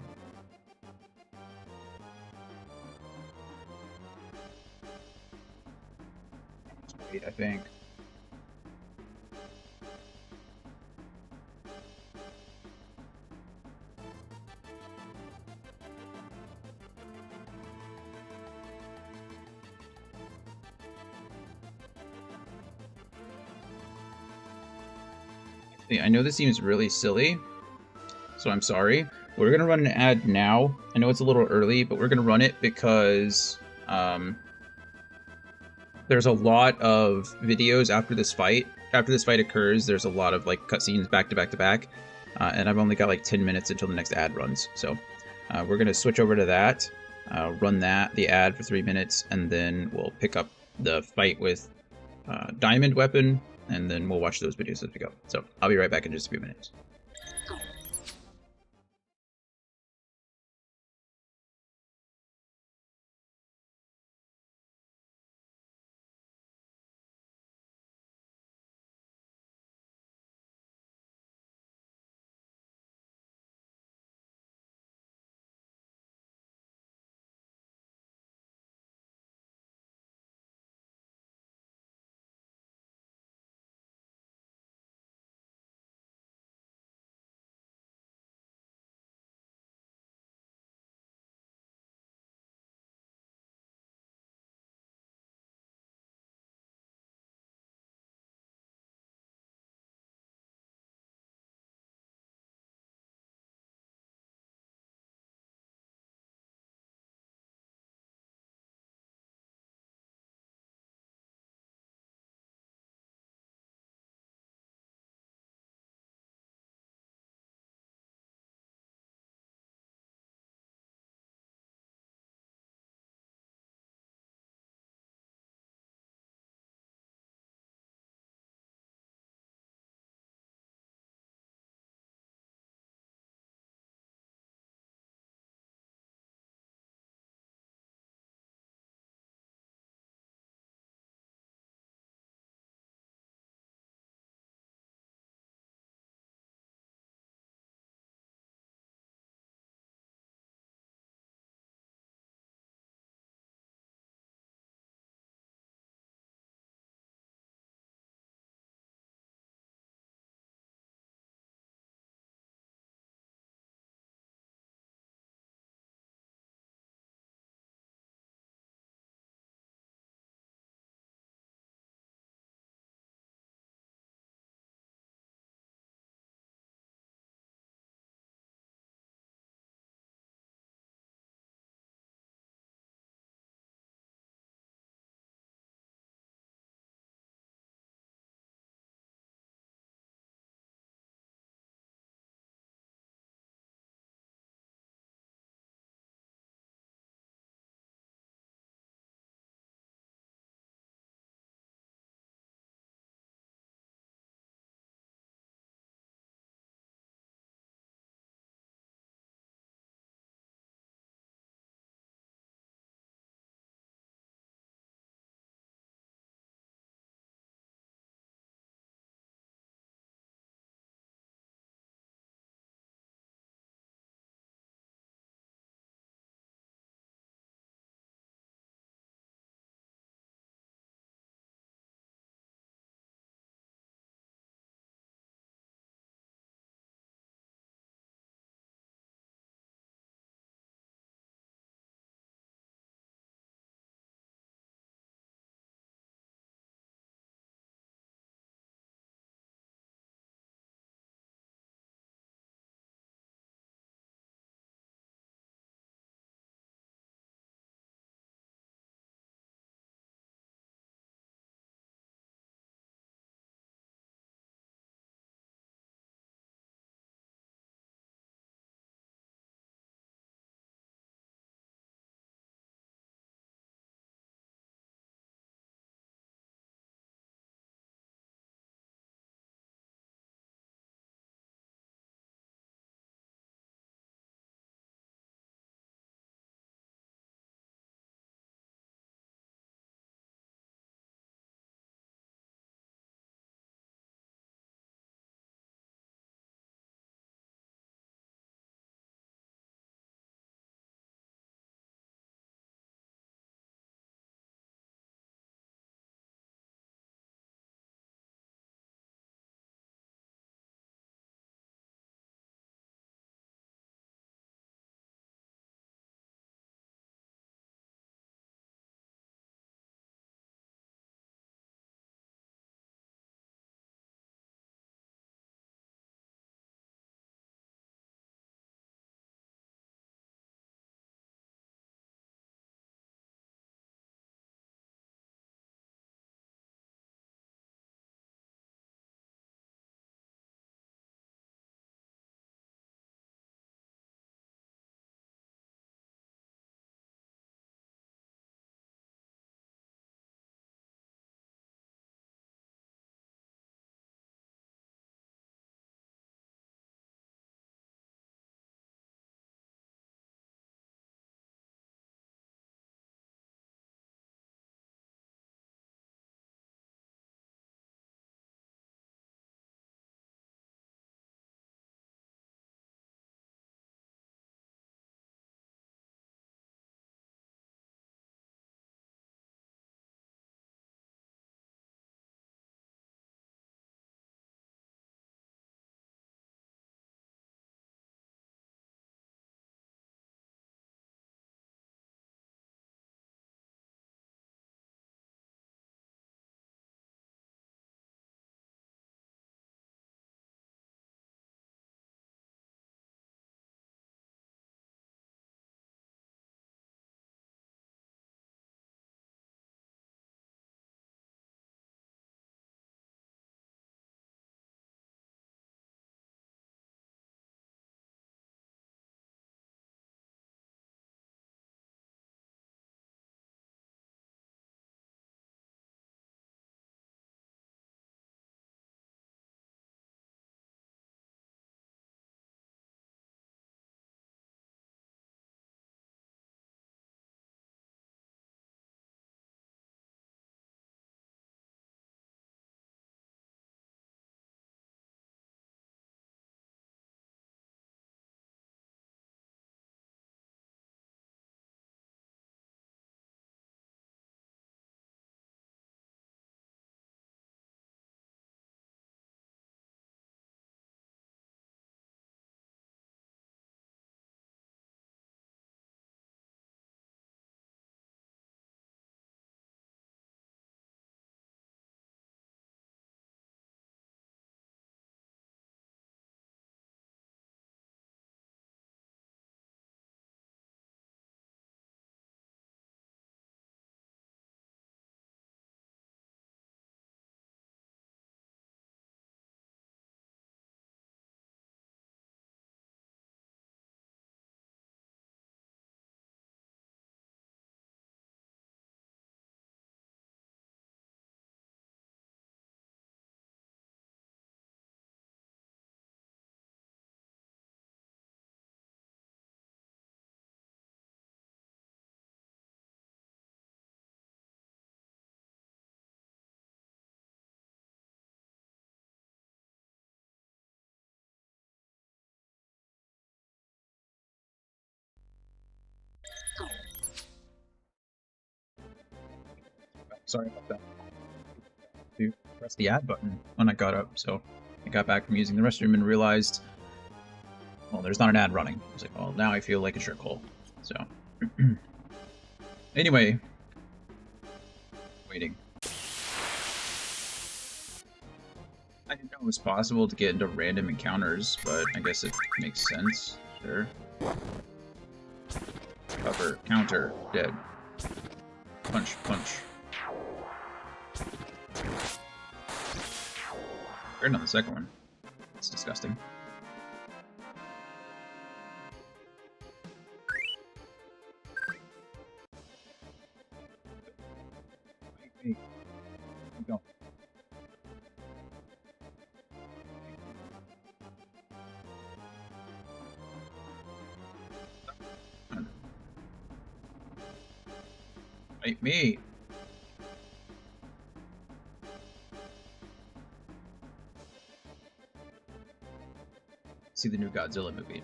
[SPEAKER 1] Just wait, I think. I know this seems really silly, so I'm sorry. We're going to run an ad now. I know it's a little early, but we're going to run it because there's a lot of videos after this fight. After this fight occurs, there's a lot of like cutscenes back to back to back, and I've only got like 10 minutes until the next ad runs. So we're going to switch over to that, run the ad for 3 minutes, and then we'll pick up the fight with Diamond Weapon, and then we'll watch those videos as we go. So I'll be right back in just a few minutes. Sorry about that. To press the ad button when I got up, so I got back from using the restroom and realized, well, there's not an ad running. I was like, well, now I feel like a shirthole. So, anyway, waiting. I didn't know it was possible to get into random encounters, but I guess it makes sense. Sure. Cover, counter, dead. Punch, punch. Fair on the second one. It's disgusting. Hey, go. Fight me. See the new Godzilla movie.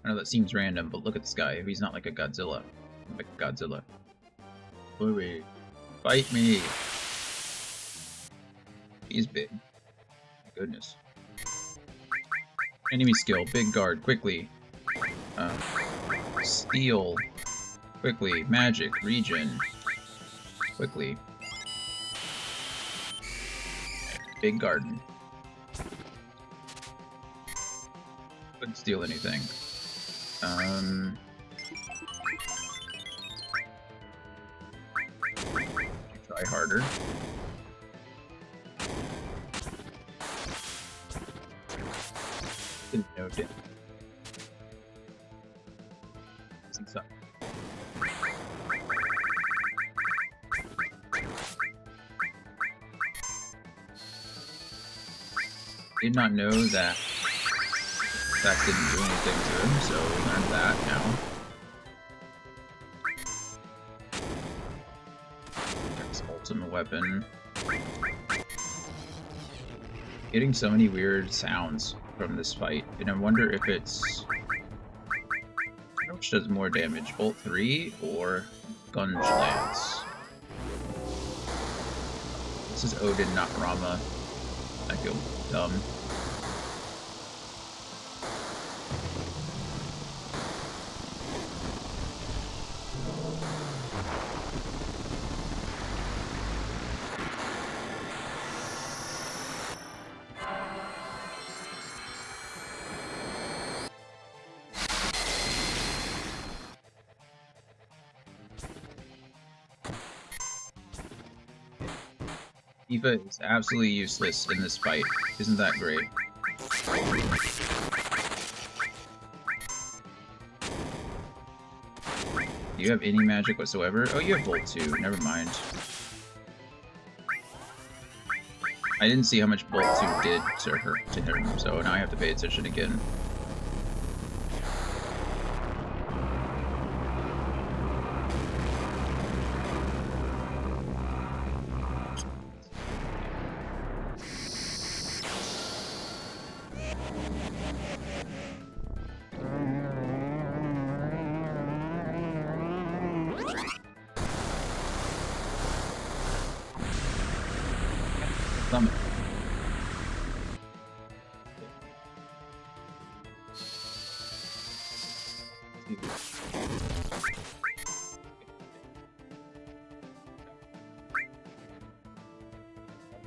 [SPEAKER 1] I know that seems random, but look at this guy. He's not like a Godzilla. Like a Godzilla. Louie, fight me. He's big. My goodness. Enemy skill, big guard, quickly. Steal, quickly. Magic, regen, quickly. Big garden. Couldn't steal anything. Try harder. Didn't know it. So. Did not know that that didn't do anything to him, so we learned that now. Next ultimate weapon. Getting so many weird sounds from this fight, and I wonder if it's... which does more damage, Bolt 3 or Gunge Lance? This is Odin, not Rama. I feel dumb. Eva is absolutely useless in this fight. Isn't that great? Do you have any magic whatsoever? Oh, you have Volt 2. Never mind. I didn't see how much Bolt 2 did to her, so now I have to pay attention again. Summon.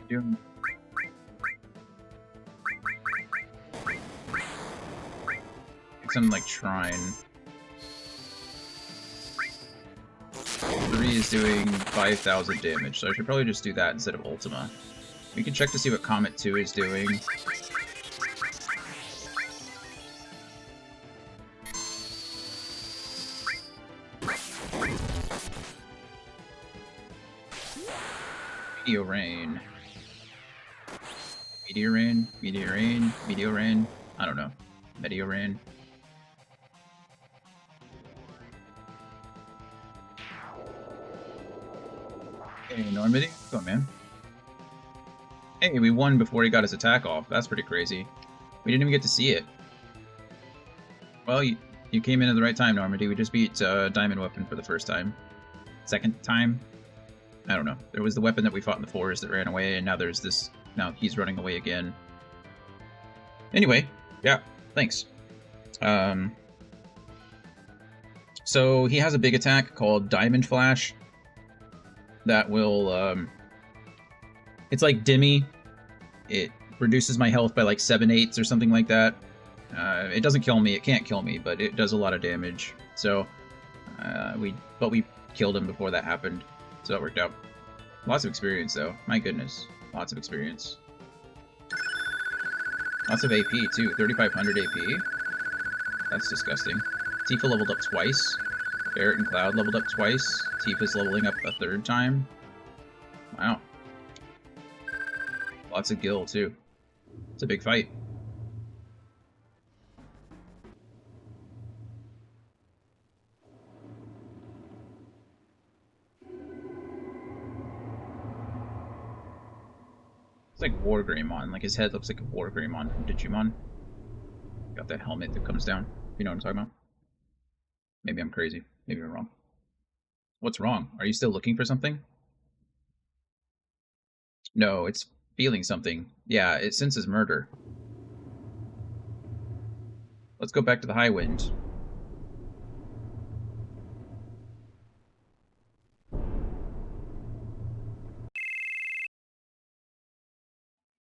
[SPEAKER 1] Doing something like Shrine. 3 is doing 5,000 damage, so I should probably just do that instead of Ultima. We can check to see what Comet 2 is doing. Meteor Rain. Meteor Rain? Meteor Rain? Meteor Rain? I don't know. Meteor Rain. Hey, Normandy. Go on, man. Hey, we won before he got his attack off. That's pretty crazy. We didn't even get to see it. Well, you came in at the right time, Normandy. We just beat Diamond Weapon for the first time. Second time. I don't know. There was the weapon that we fought in the forest that ran away, and now there's this. Now he's running away again. Anyway, yeah, thanks. So he has a big attack called Diamond Flash that will, it's like Dimmy. It reduces my health by like 7/8 or something like that. It doesn't kill me, it can't kill me, but it does a lot of damage. So, we killed him before that happened, so that worked out. Lots of experience, though. My goodness. Lots of experience. Lots of AP, too. 3,500 AP. That's disgusting. Tifa leveled up twice. Barret and Cloud leveled up twice. Tifa's leveling up a 3rd time. Wow. Lots of gil, too. It's a big fight. It's like Wargreymon. Like, his head looks like a Wargreymon from Digimon. Got that helmet that comes down. You know what I'm talking about? Maybe I'm crazy. Maybe I'm wrong. What's wrong? Are you still looking for something? No, it's feeling something. Yeah, it senses murder. Let's go back to the High Wind.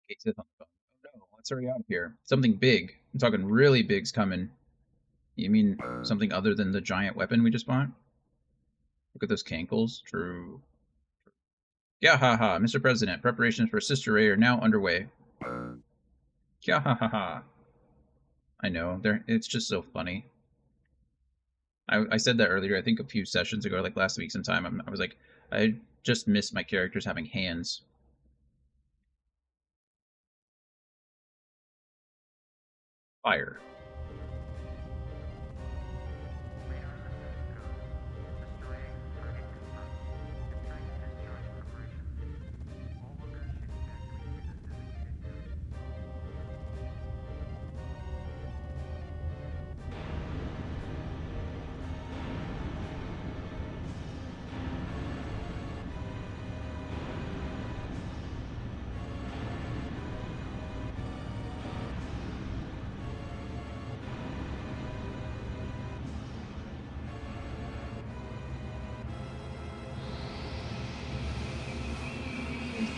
[SPEAKER 1] Kate's on the phone. Oh no, let's hurry out of here. Something big. I'm talking really big's coming. You mean something other than the giant weapon we just bought? Look at those cankles. True. Yeah, ha, Mr. President, preparations for Sister Ray are now underway. Yeah, ha. I know, it's just so funny. I said that earlier, I think a few sessions ago, like last week sometime. I was like, I just miss my characters having hands. Fire.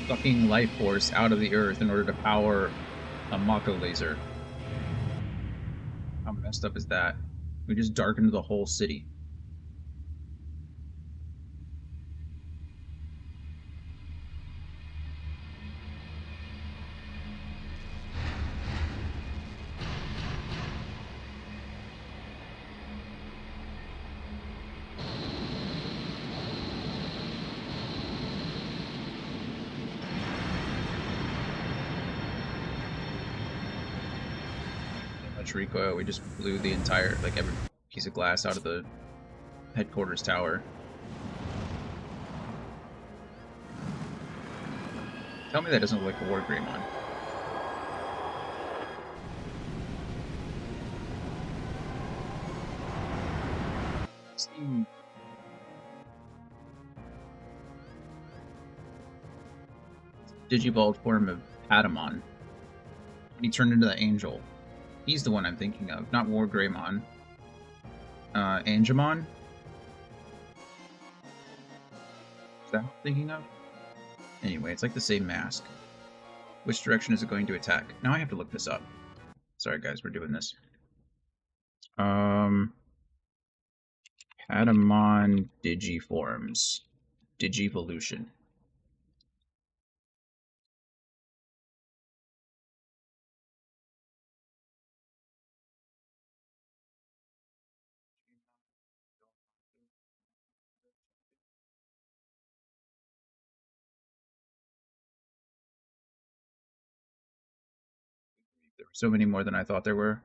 [SPEAKER 1] Sucking life force out of the earth in order to power a Mako laser. How messed up is that? We just darkened the whole city. Recoil, we just blew the entire, like, every piece of glass out of the headquarters tower. Tell me that doesn't look like a Wargreymon. Digivolved form of Patamon. He turned into the angel. He's the one I'm thinking of, not Wargreymon. Angemon? Is that what I'm thinking of? Anyway, it's like the same mask. Which direction is it going to attack? Now I have to look this up. Sorry guys, we're doing this. Patamon Digiforms. Digivolution. There were so many more than I thought there were.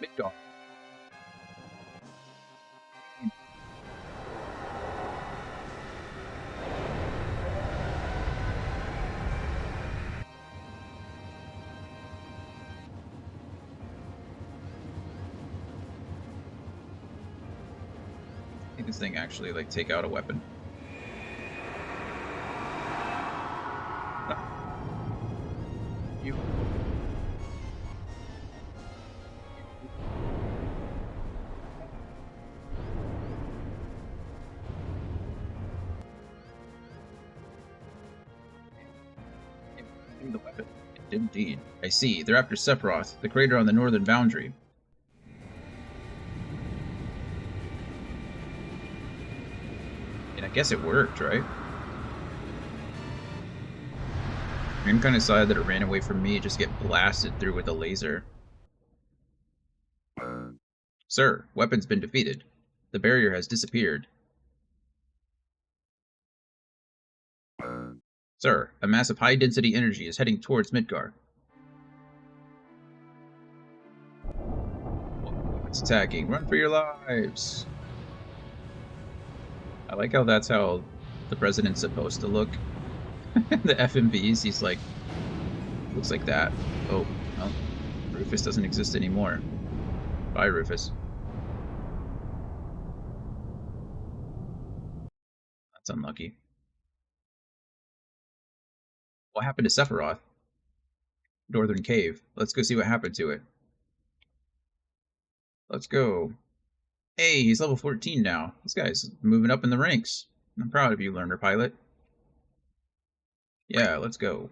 [SPEAKER 1] Midgar. I think this thing actually like take out a weapon. You. The weapon. Indeed. I see. They're after Sephiroth, the crater on the northern boundary. And I guess it worked, right? I'm kind of sad that it ran away from me, just get blasted through with a laser. Sir, weapon's been defeated. The barrier has disappeared. Sir, a mass of high-density energy is heading towards Midgar. It's attacking. Run for your lives! I like how that's how the president's supposed to look. The FMVs, he's like... looks like that. Oh, well, Rufus doesn't exist anymore. Bye, Rufus. That's unlucky. What happened to Sephiroth? Northern Cave. Let's go see what happened to it. Let's go. Hey, he's level 14 now. This guy's moving up in the ranks. I'm proud of you, learner pilot. Yeah, let's go.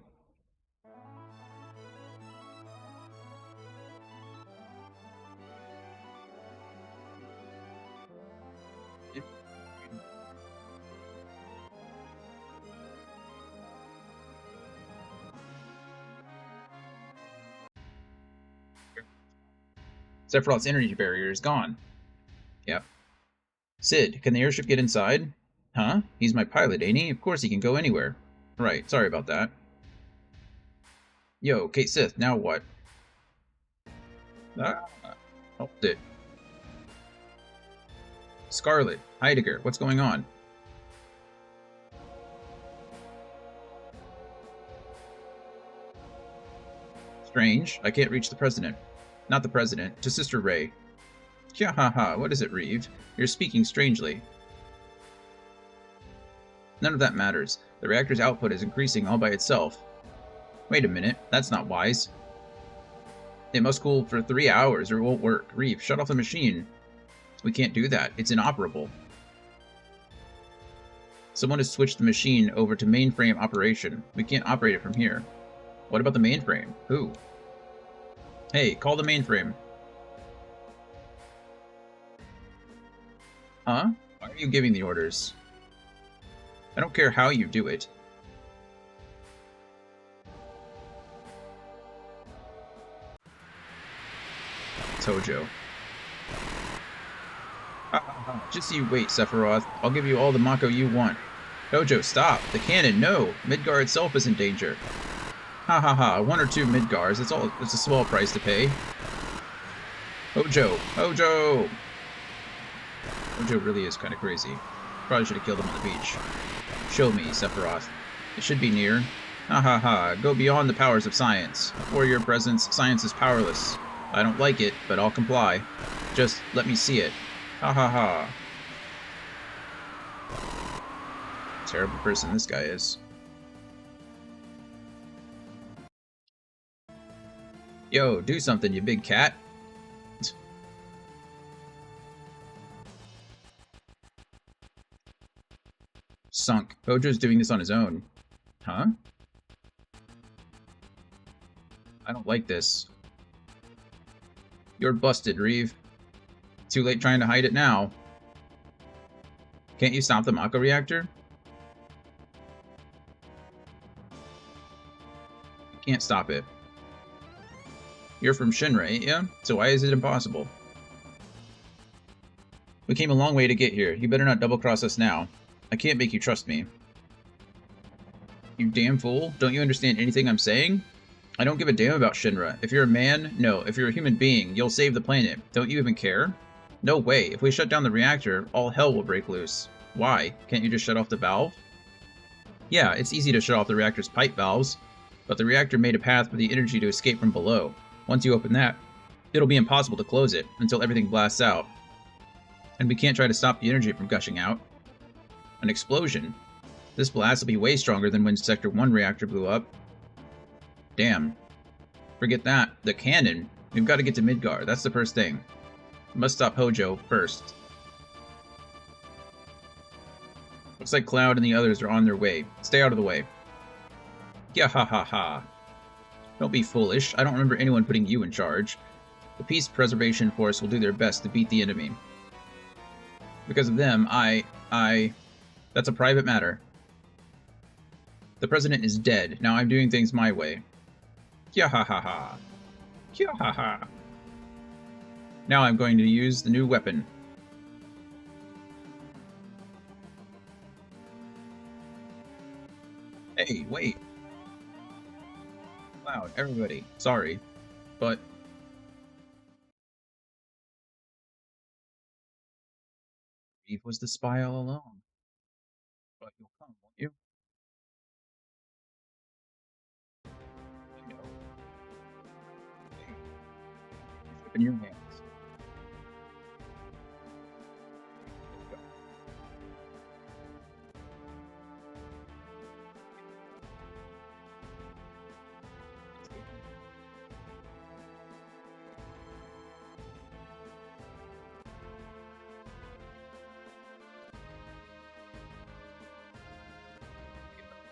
[SPEAKER 1] Sephiroth's energy barrier is gone. Yep. Sid, can the airship get inside? Huh? He's my pilot, ain't he? Of course he can go anywhere. Right, sorry about that. Yo, Kate Sith, now what? Ah, helped it. Scarlet, Heidegger, what's going on? Strange, I can't reach the president. Not the president, to Sister Ray. Yeah, ha, what is it, Reeve? You're speaking strangely. None of that matters. The reactor's output is increasing all by itself. Wait a minute, that's not wise. It must cool for 3 hours or it won't work. Reeve, shut off the machine. We can't do that. It's inoperable. Someone has switched the machine over to mainframe operation. We can't operate it from here. What about the mainframe? Who? Hey, call the mainframe. Huh? Why are you giving the orders? I don't care how you do it. Tojo. Just you wait, Sephiroth. I'll give you all the Mako you want. Tojo, stop! The cannon, no! Midgar itself is in danger. Ha, 1 or 2 Midgars, it's a small price to pay. Hojo! Hojo really is kind of crazy. Probably should have killed him on the beach. Show me, Sephiroth. It should be near. Ha, go beyond the powers of science. Before your presence, science is powerless. I don't like it, but I'll comply. Just let me see it. Ha. Terrible person this guy is. Yo, do something, you big cat. Sunk. Hojo's doing this on his own. Huh? I don't like this. You're busted, Reeve. Too late trying to hide it now. Can't you stop the Mako reactor? You can't stop it. You're from Shinra, ain't ya? So why is it impossible? We came a long way to get here. You better not double-cross us now. I can't make you trust me. You damn fool. Don't you understand anything I'm saying? I don't give a damn about Shinra. If you're a man, no. If you're a human being, you'll save the planet. Don't you even care? No way. If we shut down the reactor, all hell will break loose. Why? Can't you just shut off the valve? Yeah, it's easy to shut off the reactor's pipe valves, but the reactor made a path for the energy to escape from below. Once you open that, it'll be impossible to close it until everything blasts out. And we can't try to stop the energy from gushing out. An explosion. This blast will be way stronger than when Sector 1 reactor blew up. Damn. Forget that. The cannon. We've got to get to Midgar. That's the first thing. We must stop Hojo first. Looks like Cloud and the others are on their way. Stay out of the way. Yeah, ha ha ha. Don't be foolish. I don't remember anyone putting you in charge. The Peace Preservation Force will do their best to beat the enemy. Because of them, That's a private matter. The president is dead. Now I'm doing things my way. Yeah ha ha ha. Yeah ha ha. Now I'm going to use the new weapon. Hey, wait. Cloud, everybody. Sorry. But... Eve was the spy all along. But you'll come, won't you? I know. Hey. Ship in your hands. Go.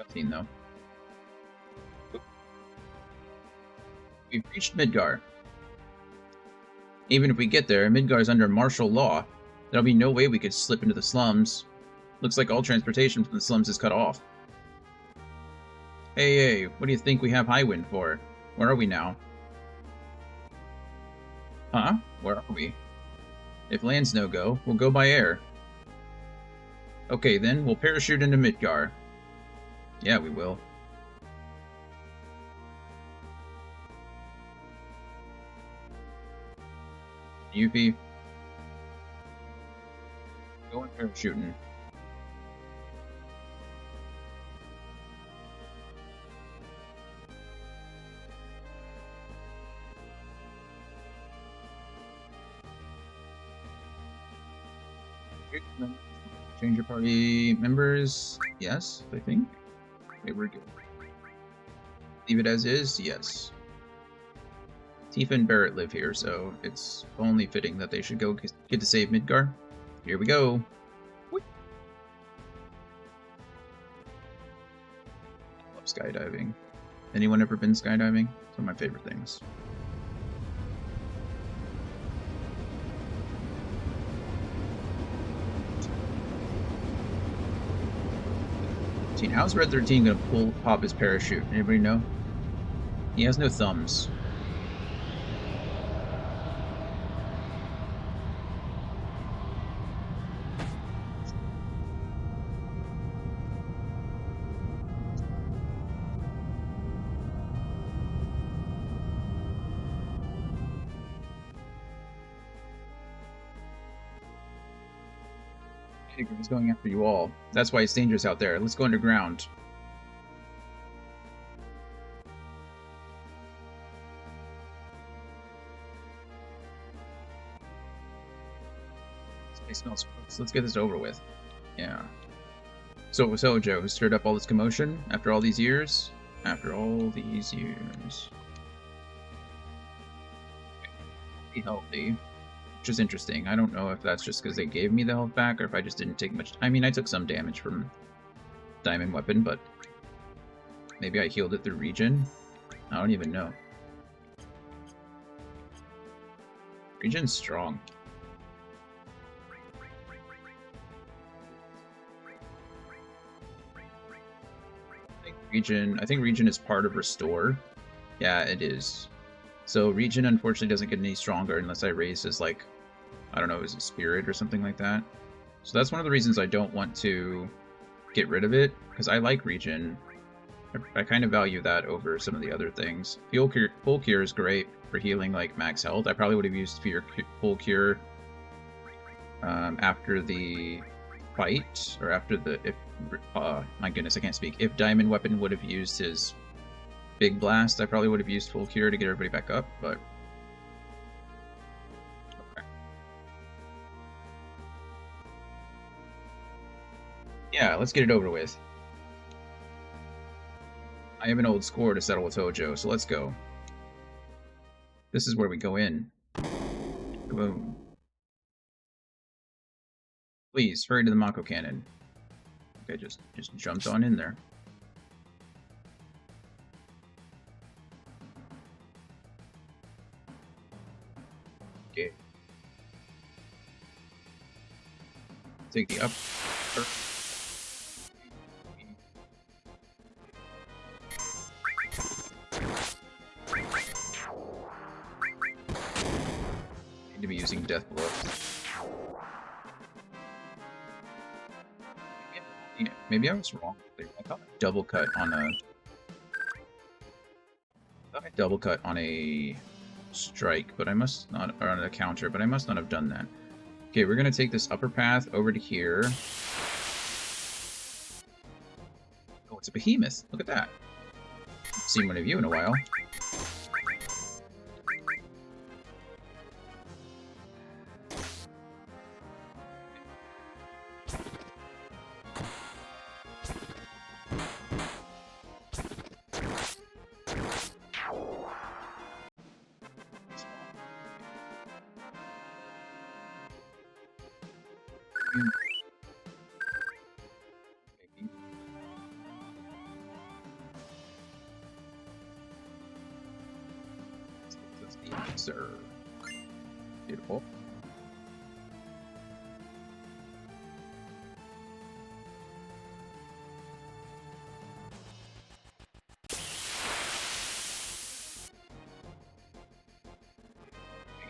[SPEAKER 1] Cutscene though. We've reached Midgar. Even if we get there, Midgar's under martial law. There'll be no way we could slip into the slums. Looks like all transportation from the slums is cut off. Hey, what do you think we have Highwind for? Where are we now? Huh? Where are we? If land's no go, we'll go by air. Okay then, we'll parachute into Midgar. Yeah, we will. Yuffie. Going parachuting. Change your party members. Yes, I think. Okay, we're good. Leave it as is? Yes. Tifa and Barrett live here, so it's only fitting that they should go get to save Midgar. Here we go. Whee! I love skydiving. Anyone ever been skydiving? It's one of my favorite things. How's Red 13 gonna pop his parachute? Anybody know? He has no thumbs. He's going after you all. That's why it's dangerous out there. Let's go underground. Space smells gross. Let's get this over with. Yeah. So it was Hojo who stirred up all this commotion after all these years? After all these years. Be healthy. Which is interesting. I don't know if that's just because they gave me the health back or if I just didn't take much. I mean, I took some damage from Diamond Weapon, but maybe I healed it through regen. I don't even know. Regen's strong. I think regen is part of restore. Yeah, it is. So regen unfortunately doesn't get any stronger unless I raise his, like, I don't know, his spirit or something like that. So that's one of the reasons I don't want to get rid of it, because I like regen. I kind of value that over some of the other things. Full cure is great for healing like max health. I probably would have used full cure after the fight, or after the my goodness, I can't speak. If Diamond Weapon would have used his big blast, I probably would have used full cure to get everybody back up, but okay. Yeah, let's get it over with. I have an old score to settle with Hojo, so let's go. This is where we go in. Boom. Please, hurry to the Mako Cannon. Okay, just jumped on in there. Okay. Take the up. Need to be using death blow. Yeah, maybe I was wrong. I thought I double cut on a strike, but I must not, or on a counter, but I must not have done that. Okay, we're gonna take this upper path over to here. Oh, it's a behemoth. Look at that. Haven't seen one of you in a while. That's the answer. Beautiful.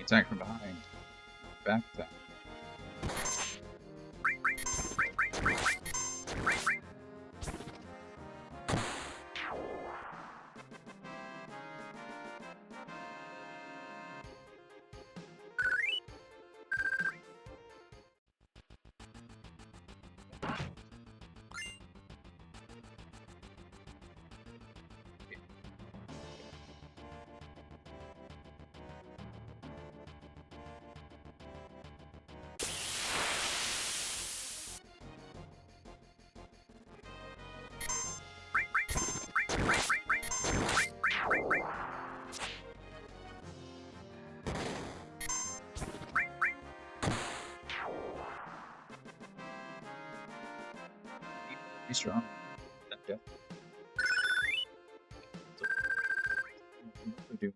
[SPEAKER 1] Attack from behind. Back attack. Be strong. Yeah. Do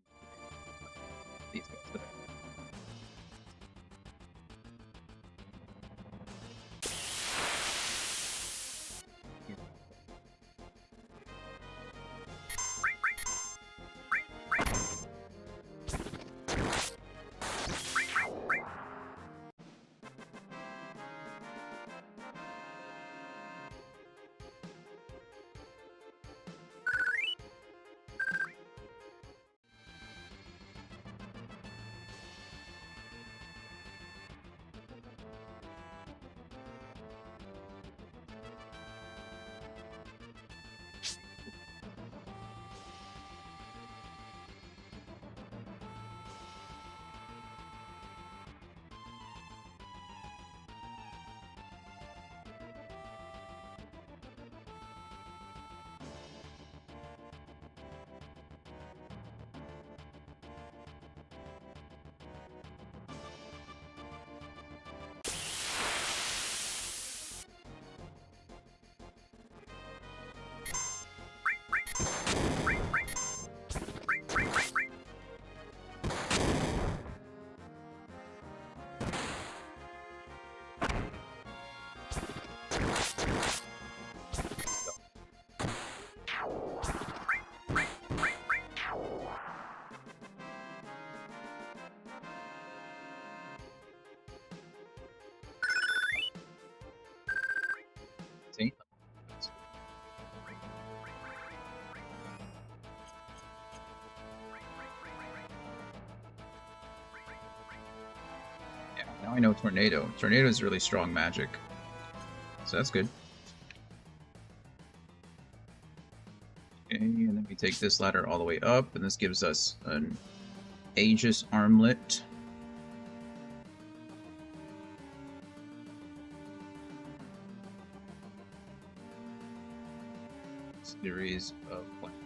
[SPEAKER 1] these guys today. I know Tornado. Tornado is really strong magic. So that's good. Okay, and then we take this ladder all the way up, and this gives us an Aegis armlet. Series of plans.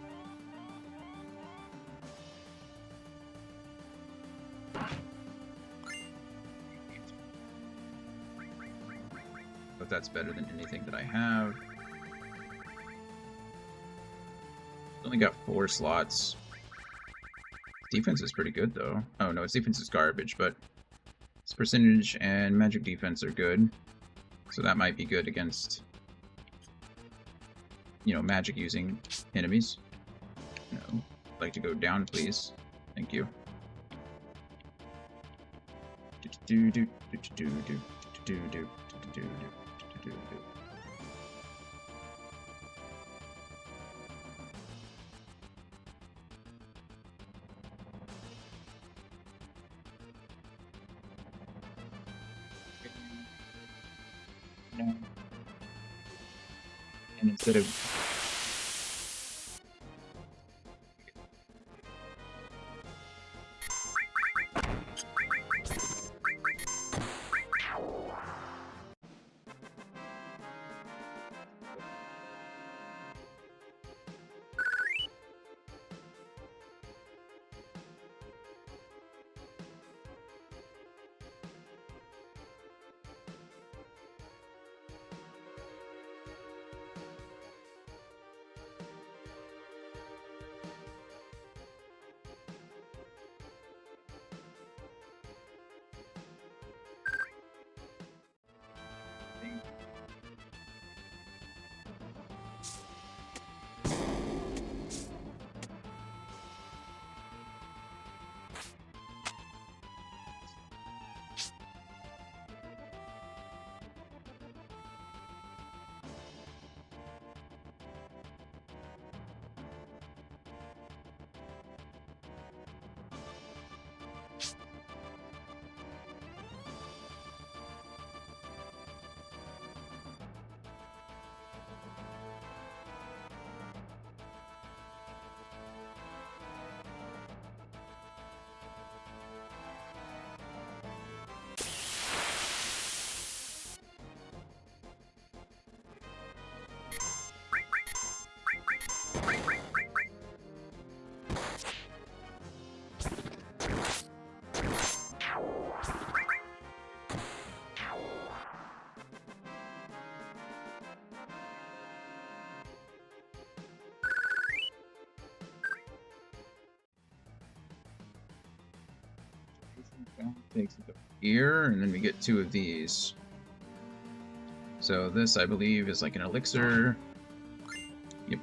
[SPEAKER 1] But that's better than anything that I have. Only got 4 slots. Defense is pretty good though. Oh no, its defense is garbage, but its percentage and magic defense are good. So that might be good against, you know, magic using enemies. No. I'd like to go down, please. Thank you. And instead of takes it up here, and then we get 2 of these. So this, I believe, is like an elixir. Yep.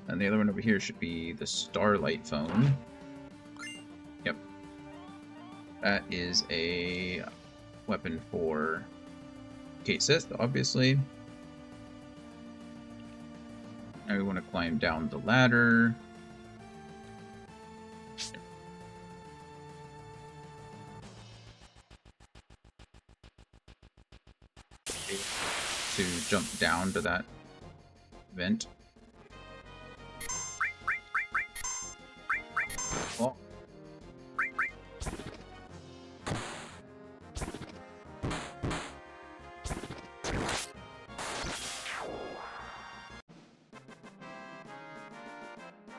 [SPEAKER 1] And the other one over here should be the Starlight Phone. Yep. That is a weapon for Kate Sith, obviously. Now we want to climb down the ladder. To jump down to that vent. Oh.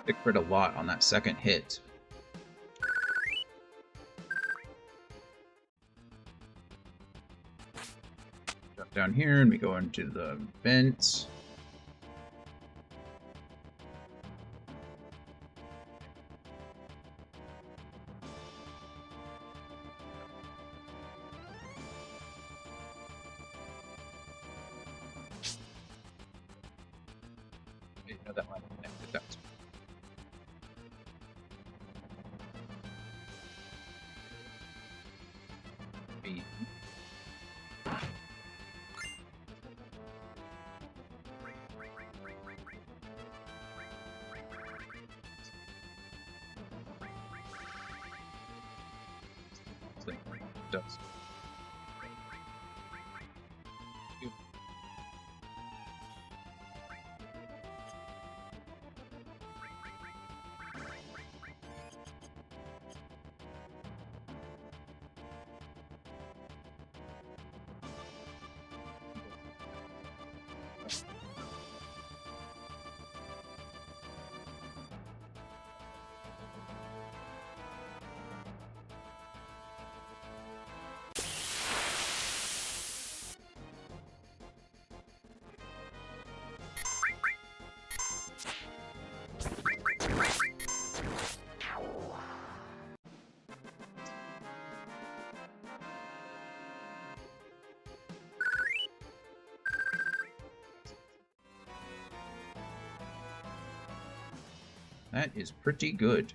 [SPEAKER 1] It crit a lot on that second hit. Jump down here and we go into the vent. know that line of connected dots. B. Does. That is pretty good.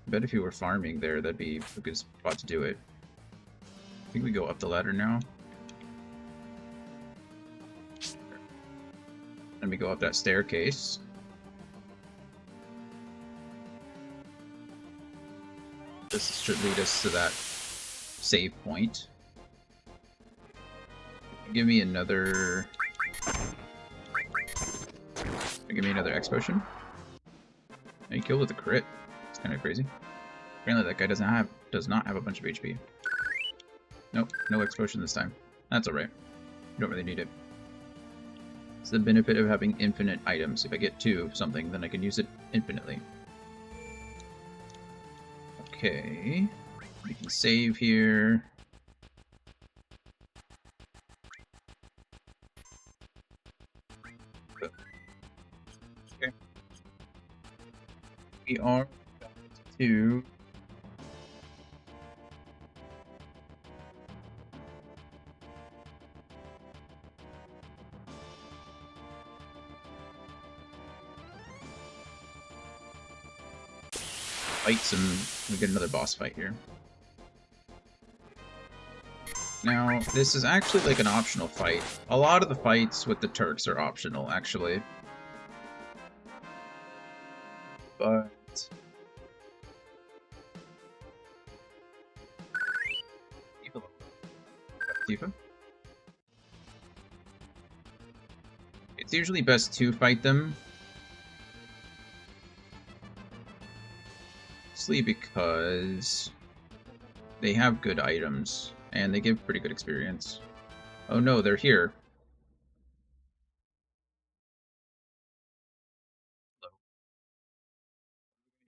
[SPEAKER 1] I bet if you were farming there, that'd be a good spot to do it. I think we go up the ladder now. Let me go up that staircase. This should lead us to that save point. Give me another... Give me another X potion. And he killed with a crit. It's kind of crazy. Apparently that guy does not have a bunch of HP. Nope, no X potion this time. That's alright. You don't really need it. It's the benefit of having infinite items. If I get 2 of something, then I can use it infinitely. Okay. We can save here. Okay. We are to fight some... We get another boss fight here. Now, this is actually like an optional fight. A lot of the fights with the Turks are optional, actually. But... Tifa? It's usually best to fight them. Mostly because they have good items, and they give pretty good experience. Oh no, they're here. What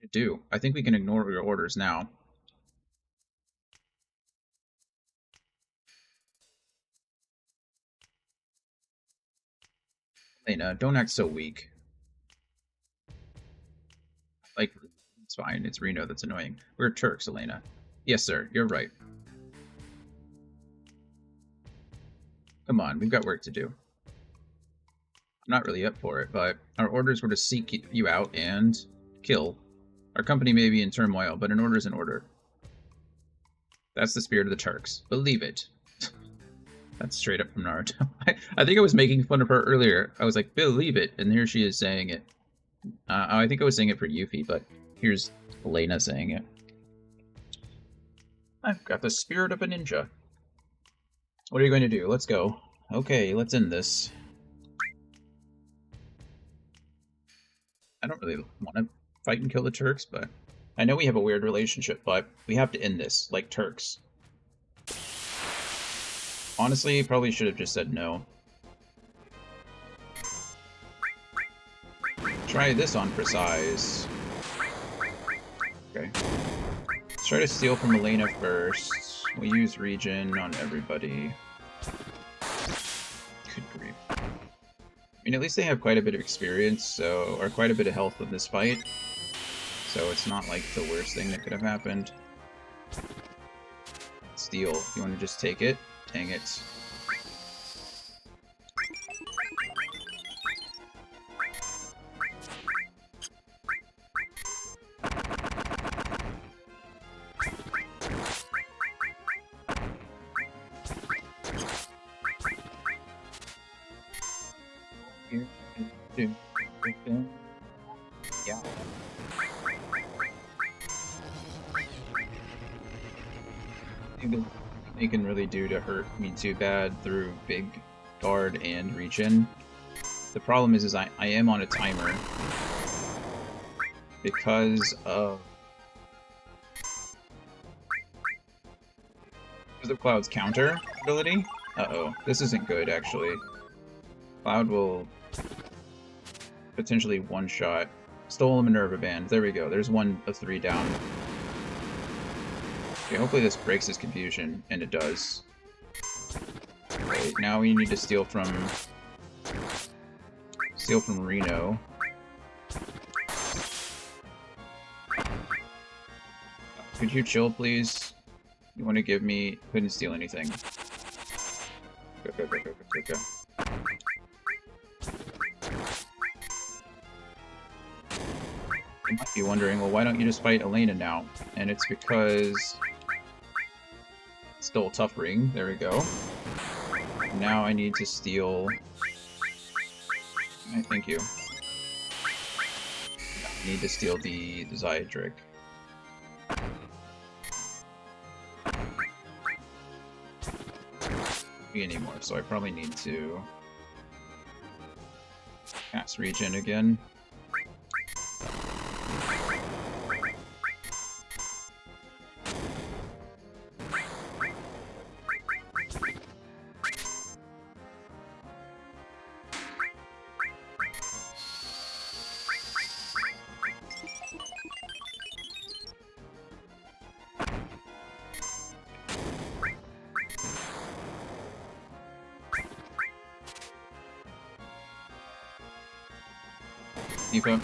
[SPEAKER 1] do we do? I think we can ignore your orders now. Elena, don't act so weak. Like, it's fine. It's Reno that's annoying. We're Turks, Elena. Yes, sir. You're right. Come on, we've got work to do. I'm not really up for it, but our orders were to seek you out and kill. Our company may be in turmoil, but an order is an order. That's the spirit of the Turks. Believe it. That's straight up from Naruto. I think I was making fun of her earlier. I was like, believe it, and here she is saying it. I think I was saying it for Yuffie, but here's Elena saying it. I've got the spirit of a ninja. What are you going to do? Let's go. Okay, let's end this. I don't really want to fight and kill the Turks, but I know we have a weird relationship, but we have to end this, like Turks. Honestly, probably should have just said no. Try this on for size. Okay. Let's try to steal from Elena first. We use regen on everybody. Good grief. I mean, at least they have quite a bit of experience, so, or quite a bit of health in this fight. So it's not like the worst thing that could have happened. Steal. You want to just take it? Dang it. Yeah. They can really do to hurt me too bad through big guard and regen. The problem is I am on a timer because of Cloud's counter ability. Uh-oh, this isn't good actually. Cloud will potentially one-shot. Stole a Minerva Band. There we go. There's 1 of 3 down. Okay, hopefully this breaks his confusion, and it does. Okay, now we need to steal from Reno. Could you chill, please? You want to give me... Couldn't steal anything. Go, go, go, go, go, go, go. You might be wondering, well, why don't you just fight Elena now? And it's because... Stole Tough Ring. There we go. Now I need to steal... Thank you. I need to steal the Zyadric. Anymore, so I probably need to cast Regen again. Eva.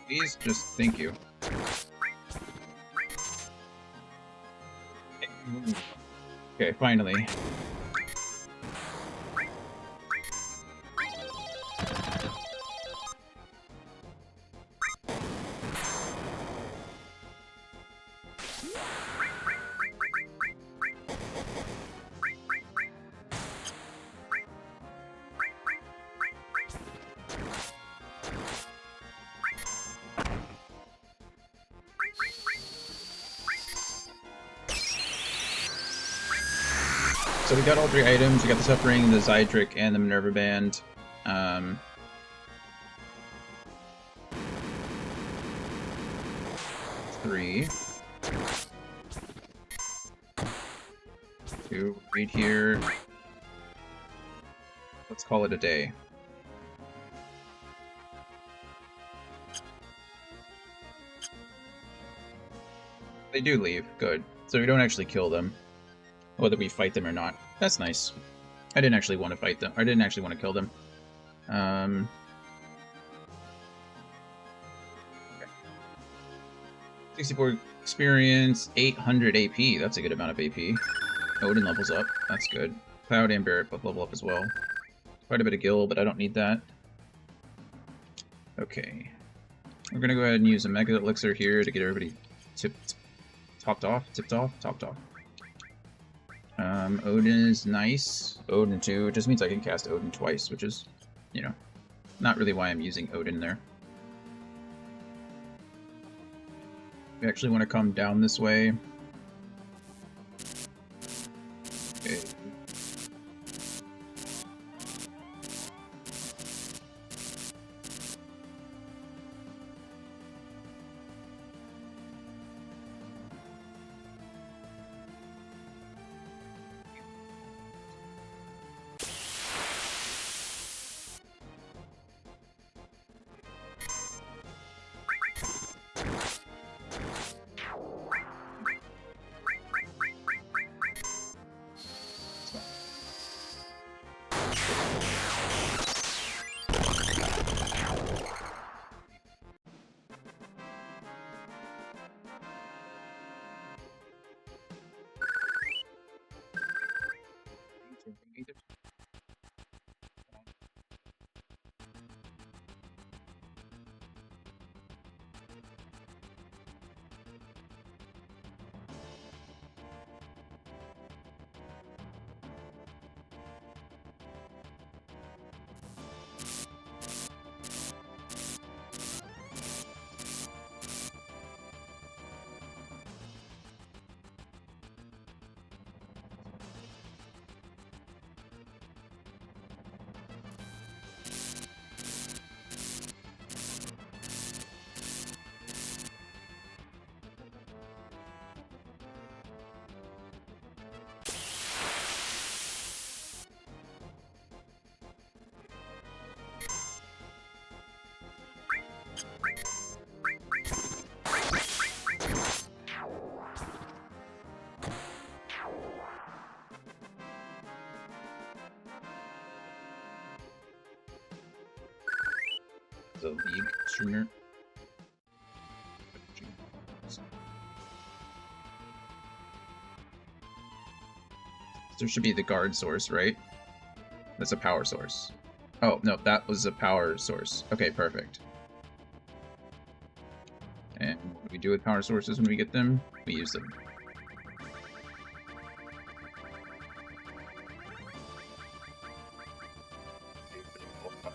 [SPEAKER 1] Please, just thank you. Okay, finally. So we got all 3 items. We got the Tough Ring, the Zyadric, and the Minerva Band. 3. 2. Read here. Let's call it a day. They do leave. Good. So we don't actually kill them. Whether we fight them or not. That's nice. I didn't actually want to fight them. I didn't actually want to kill them. Okay. 64 experience, 800 AP. That's a good amount of AP. Odin levels up. That's good. Cloud and Barret both level up as well. Quite a bit of Gil, but I don't need that. Okay. We're gonna go ahead and use a Mega Elixir here to get everybody topped off. Odin is nice. Odin 2 just means I can cast Odin twice, which is, you know, not really why I'm using Odin there. We actually want to come down this way. Okay. The league streamer. There should be the guard source, right? That's a power source. Oh, no, that was a power source. Okay, perfect. And what do we do with power sources when we get them? We use them.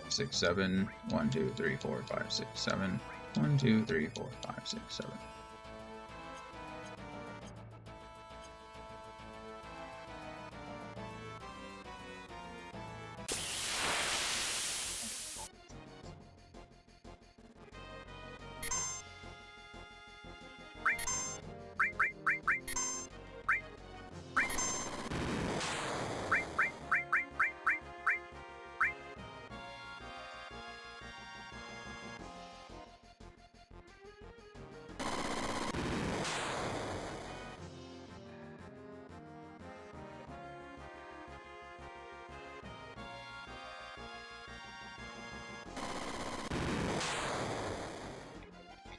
[SPEAKER 1] 6, 7. 1, 2, 3, 4, 5, 6, 7. 1, 2, 3, 4, 5, 6, 7.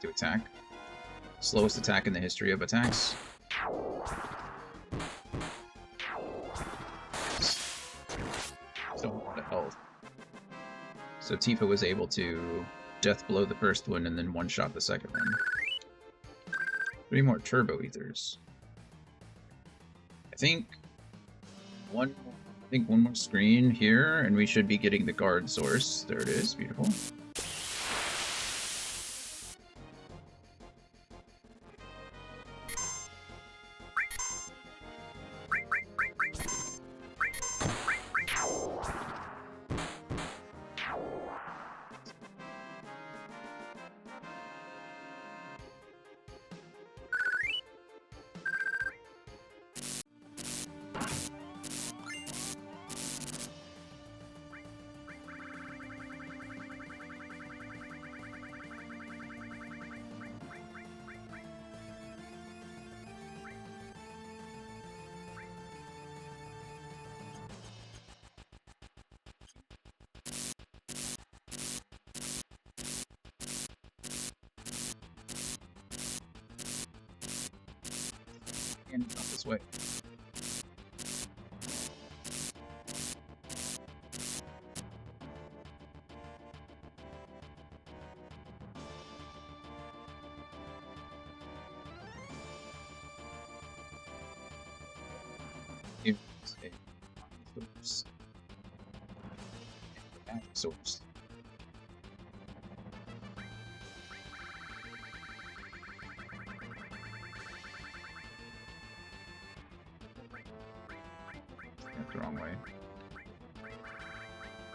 [SPEAKER 1] To attack. Slowest attack in the history of attacks. Still a lot of health. So Tifa was able to death blow the first one and then one-shot the second one. 3 more turbo ethers. I think one more screen here and we should be getting the guard source. There it is, beautiful. And not this way. Here's a source. Magic source. The wrong way.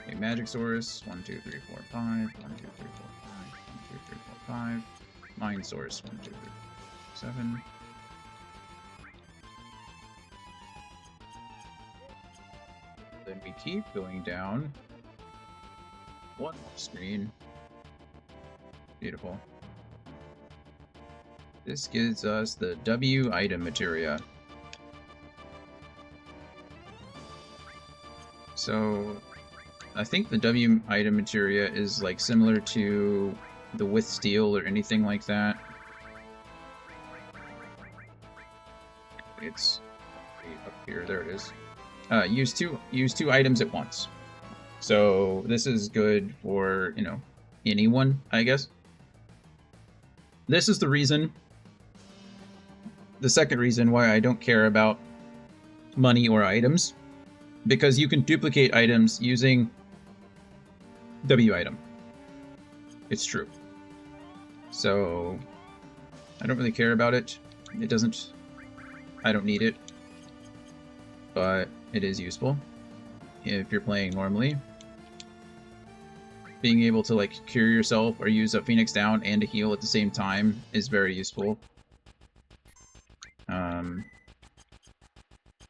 [SPEAKER 1] Okay, magic source. 1, 2, 3, 4, 5. 1, 2, 3, 4, 5. 1, 2, 3, 4, 5. Mind source. 1, 2, 3, 4, 7. Then we keep going down. One more screen. Beautiful. This gives us the W item materia. So I think the W item materia is like similar to the with steel or anything like that. It's up here. There it is. Use two items at once. So this is good for, you know, anyone, I guess. This is the reason. The second reason why I don't care about money or items. Because you can duplicate items using W item. It's true. So I don't really care about it. It doesn't... I don't need it. But it is useful if you're playing normally. Being able to like cure yourself or use a Phoenix down and a heal at the same time is very useful.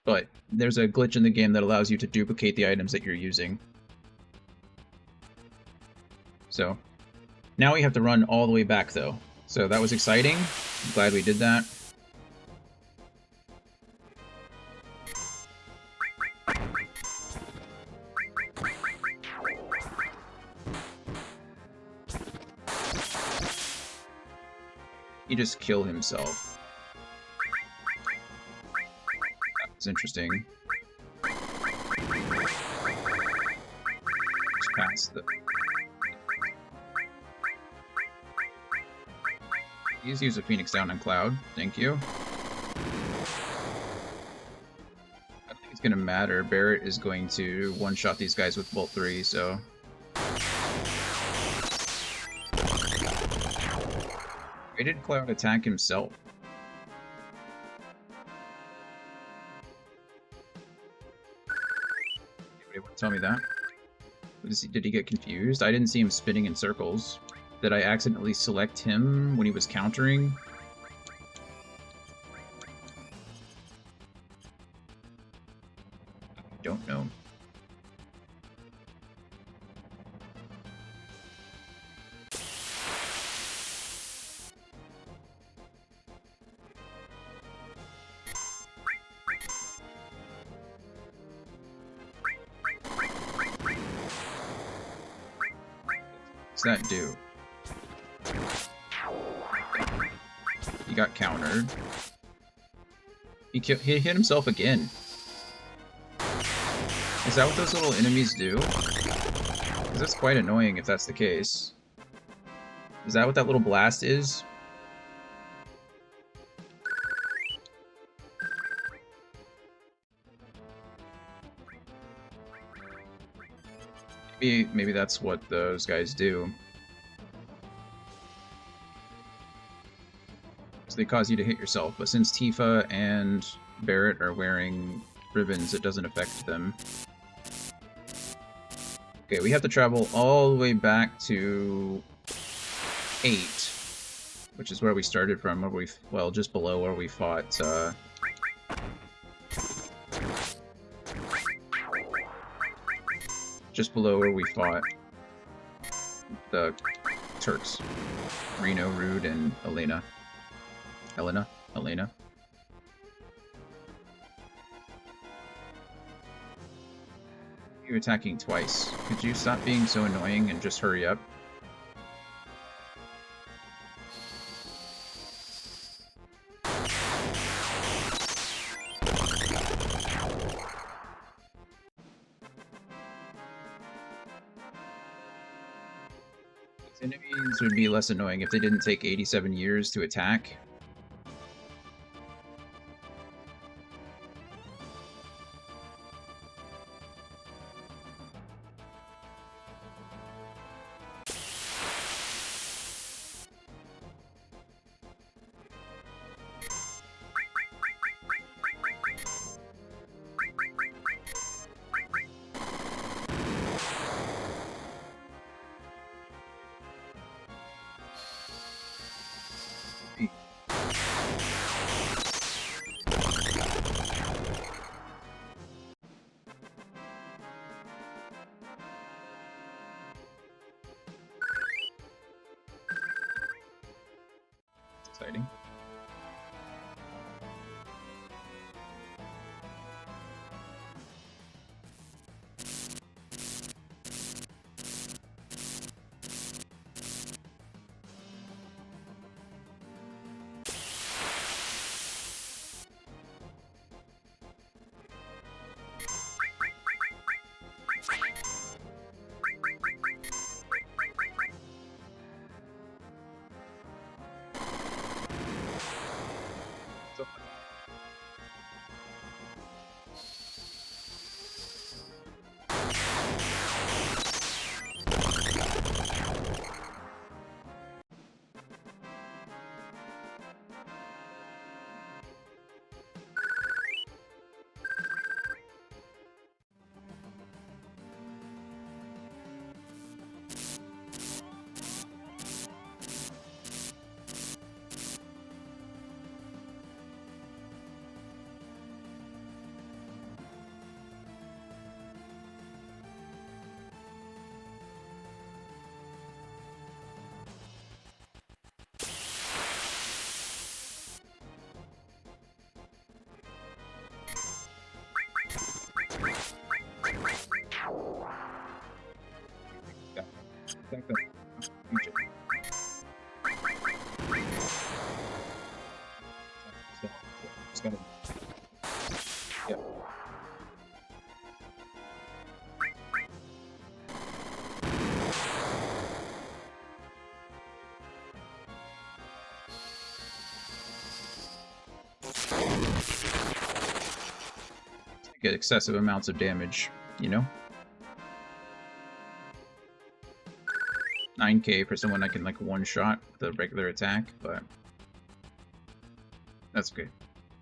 [SPEAKER 1] But there's a glitch in the game that allows you to duplicate the items that you're using. So now we have to run all the way back though. So that was exciting. I'm glad we did that. he just kill himself? That's interesting. Just past the... Please use a Phoenix down on Cloud. Thank you. I don't think it's gonna matter. Barrett is going to one-shot these guys with Bolt 3, so... Why did Cloud attack himself? Anybody want to tell me that? Did he get confused? I didn't see him spinning in circles. Did I accidentally select him when he was countering? I don't know. What's that do? He got countered. He hit himself again. Is that what those little enemies do? Because that's quite annoying if that's the case. Is that what that little blast is? Maybe that's what those guys do. So they cause you to hit yourself, but since Tifa and Barrett are wearing ribbons, it doesn't affect them. Okay, we have to travel all the way back to 8, which is where we started from, where well, just below where we fought, just below where we fought the Turks. Reno, Rude, and Elena. Elena. You're attacking twice. Could you stop being so annoying and just hurry up? These enemies would be less annoying if they didn't take 87 years to attack. Exciting. It's gonna. Yeah. Get excessive amounts of damage, you know? 9k for someone that can like one-shot the regular attack, but that's okay.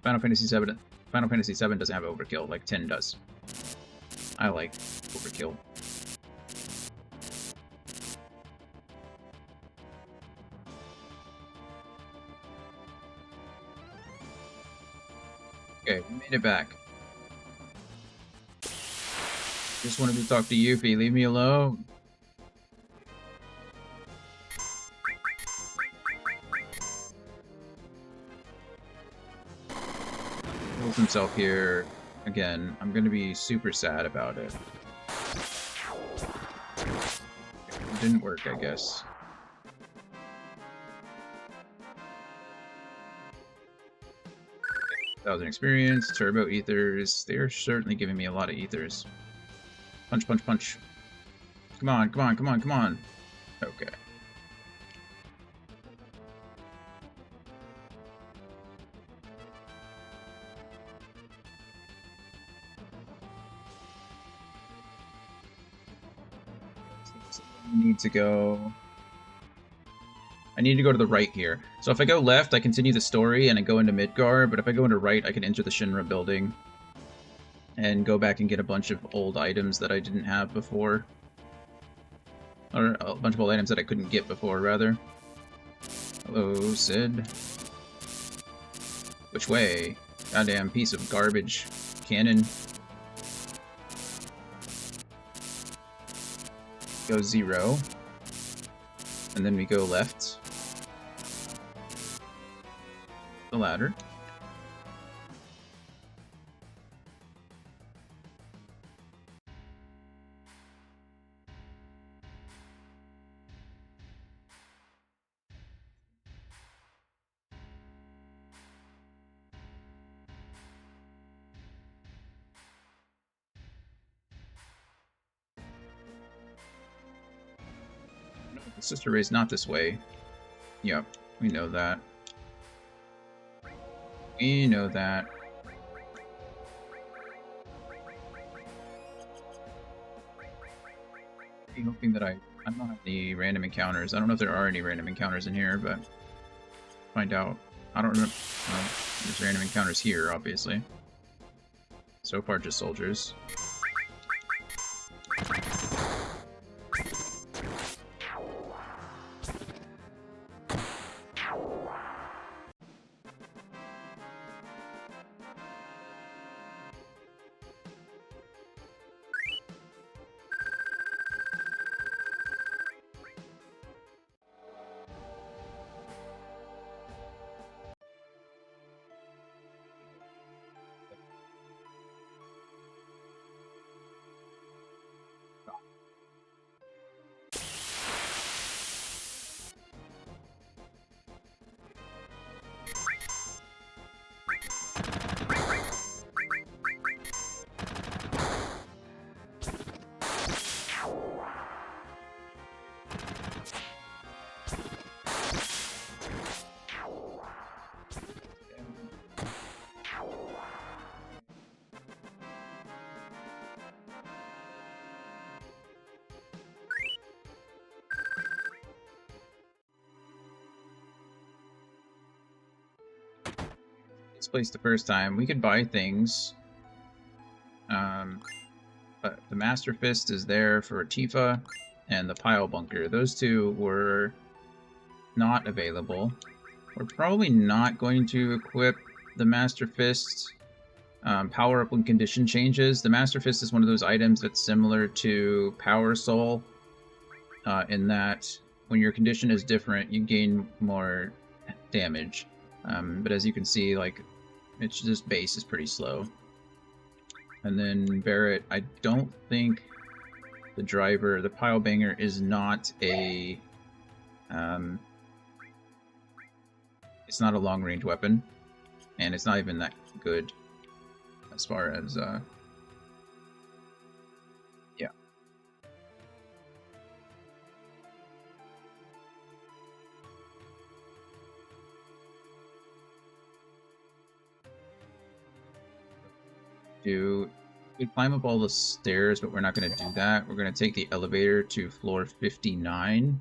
[SPEAKER 1] Final Fantasy VII doesn't have overkill like 10 does. I like overkill. Okay, we made it back. Just wanted to talk to Yuffie, leave me alone. Pulls himself here. Again, I'm gonna be super sad about it. It didn't work, I guess. Thousand experience, turbo ethers. They're certainly giving me a lot of ethers. Punch, punch, punch. Come on, come on, come on, come on. Okay. Need to go. I need to go to the right here. So if I go left, I continue the story and I go into Midgar, but if I go into right, I can enter the Shinra building and go back and get a bunch of old items that I didn't have before. Or a bunch of old items that I couldn't get before, rather. Hello, Sid. Which way? Goddamn piece of garbage cannon. Go 0. And then we go left. The ladder. No, the Sister Ray's not this way. Yep, we know that. We know that. I'm hoping that I don't have any random encounters. I don't know if there are any random encounters in here, but find out. I don't remember. Well, there's random encounters here, obviously. So far, just soldiers. Place the first time. We could buy things. But the Master Fist is there for Tifa and the Pile Bunker. Those two were not available. We're probably not going to equip the Master Fist power up when condition changes. The Master Fist is one of those items that's similar to Power Soul in that when your condition is different, you gain more damage. But as you can see, like, it's just base is pretty slow. And then Barrett, I don't think the driver, the Pile Banger is not a, it's not a long range weapon. and it's not even that good as far as yeah. We climb up all the stairs, but we're not going to do that. We're going to take the elevator to floor 59.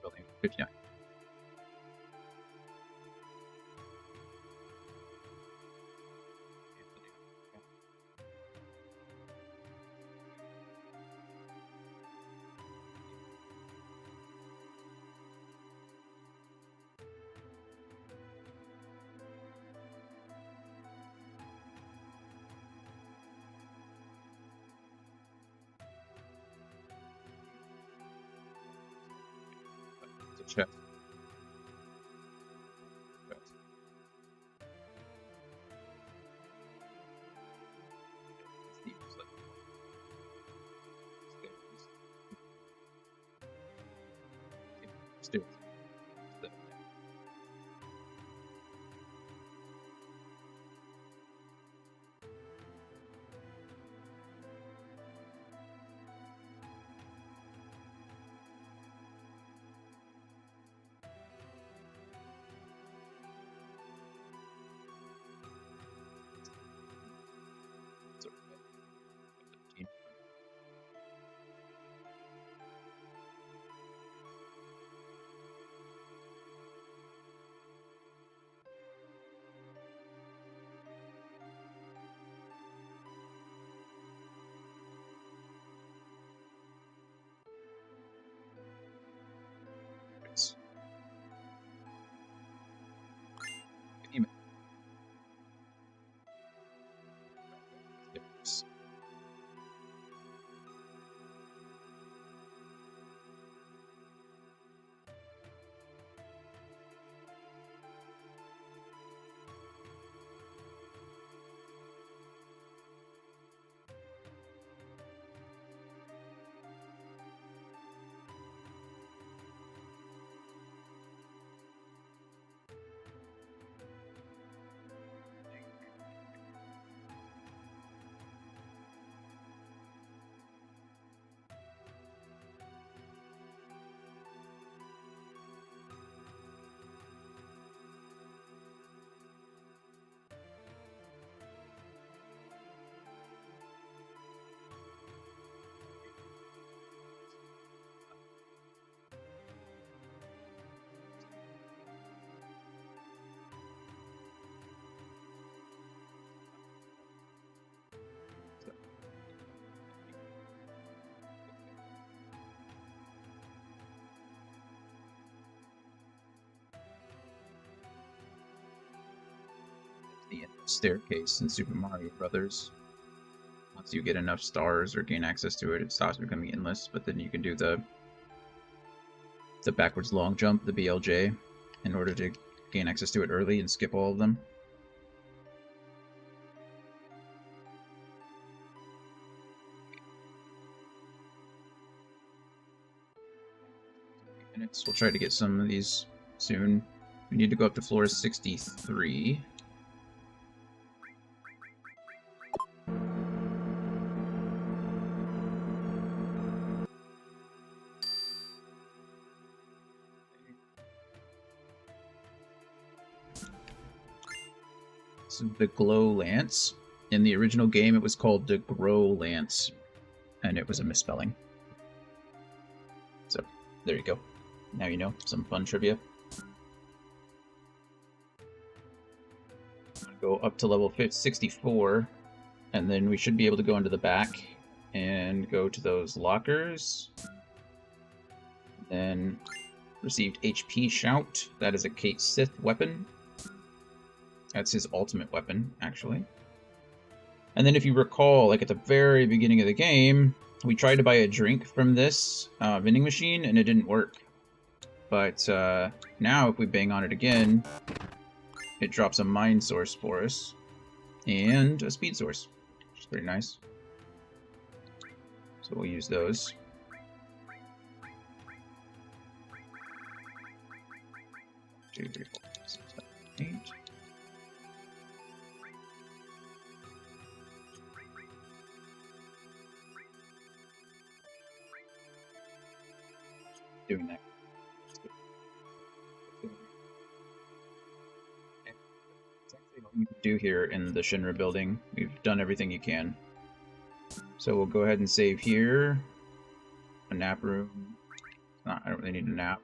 [SPEAKER 1] Building 59. It's a chest. Stairs. The staircase in Super Mario Brothers. Once you get enough stars or gain access to it, it stops becoming endless. But then you can do the backwards long jump, the BLJ, in order to gain access to it early and skip all of them. Minutes. We'll try to get some of these soon. We need to go up to floor 63. So the Glow Lance. In the original game, it was called the Grow Lance, and it was a misspelling. There you go. Now you know, some fun trivia. Go up to level 64, and then we should be able to go into the back and go to those lockers. Then received HP Shout. That is a Kate Sith weapon. That's his ultimate weapon, actually. And then if you recall, like at the very beginning of the game, we tried to buy a drink from this vending machine, and it didn't work. But now if we bang on it again, it drops a mind source for us. And a speed source, which is pretty nice. So we'll use those. Two, three, four, five, six, seven, 8. Doing that. All you can do here in the Shinra building. We've done everything you can. So we'll go ahead and save here. A nap room. I don't really need a nap.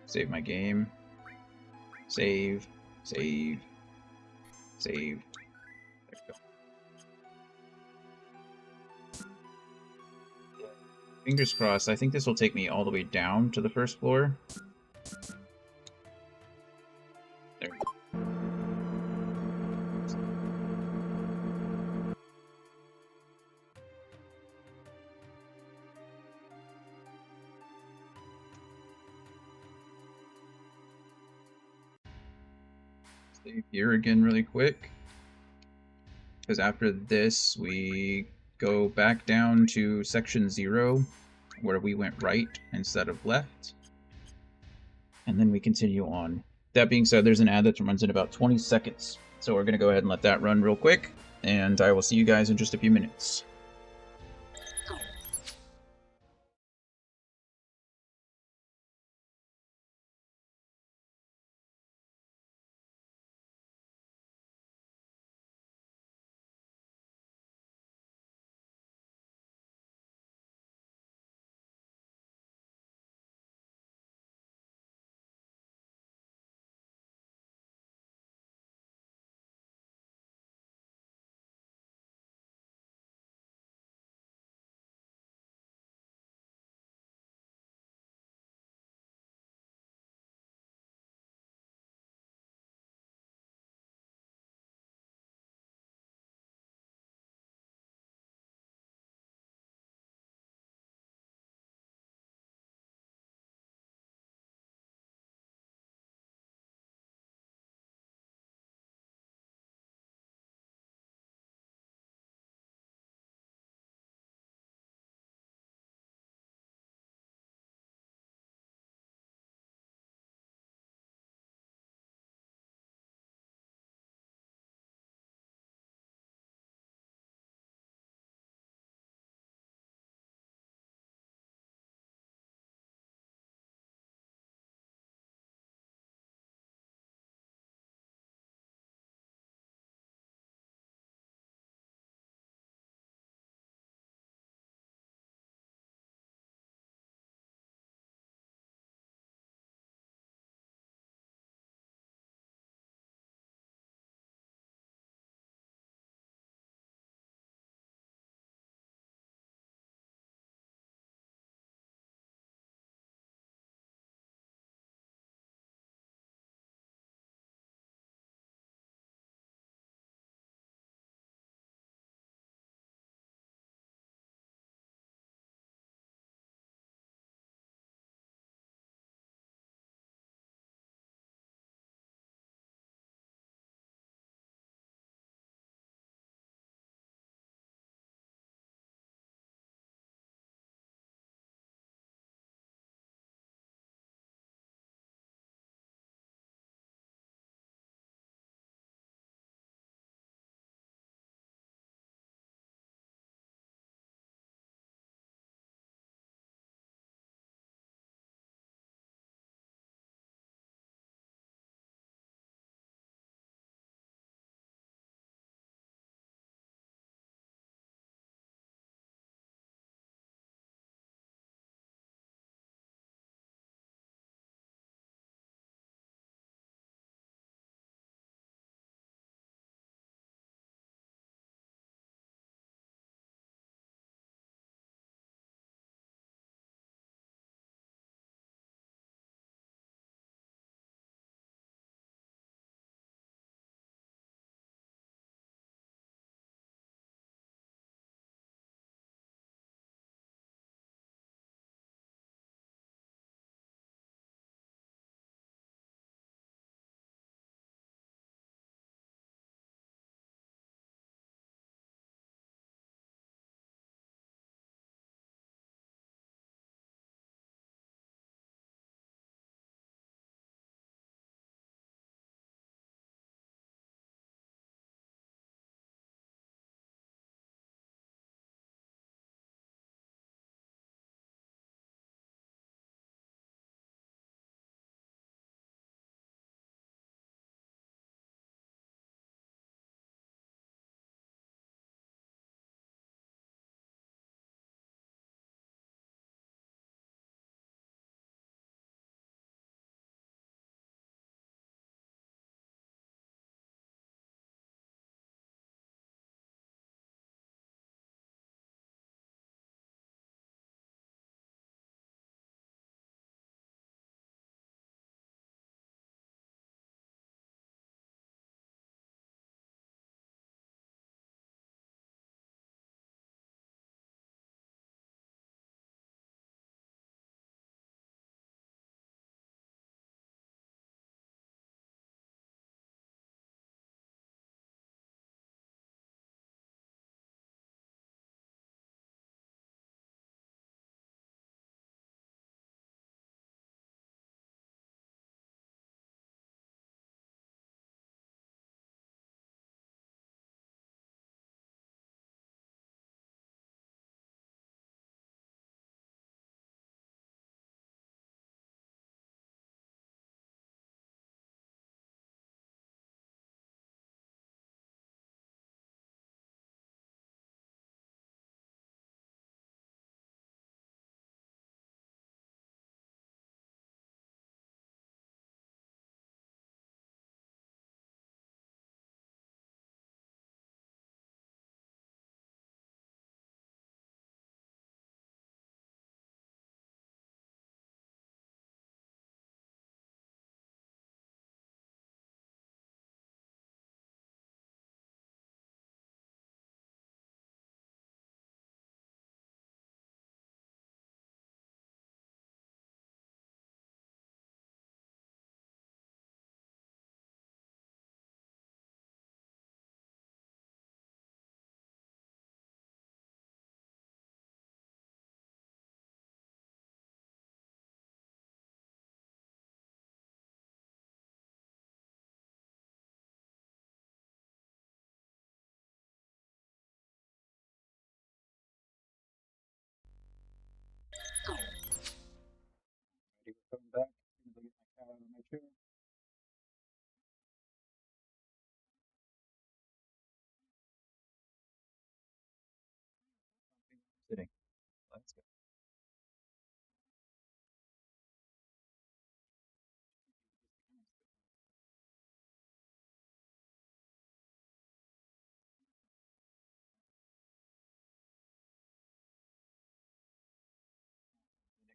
[SPEAKER 1] Save my game. Save. Save. Save. There we go. Fingers crossed. I think this will take me all the way down to the first floor. There we go. Save here again really quick. Because after this, we go back down to section 0, where we went right instead of left. And then we continue on. That being said, there's an ad that runs in about 20 seconds. So we're going to go ahead and let that run real quick. And I will see you guys in just a few minutes.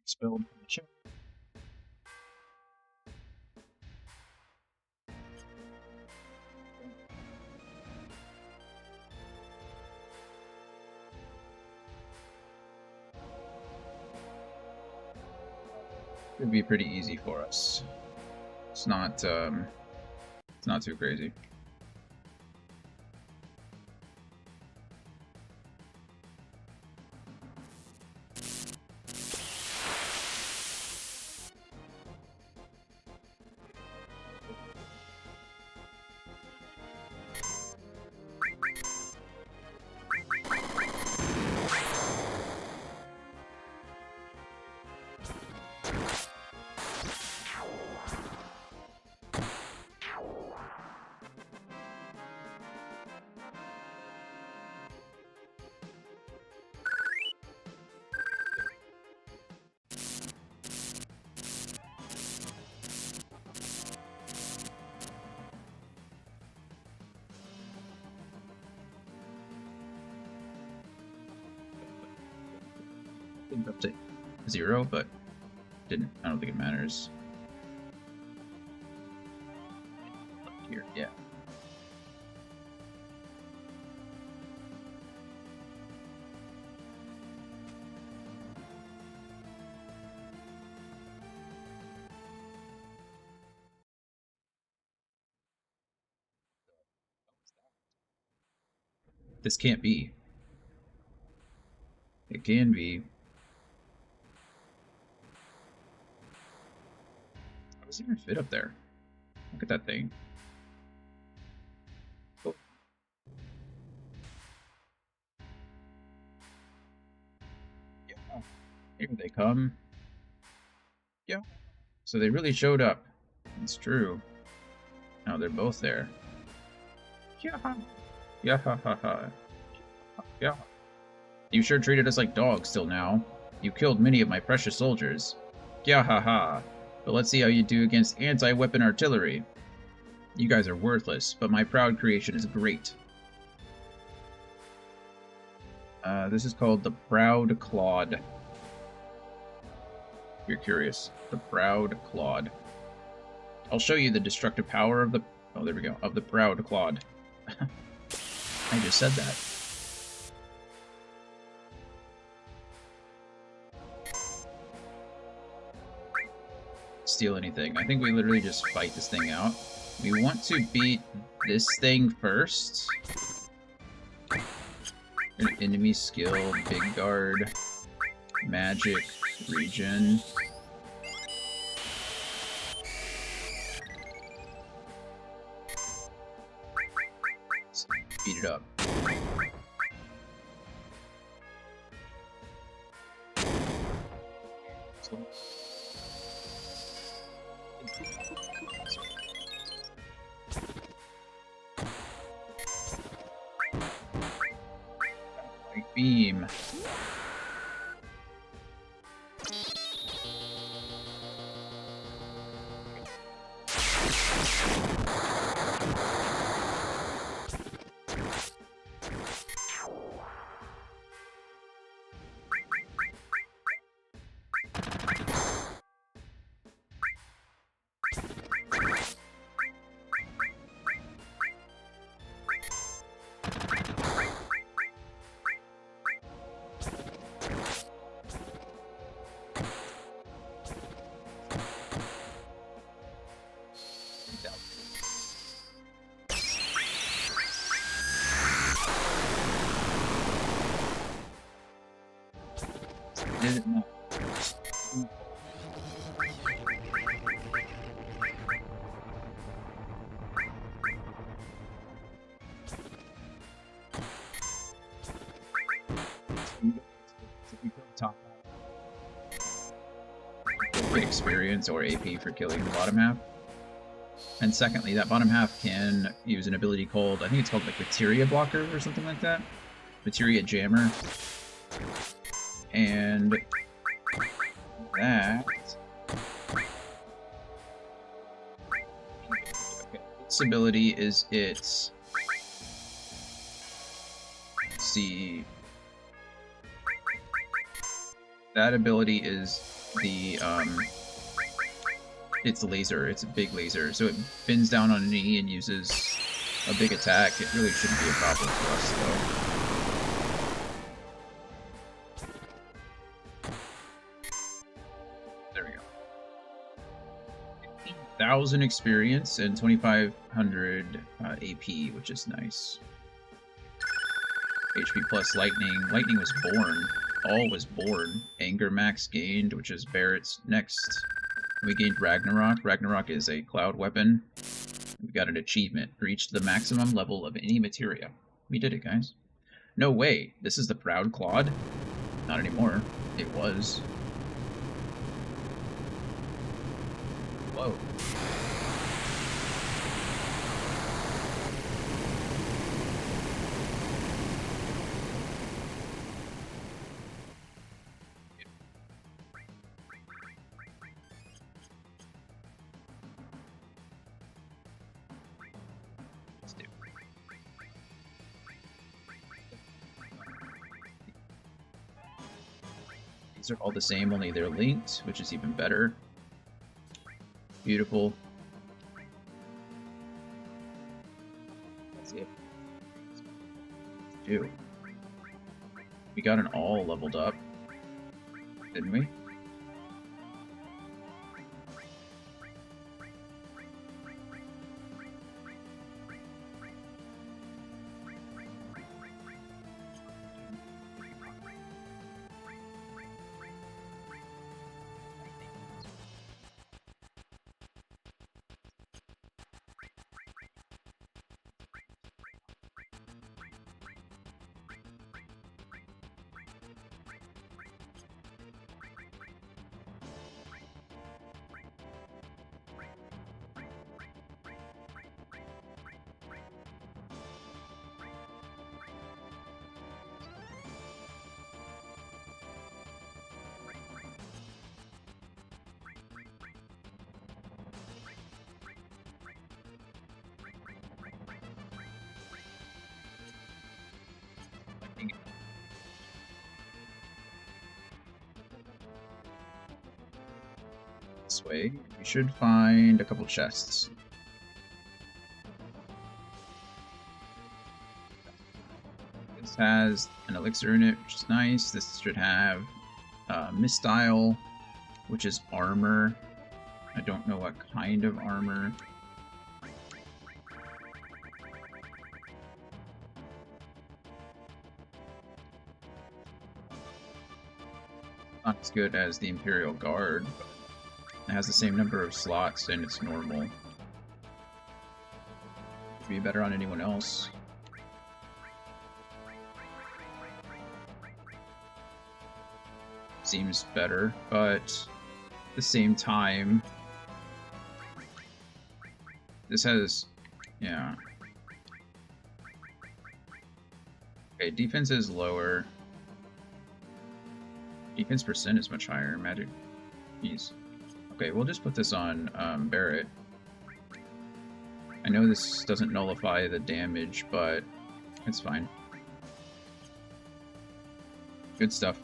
[SPEAKER 1] Spilled. It'd be pretty easy for us. It's not too crazy. Up to 0, but I don't think it matters. Here, yeah. This can't be. It can be. How does it even fit up there? Look at that thing. Oh. Yeah. Here they come. Yeah. So they really showed up. It's true. Now they're both there. Yeah. Yeah ha ha ha. Yeah. You sure treated us like dogs till now. You killed many of my precious soldiers. Yeah ha ha. But let's see how you do against anti-weapon artillery. You guys are worthless, but my proud creation is great. This is called the Proud Clawed. If you're curious. The Proud Clawed. I'll show you the destructive power of the... Oh, there we go. Of the Proud Clawed. I just said that. Steal anything. I think we literally just fight this thing out. We want to beat this thing first. An enemy skill, big guard, magic, regen. Let's beat it up. Beam. Did it not? Get experience or AP for killing the bottom half. And secondly, that bottom half can use an ability called, I think it's called like Materia Blocker or something like that. Materia Jammer. And that... Okay. Its ability is its... Let's see... That ability is the it's laser. It's a big laser, so it bends down on a knee and uses a big attack. It really shouldn't be a problem for us, though. There we go. 15,000 experience and 2,500 AP, which is nice. HP plus lightning. Lightning was born. All was born. Anger max gained, which is Barrett's next. We gained Ragnarok. Ragnarok is a cloud weapon. We got an achievement. Reached the maximum level of any materia. We did it, guys. No way. This is the Proud Claude? Not anymore. It was. Whoa. These are all the same, only they're linked, which is even better. Beautiful. That's it. Do. We got an all leveled up, didn't we? This way, we should find a couple chests. This has an elixir in it, which is nice. This should have Mistile, which is armor. I don't know what kind of armor. Not as good as the Imperial Guard, but it has the same number of slots and it's normal. Should be better on anyone else. Seems better, but at the same time, this has, yeah. Okay, defense is lower. Defense percent is much higher. Magic. Jeez. Okay, we'll just put this on Barrett. I know this doesn't nullify the damage, but it's fine. Good stuff.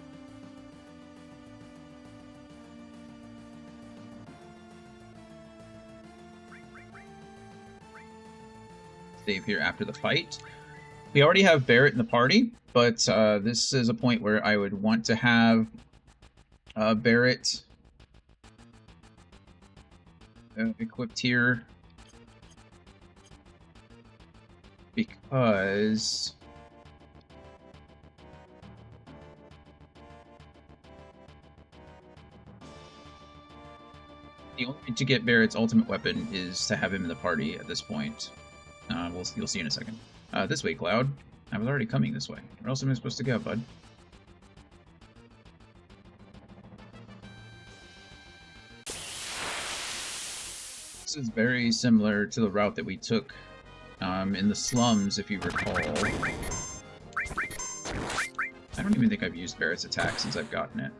[SPEAKER 1] Save here after the fight. We already have Barrett in the party, but this is a point where I would want to have Barrett equipped here, because the only way to get Barrett's ultimate weapon is to have him in the party at this point. You'll see in a second. This way, Cloud. I was already coming this way. Where else am I supposed to go, bud? This is very similar to the route that we took in the slums, if you recall. I don't even think I've used Barrett's attack since I've gotten it.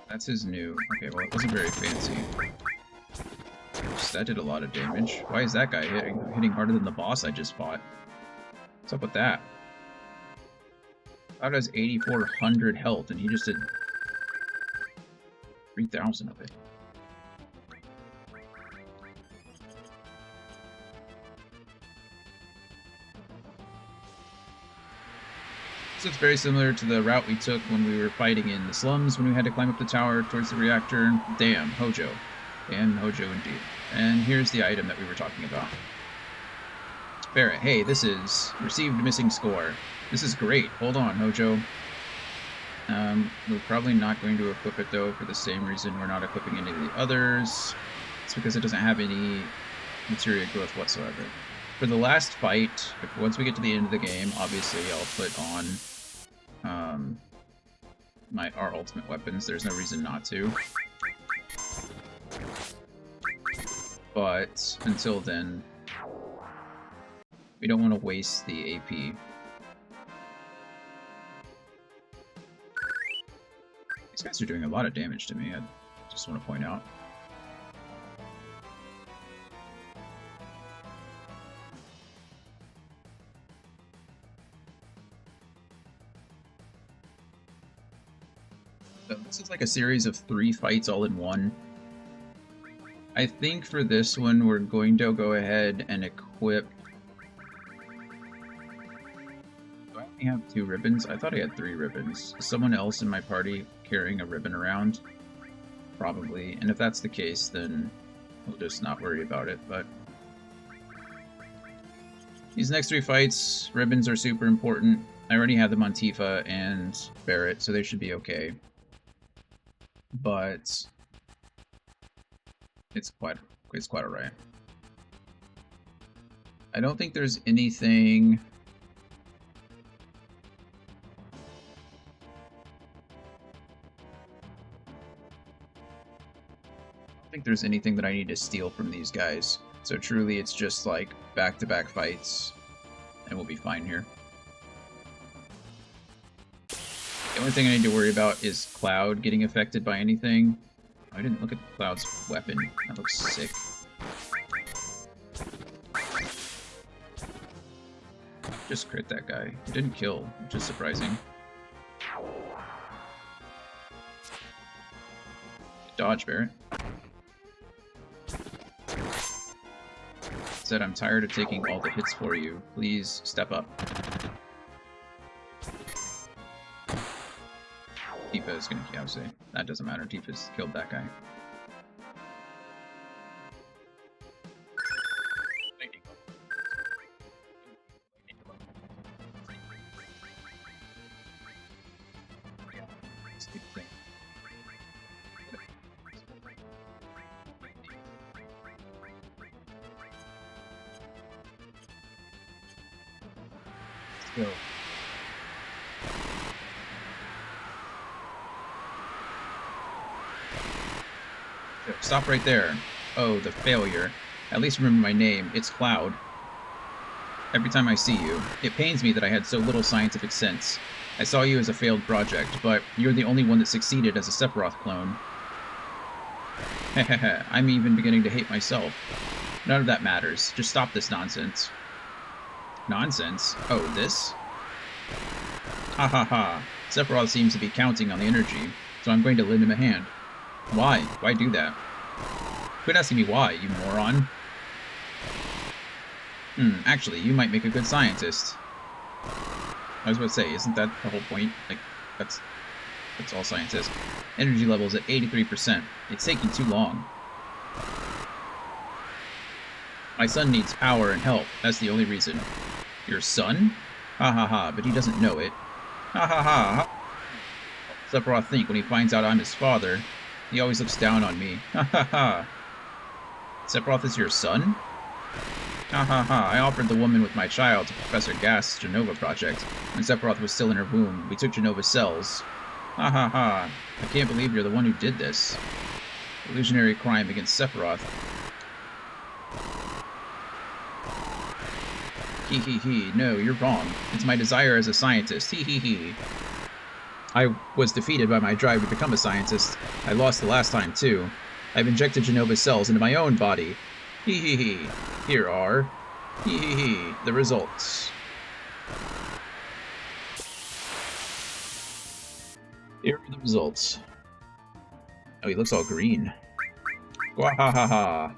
[SPEAKER 1] That's his new. Okay, well, it wasn't very fancy. That did a lot of damage. Why is that guy hitting harder than the boss I just fought? What's up with that? Cloud has 8,400 health, and he just did 3,000 of it. So it's very similar to the route we took when we were fighting in the slums when we had to climb up the tower towards the reactor. Damn, Hojo. Damn, Hojo indeed. And here's the item that we were talking about. Barrett, hey, this is received missing score. This is great. Hold on, Hojo. We're probably not going to equip it, though, for the same reason we're not equipping any of the others. It's because it doesn't have any materia growth whatsoever. For the last fight, once we get to the end of the game, obviously I'll put on our ultimate weapons. There's no reason not to. But until then, we don't want to waste the AP. These guys are doing a lot of damage to me, I just want to point out. So this is like a series of 3 fights all in one. I think for this one, we're going to go ahead and equip... Do I only have 2 ribbons? I thought I had 3 ribbons. Is someone else in my party carrying a ribbon around? Probably. And if that's the case, then we'll just not worry about it, but... These next 3 fights, ribbons are super important. I already have them on Tifa and Barrett, so they should be okay. But... It's quite alright. I don't think there's anything... I don't think there's anything that I need to steal from these guys. So truly it's just like back-to-back fights and we'll be fine here. The only thing I need to worry about is Cloud getting affected by anything. I didn't look at Cloud's weapon. That looks sick. Just crit that guy. He didn't kill, which is surprising. Dodge, Barrett. Said, I'm tired of taking all the hits for you. Please step up. Tifa is gonna Kyause. That doesn't matter. Tifa's killed that guy. Let's go. Stop right there. Oh, the failure. At least remember my name. It's Cloud. Every time I see you, it pains me that I had so little scientific sense. I saw you as a failed project, but you're the only one that succeeded as a Sephiroth clone. Hehehe, I'm even beginning to hate myself. None of that matters. Just stop this nonsense. Nonsense? Oh, this? Ha ha ha. Sephiroth seems to be counting on the energy, so I'm going to lend him a hand. Why? Why do that? Quit asking me why, you moron. Actually, you might make a good scientist. I was about to say, isn't that the whole point? Like, that's all scientists. Energy level's at 83%. It's taking too long. My son needs power and help. That's the only reason. Your son? Ha ha ha, but he doesn't know it. Ha ha ha. Sephiroth think when he finds out I'm his father, he always looks down on me. Ha ha ha. Sephiroth is your son? Ha ha ha. I offered the woman with my child to Professor Gast's Genova project. When Sephiroth was still in her womb, we took Genova's cells. Ha ha ha. I can't believe you're the one who did this. Illusionary crime against Sephiroth. Hee hee hee. No, you're wrong. It's my desire as a scientist. Hee hee hee. I was defeated by my drive to become a scientist. I lost the last time, too. I've injected Genova's cells into my own body. Hee hee hee. Here are hee hee hee the results. Here are the results. Oh, he looks all green. Wahahaha.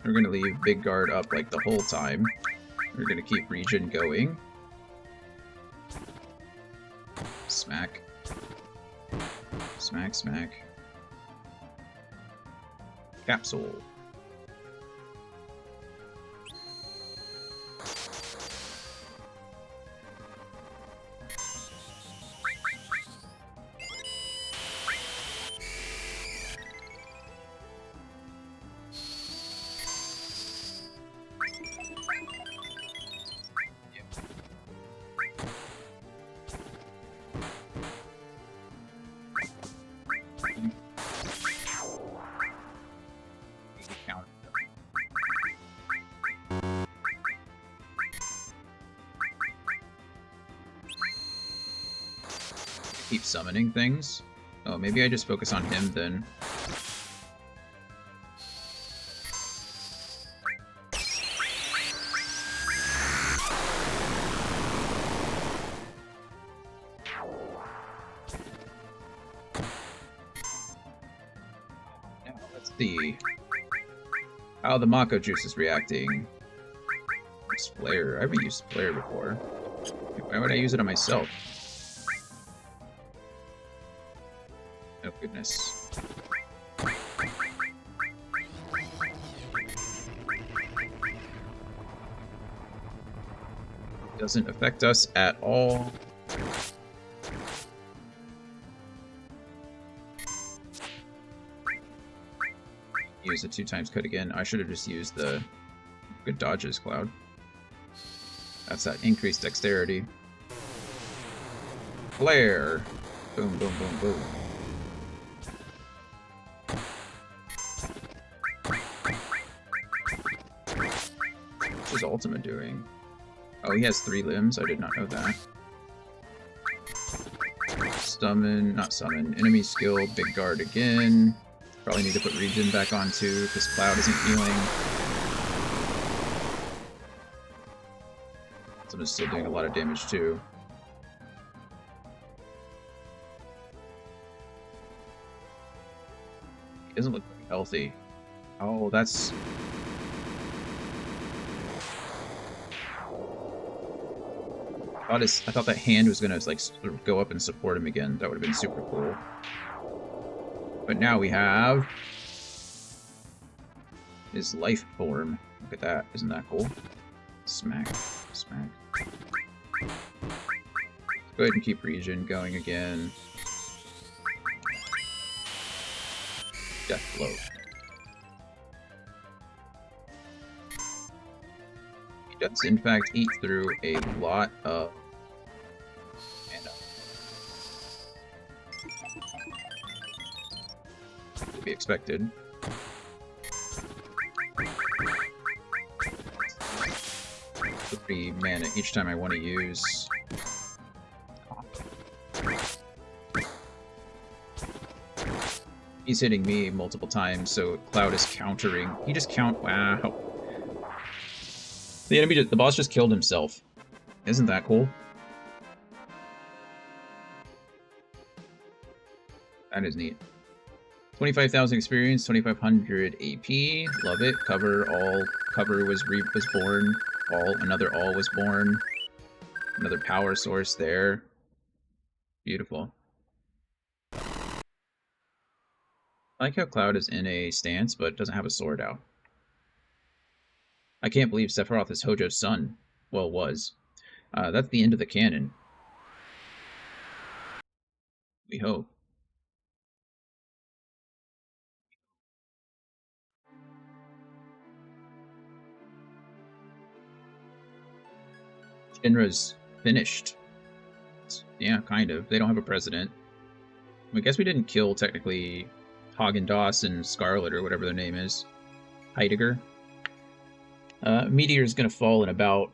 [SPEAKER 1] We're gonna leave Big Guard up like the whole time. We're gonna keep Regen going. Smack. Smack, smack. Capsule. Keep summoning things. Oh, maybe I just focus on him then. Now, let's see how the Mako juice is reacting. Use Flare. I haven't used Flare before. Why would I use it on myself? Oh, goodness. Doesn't affect us at all. Use the 2x cut again. I should have just used the good dodges, Cloud. That's that increased dexterity. Flare! Boom, boom, boom, boom. What's his ultimate doing? Oh, he has 3 limbs? I did not know that. Summon, not summon. Enemy skill, Big Guard again. Probably need to put Regen back on too, because Cloud isn't healing. Someone's still doing a lot of damage too. He doesn't look very healthy. Oh, that's... I thought that hand was gonna like sort of go up and support him again. That would have been super cool. But now we have his life form. Look at that. Isn't that cool? Smack. Smack. Go ahead and keep Regen going again. Death blow. He does in fact eat through a lot of mana. To be expected. 3 mana each time I want to use. He's hitting me multiple times, so Cloud is countering. He just wow. The boss just killed himself. Isn't that cool? That is neat. 25,000 experience, 2,500 AP. Love it. Cover was born. Another all was born. Another power source there. Beautiful. I like how Cloud is in a stance, but doesn't have a sword out. I can't believe Sephiroth is Hojo's son. Well, was. That's the end of the canon. We hope. Shinra's finished. Yeah, kind of. They don't have a president. I guess we didn't kill, technically, Haagen-Dazs and Scarlet, or whatever their name is. Heidegger. Meteor's gonna fall in about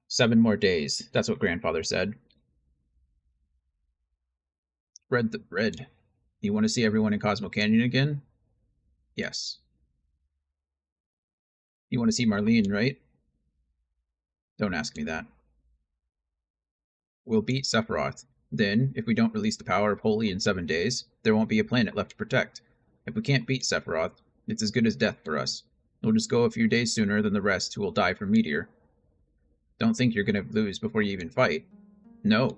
[SPEAKER 1] 7 more days. That's what Grandfather said. Read the bread. You want to see everyone in Cosmo Canyon again? Yes. You want to see Marlene, right? Don't ask me that. We'll beat Sephiroth. Then, if we don't release the power of Holy in 7 days, there won't be a planet left to protect. If we can't beat Sephiroth, it's as good as death for us. We'll just go a few days sooner than the rest who will die from Meteor. Don't think you're gonna lose before you even fight. No.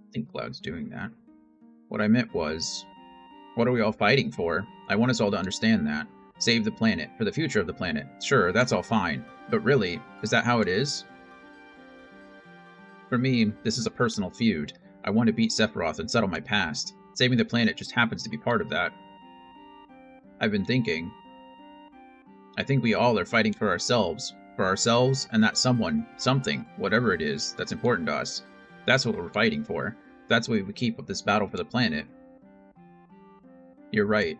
[SPEAKER 1] I think Cloud's doing that. What I meant was, what are we all fighting for? I want us all to understand that. Save the planet, for the future of the planet. Sure, that's all fine. But really, is that how it is? For me, this is a personal feud. I want to beat Sephiroth and settle my past. Saving the planet just happens to be part of that. I've been thinking. I think we all are fighting for ourselves and that someone, something, whatever it is, that's important to us. That's what we're fighting for. That's why we keep up this battle for the planet. You're right.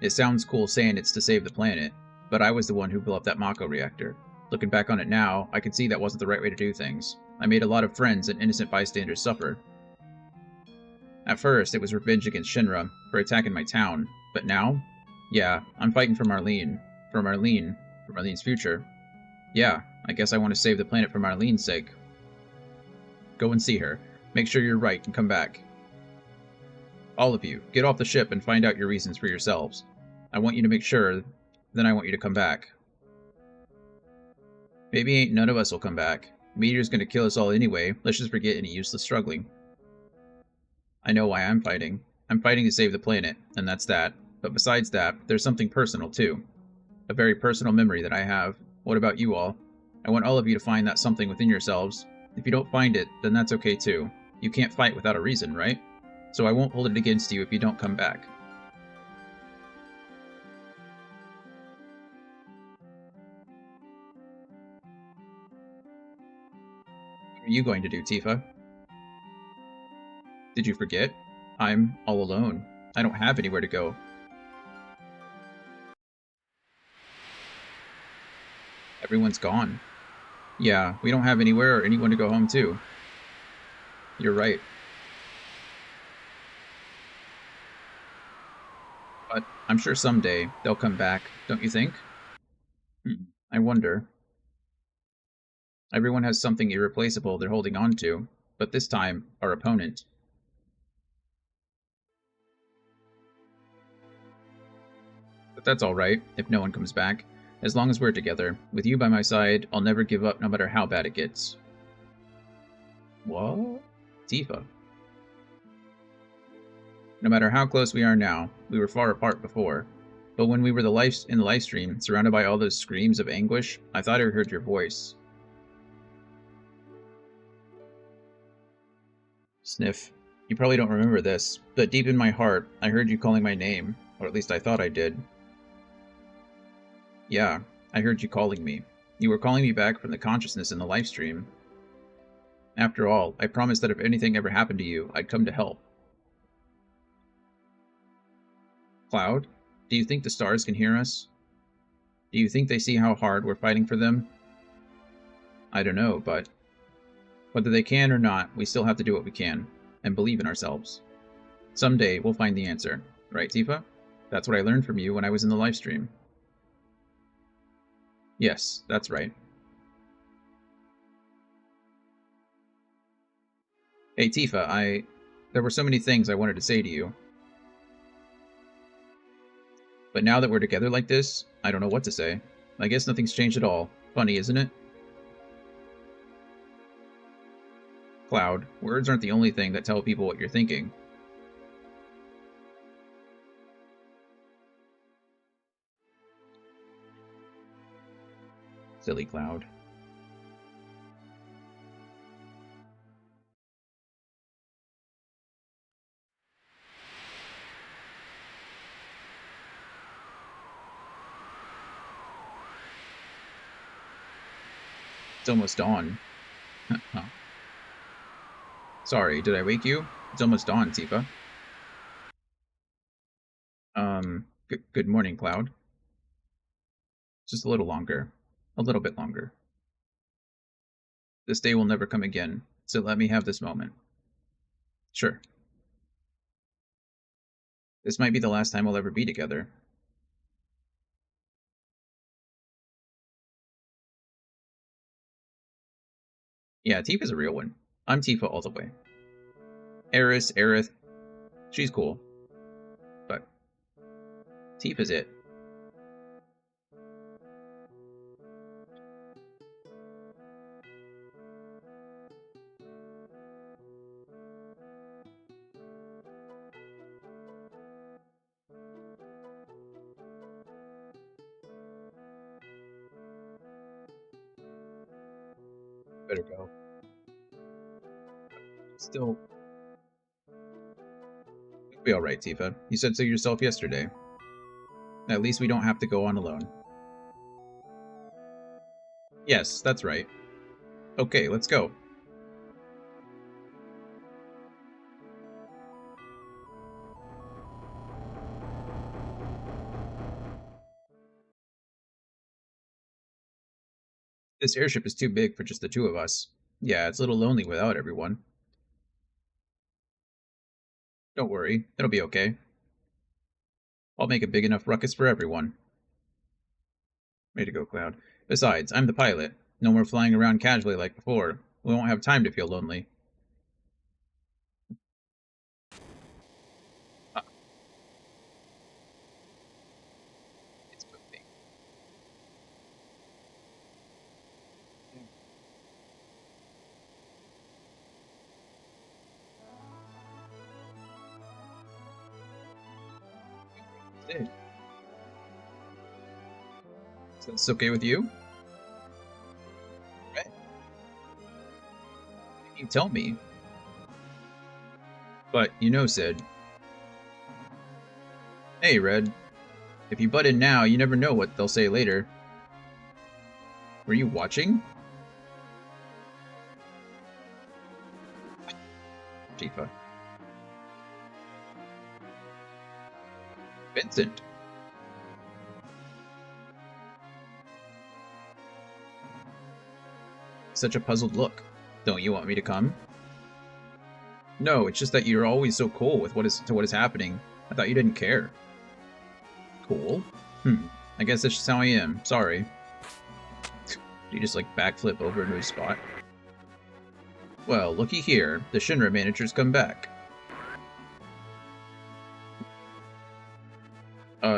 [SPEAKER 1] It sounds cool saying it's to save the planet, but I was the one who blew up that Mako reactor. Looking back on it now, I can see that wasn't the right way to do things. I made a lot of friends and innocent bystanders suffer. At first, it was revenge against Shinra for attacking my town, but now? Yeah, I'm fighting for Marlene. For Marlene's future. Yeah, I guess I want to save the planet for Marlene's sake. Go and see her. Make sure you're right and come back. All of you, get off the ship and find out your reasons for yourselves. I want you to make sure, then I want you to come back. Maybe ain't none of us will come back. Meteor's gonna kill us all anyway, let's just forget any useless struggling. I know why I'm fighting. I'm fighting to save the planet, and that's that. But besides that, there's something personal too. A very personal memory that I have. What about you all? I want all of you to find that something within yourselves. If you don't find it, then that's okay too. You can't fight without a reason, right? So I won't hold it against you if you don't come back. What are you going to do, Tifa? Did you forget? I'm all alone. I don't have anywhere to go. Everyone's gone. Yeah, we don't have anywhere or anyone to go home to. You're right. But I'm sure someday they'll come back, don't you think? I wonder. Everyone has something irreplaceable they're holding on to, but this time, our opponent. But that's alright, if no one comes back. As long as we're together, with you by my side, I'll never give up no matter how bad it gets. What? Tifa. No matter how close we are now, we were far apart before. But when we were in the live stream, surrounded by all those screams of anguish, I thought I heard your voice. Sniff. You probably don't remember this, but deep in my heart, I heard you calling my name, or at least I thought I did. Yeah, I heard you calling me. You were calling me back from the consciousness in the live stream. After all, I promised that if anything ever happened to you, I'd come to help. Cloud, do you think the stars can hear us? Do you think they see how hard we're fighting for them? I don't know, but whether they can or not, we still have to do what we can, and believe in ourselves. Someday, we'll find the answer. Right, Tifa? That's what I learned from you when I was in the live stream. Yes, that's right. Hey, Tifa, there were so many things I wanted to say to you. But now that we're together like this, I don't know what to say. I guess nothing's changed at all. Funny, isn't it? Cloud, words aren't the only thing that tell people what you're thinking. Silly Cloud. It's almost dawn. Huh. Sorry, did I wake you? It's almost dawn, Tifa. Good morning, Cloud. Just a little longer. A little bit longer. This day will never come again, so let me have this moment. Sure. This might be the last time we'll ever be together. Yeah, Tifa's a real one. I'm Tifa all the way. Aerith, she's cool. But Tifa's it. Better go. Still, it'll be alright, Tifa. You said so yourself yesterday. At least we don't have to go on alone. Yes, that's right. Okay, let's go. This airship is too big for just the two of us. Yeah, it's a little lonely without everyone. Don't worry, it'll be okay. I'll make a big enough ruckus for everyone. Way to go, Cloud. Besides, I'm the pilot. No more flying around casually like before. We won't have time to feel lonely. It's moving. Hey. So that's okay with you? Right. You tell me. But, you know, Sid. Hey, Red. If you butt in now, you never know what they'll say later. Were you watching? Tifa. Vincent. Such a puzzled look. Don't you want me to come? No, it's just that you're always so cool with what is happening. I thought you didn't care. Cool? I guess that's just how I am. Sorry. Do you just like backflip over into his spot? Well, looky here. The Shinra manager's come back.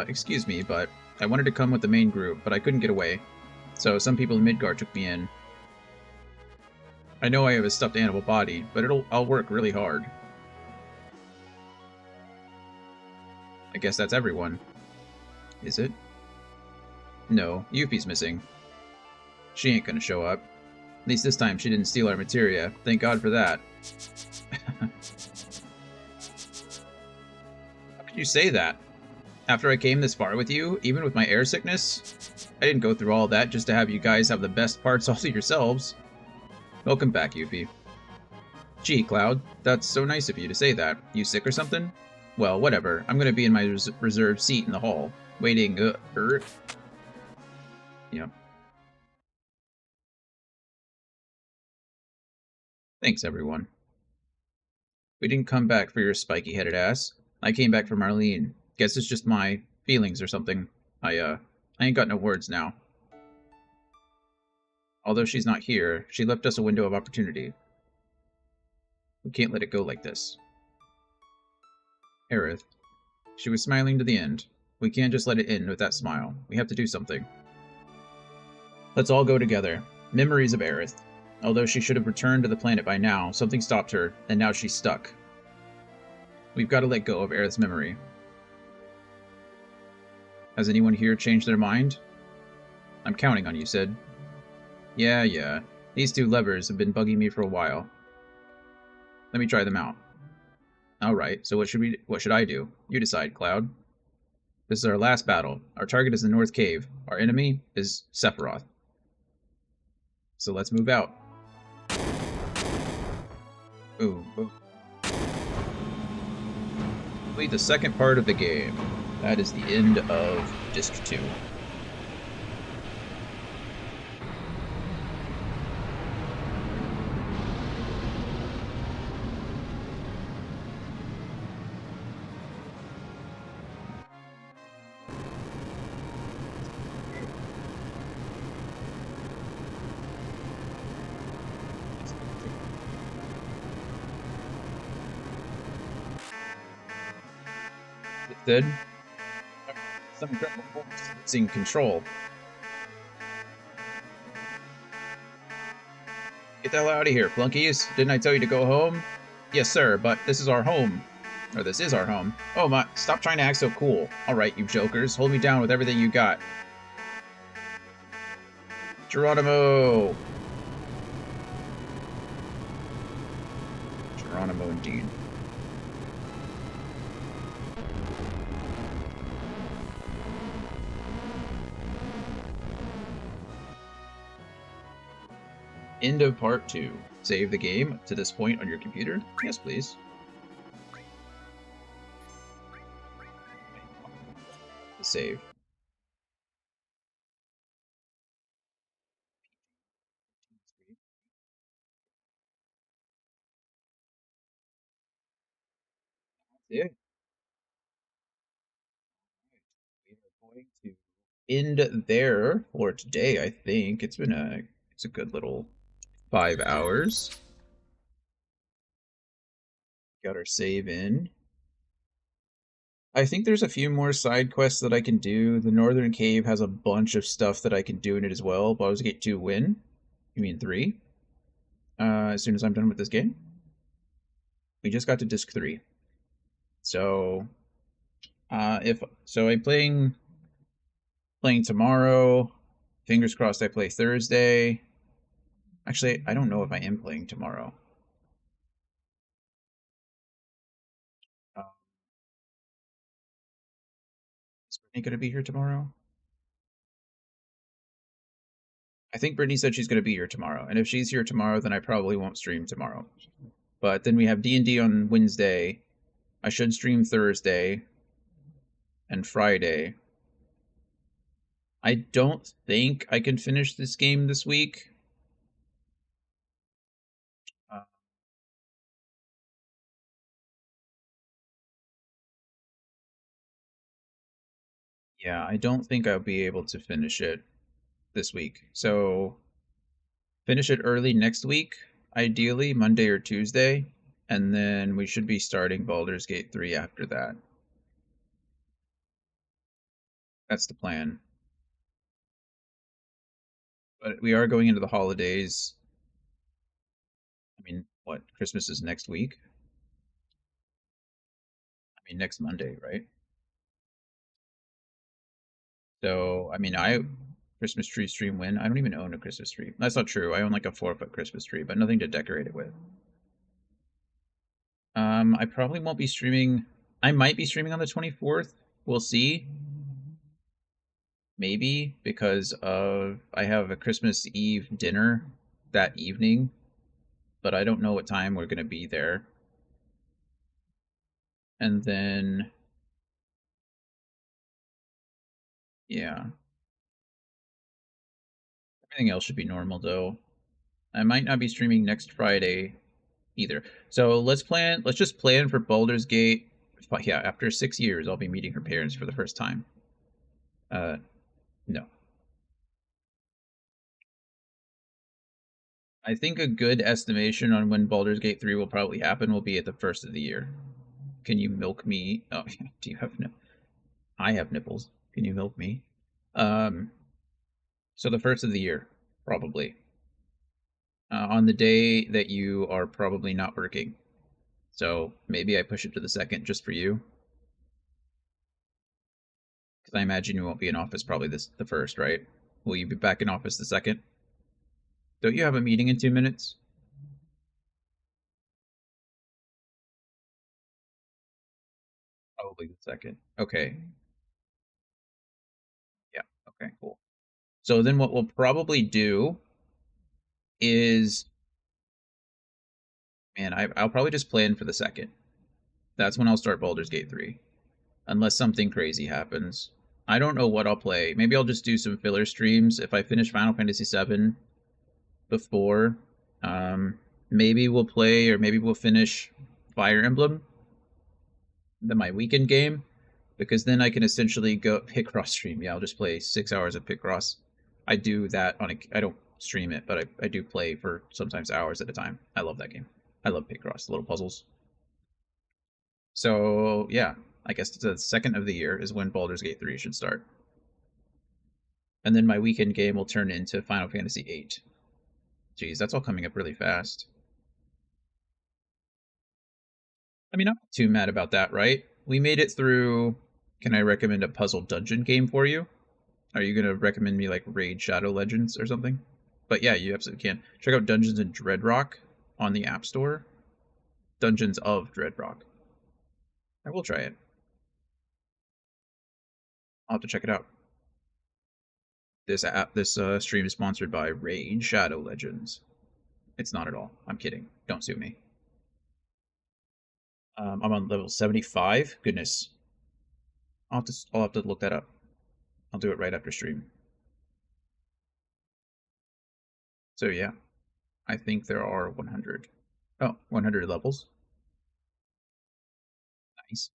[SPEAKER 1] Excuse me, but I wanted to come with the main group, but I couldn't get away. So some people in Midgard took me in. I know I have a stuffed animal body, but I'll work really hard. I guess that's everyone. Is it? No, Yuffie's missing. She ain't gonna show up. At least this time she didn't steal our materia. Thank God for that. How could you say that? After I came this far with you, even with my air sickness? I didn't go through all that just to have you guys have the best parts all to yourselves. Welcome back, Yuffie. Gee, Cloud, that's so nice of you to say that. You sick or something? Well, whatever. I'm gonna be in my reserved seat in the hall, waiting, Yep. Thanks, everyone. We didn't come back for your spiky-headed ass. I came back for Marlene. Guess it's just my feelings or something. I ain't got no words now. Although she's not here, she left us a window of opportunity. We can't let it go like this. Aerith. She was smiling to the end. We can't just let it end with that smile. We have to do something. Let's all go together. Memories of Aerith. Although she should have returned to the planet by now, something stopped her, and now she's stuck. We've got to let go of Aerith's memory. Has anyone here changed their mind? I'm counting on you, Sid. Yeah. These two levers have been bugging me for a while. Let me try them out. Alright, so what should I do? You decide, Cloud. This is our last battle. Our target is the North Cave. Our enemy is Sephiroth. So let's move out. Boom, boom. Complete the second part of the game. That is the end of Disc 2. Did some incredible force losing control. Get the hell out of here, flunkies. Didn't I tell you to go home? Yes, sir, but this is our home. Or this is our home. Oh my, stop trying to act so cool. Alright, you jokers, hold me down with everything you got. Geronimo! Geronimo indeed. End of part 2. Save the game to this point on your computer? Yes, please. Save. Yeah. We are going to end there for today, I think. It's a good little 5 hours. Got our save in. I think there's a few more side quests that I can do. The Northern Cave has a bunch of stuff that I can do in it as well. Baldur's Gate 2 win. You mean 3? As soon as I'm done with this game. We just got to disc 3. So I'm playing tomorrow. Fingers crossed I play Thursday. Actually, I don't know if I am playing tomorrow. Is Brittany going to be here tomorrow? I think Brittany said she's going to be here tomorrow, and if she's here tomorrow, then I probably won't stream tomorrow. But then we have D&D on Wednesday. I should stream Thursday and Friday. I don't think I can finish this game this week. Yeah, I don't think I'll be able to finish it this week. So finish it early next week, ideally Monday or Tuesday, and then we should be starting Baldur's Gate 3 after that. That's the plan. But we are going into the holidays. I mean, what? Christmas is next week? I mean, next Monday, right? So, I mean, Christmas tree stream win. I don't even own a Christmas tree. That's not true. I own like a 4-foot Christmas tree, but nothing to decorate it with. I probably won't be streaming. I might be streaming on the 24th. We'll see. Maybe because I have a Christmas Eve dinner that evening, but I don't know what time we're going to be there. And then, yeah. Everything else should be normal though. I might not be streaming next Friday either. So let's just plan for Baldur's Gate. Yeah, after 6 years, I'll be meeting her parents for the first time. No. I think a good estimation on when Baldur's Gate 3 will probably happen will be at the first of the year. Can you milk me? Oh, do you have no? I have nipples. Can you milk me? So the first of the year, probably. On the day that you are probably not working. So maybe I push it to the second just for you. Because I imagine you won't be in office probably the first, right? Will you be back in office the second? Don't you have a meeting in 2 minutes? Probably the second. Okay. Yeah. Okay, cool. So then what we'll probably do is, man, I'll probably just plan for the second. That's when I'll start Baldur's Gate 3. Unless something crazy happens. I don't know what I'll play. Maybe I'll just do some filler streams if I finish Final Fantasy VII before. Maybe we'll play, or maybe we'll finish Fire Emblem, my weekend game, because then I can essentially go Picross stream. Yeah, I'll just play 6 hours of Picross. I do that I don't stream it, but I do play for sometimes hours at a time. I love that game. I love Picross, the little puzzles. So yeah, I guess the second of the year is when Baldur's Gate 3 should start. And then my weekend game will turn into Final Fantasy VIII. Geez, that's all coming up really fast. I mean, I'm not too mad about that, right? We made it through. Can I recommend a puzzle dungeon game for you? Are you going to recommend me like Raid Shadow Legends or something? But yeah, you absolutely can. Check out Dungeons in Dreadrock on the App Store. Dungeons of Dreadrock. I will try it. I'll have to check it out. This stream is sponsored by Raid Shadow Legends. It's not at all. I'm kidding. Don't sue me. I'm on level 75. Goodness. I'll have to look that up. I'll do it right after stream. So yeah, I think there are 100. Oh, 100 levels. Nice.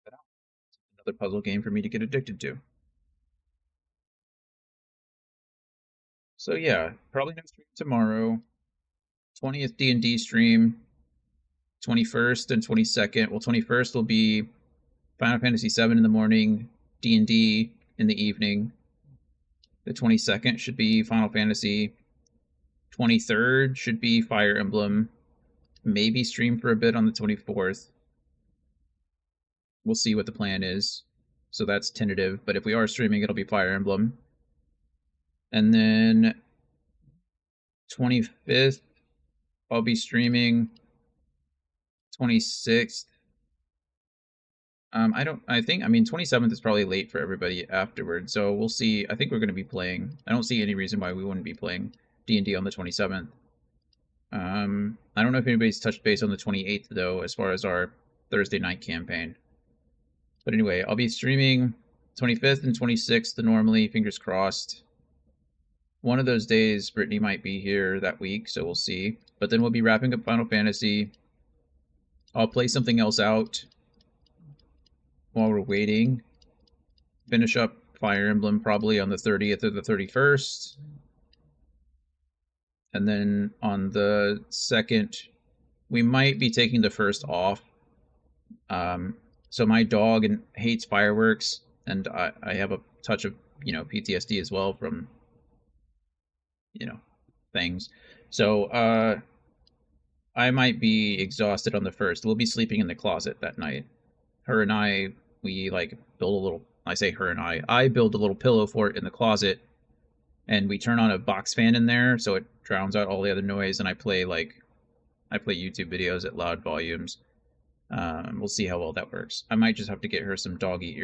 [SPEAKER 1] Check that out. Another puzzle game for me to get addicted to. So yeah, probably no stream tomorrow. 20th D&D stream. 21st and 22nd. Well, 21st will be Final Fantasy VII in the morning, D&D in the evening. The 22nd should be Final Fantasy. 23rd should be Fire Emblem. Maybe stream for a bit on the 24th. We'll see what the plan is. So that's tentative, but if we are streaming, it'll be Fire Emblem. And then 25th, I'll be streaming. 26th. I think 27th is probably late for everybody afterwards, so we'll see. I think we're going to be playing. I don't see any reason why we wouldn't be playing D&D on the 27th. I don't know if anybody's touched base on the 28th, though, as far as our Thursday night campaign. But anyway, I'll be streaming 25th and 26th normally, fingers crossed. One of those days, Brittany might be here that week, so we'll see. But then we'll be wrapping up Final Fantasy. I'll play something else out while we're waiting. Finish up Fire Emblem probably on the 30th or the 31st. And then on the 2nd, we might be taking the 1st off. So my dog hates fireworks, and I have a touch of, PTSD as well from, things. So I might be exhausted on the 1st. We'll be sleeping in the closet that night. Her and I, we build a little, I say her and I build a little pillow fort in the closet, and we turn on a box fan in there so it drowns out all the other noise, and I play YouTube videos at loud volumes. We'll see how well that works. I might just have to get her some doggy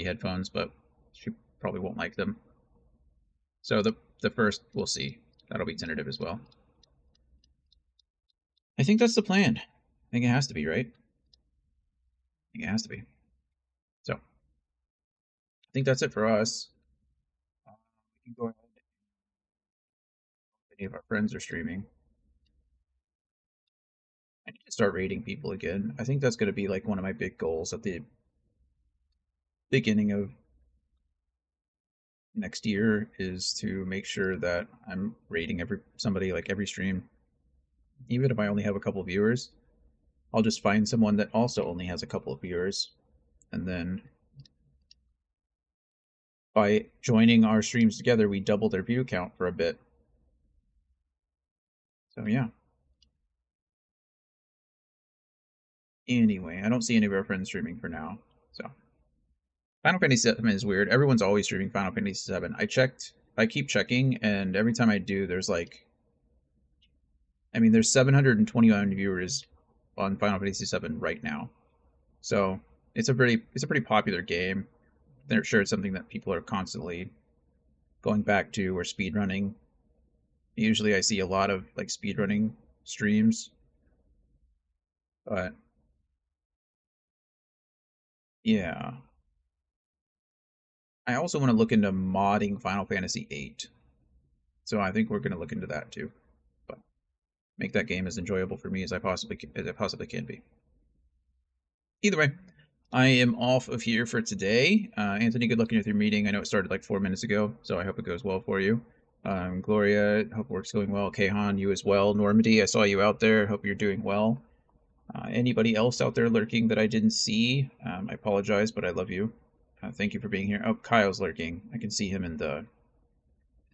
[SPEAKER 1] headphones, but she probably won't like them. So the 1st, we'll see. That'll be tentative as well. I think that's the plan. I think it has to be, right? I think it has to be. So, I think that's it for us. We can go ahead. If any of our friends are streaming. I need to start rating people again. I think that's going to be one of my big goals at the beginning of next year, is to make sure that I'm rating somebody every stream. Even if I only have a couple of viewers, I'll just find someone that also only has a couple of viewers, and then by joining our streams together, we double their view count for a bit. So yeah. Anyway, I don't see any of our friends streaming for now. So Final Fantasy VII is weird. Everyone's always streaming Final Fantasy VII. I keep checking, and every time I do, there's there's 721 viewers on Final Fantasy VII right now. So it's a pretty popular game. They're sure it's something that people are constantly going back to or speedrunning. Usually I see a lot of speedrunning streams. But yeah. I also want to look into modding Final Fantasy VIII. So I think we're going to look into that too. But make that game as enjoyable for me as it possibly can be. Either way, I am off of here for today. Anthony, good luck with your meeting. I know it started 4 minutes ago, so I hope it goes well for you. Gloria, hope work's going well. Kahan, you as well. Normandy, I saw you out there. Hope you're doing well. Anybody else out there lurking that I didn't see? I apologize, but I love you. Thank you for being here. Oh, Kyle's lurking. I can see him in the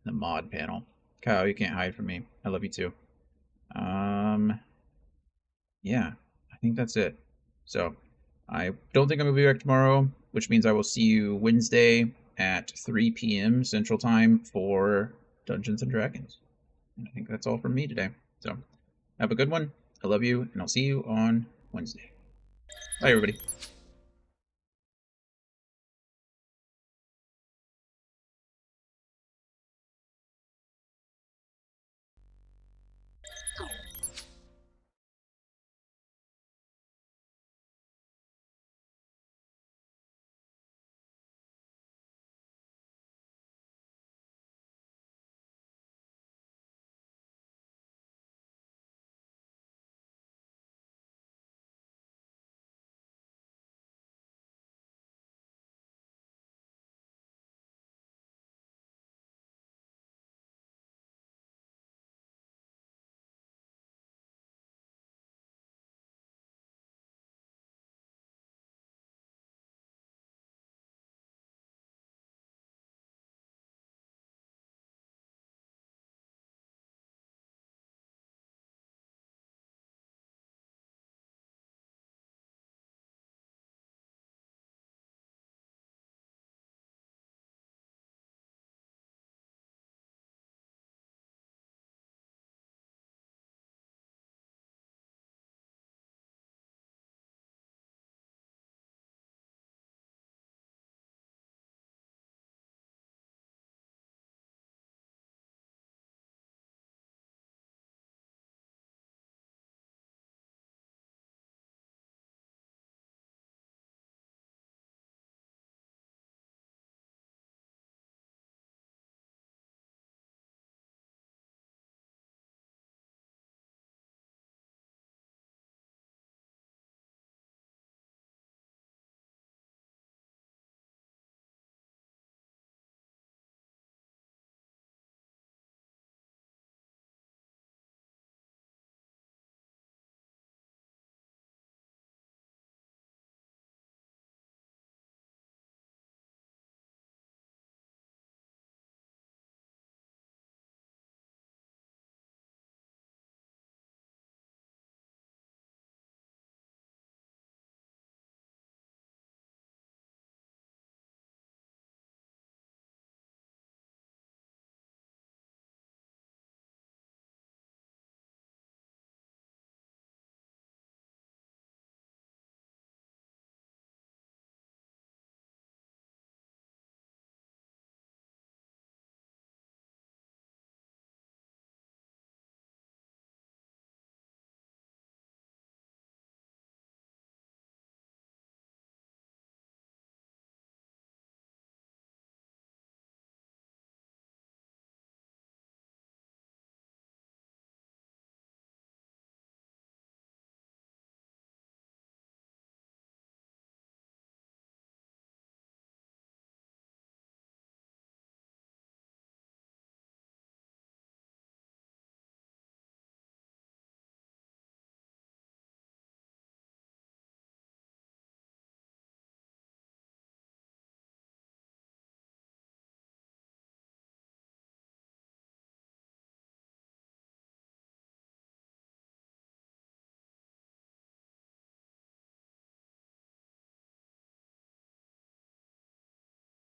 [SPEAKER 1] mod panel. Kyle, you can't hide from me. I love you too. Yeah, I think that's it. So, I don't think I'm going to be back tomorrow, which means I will see you Wednesday at 3 p.m. Central Time for Dungeons and Dragons. And I think that's all from me today. So, have a good one. I love you, and I'll see you on Wednesday. Bye, everybody.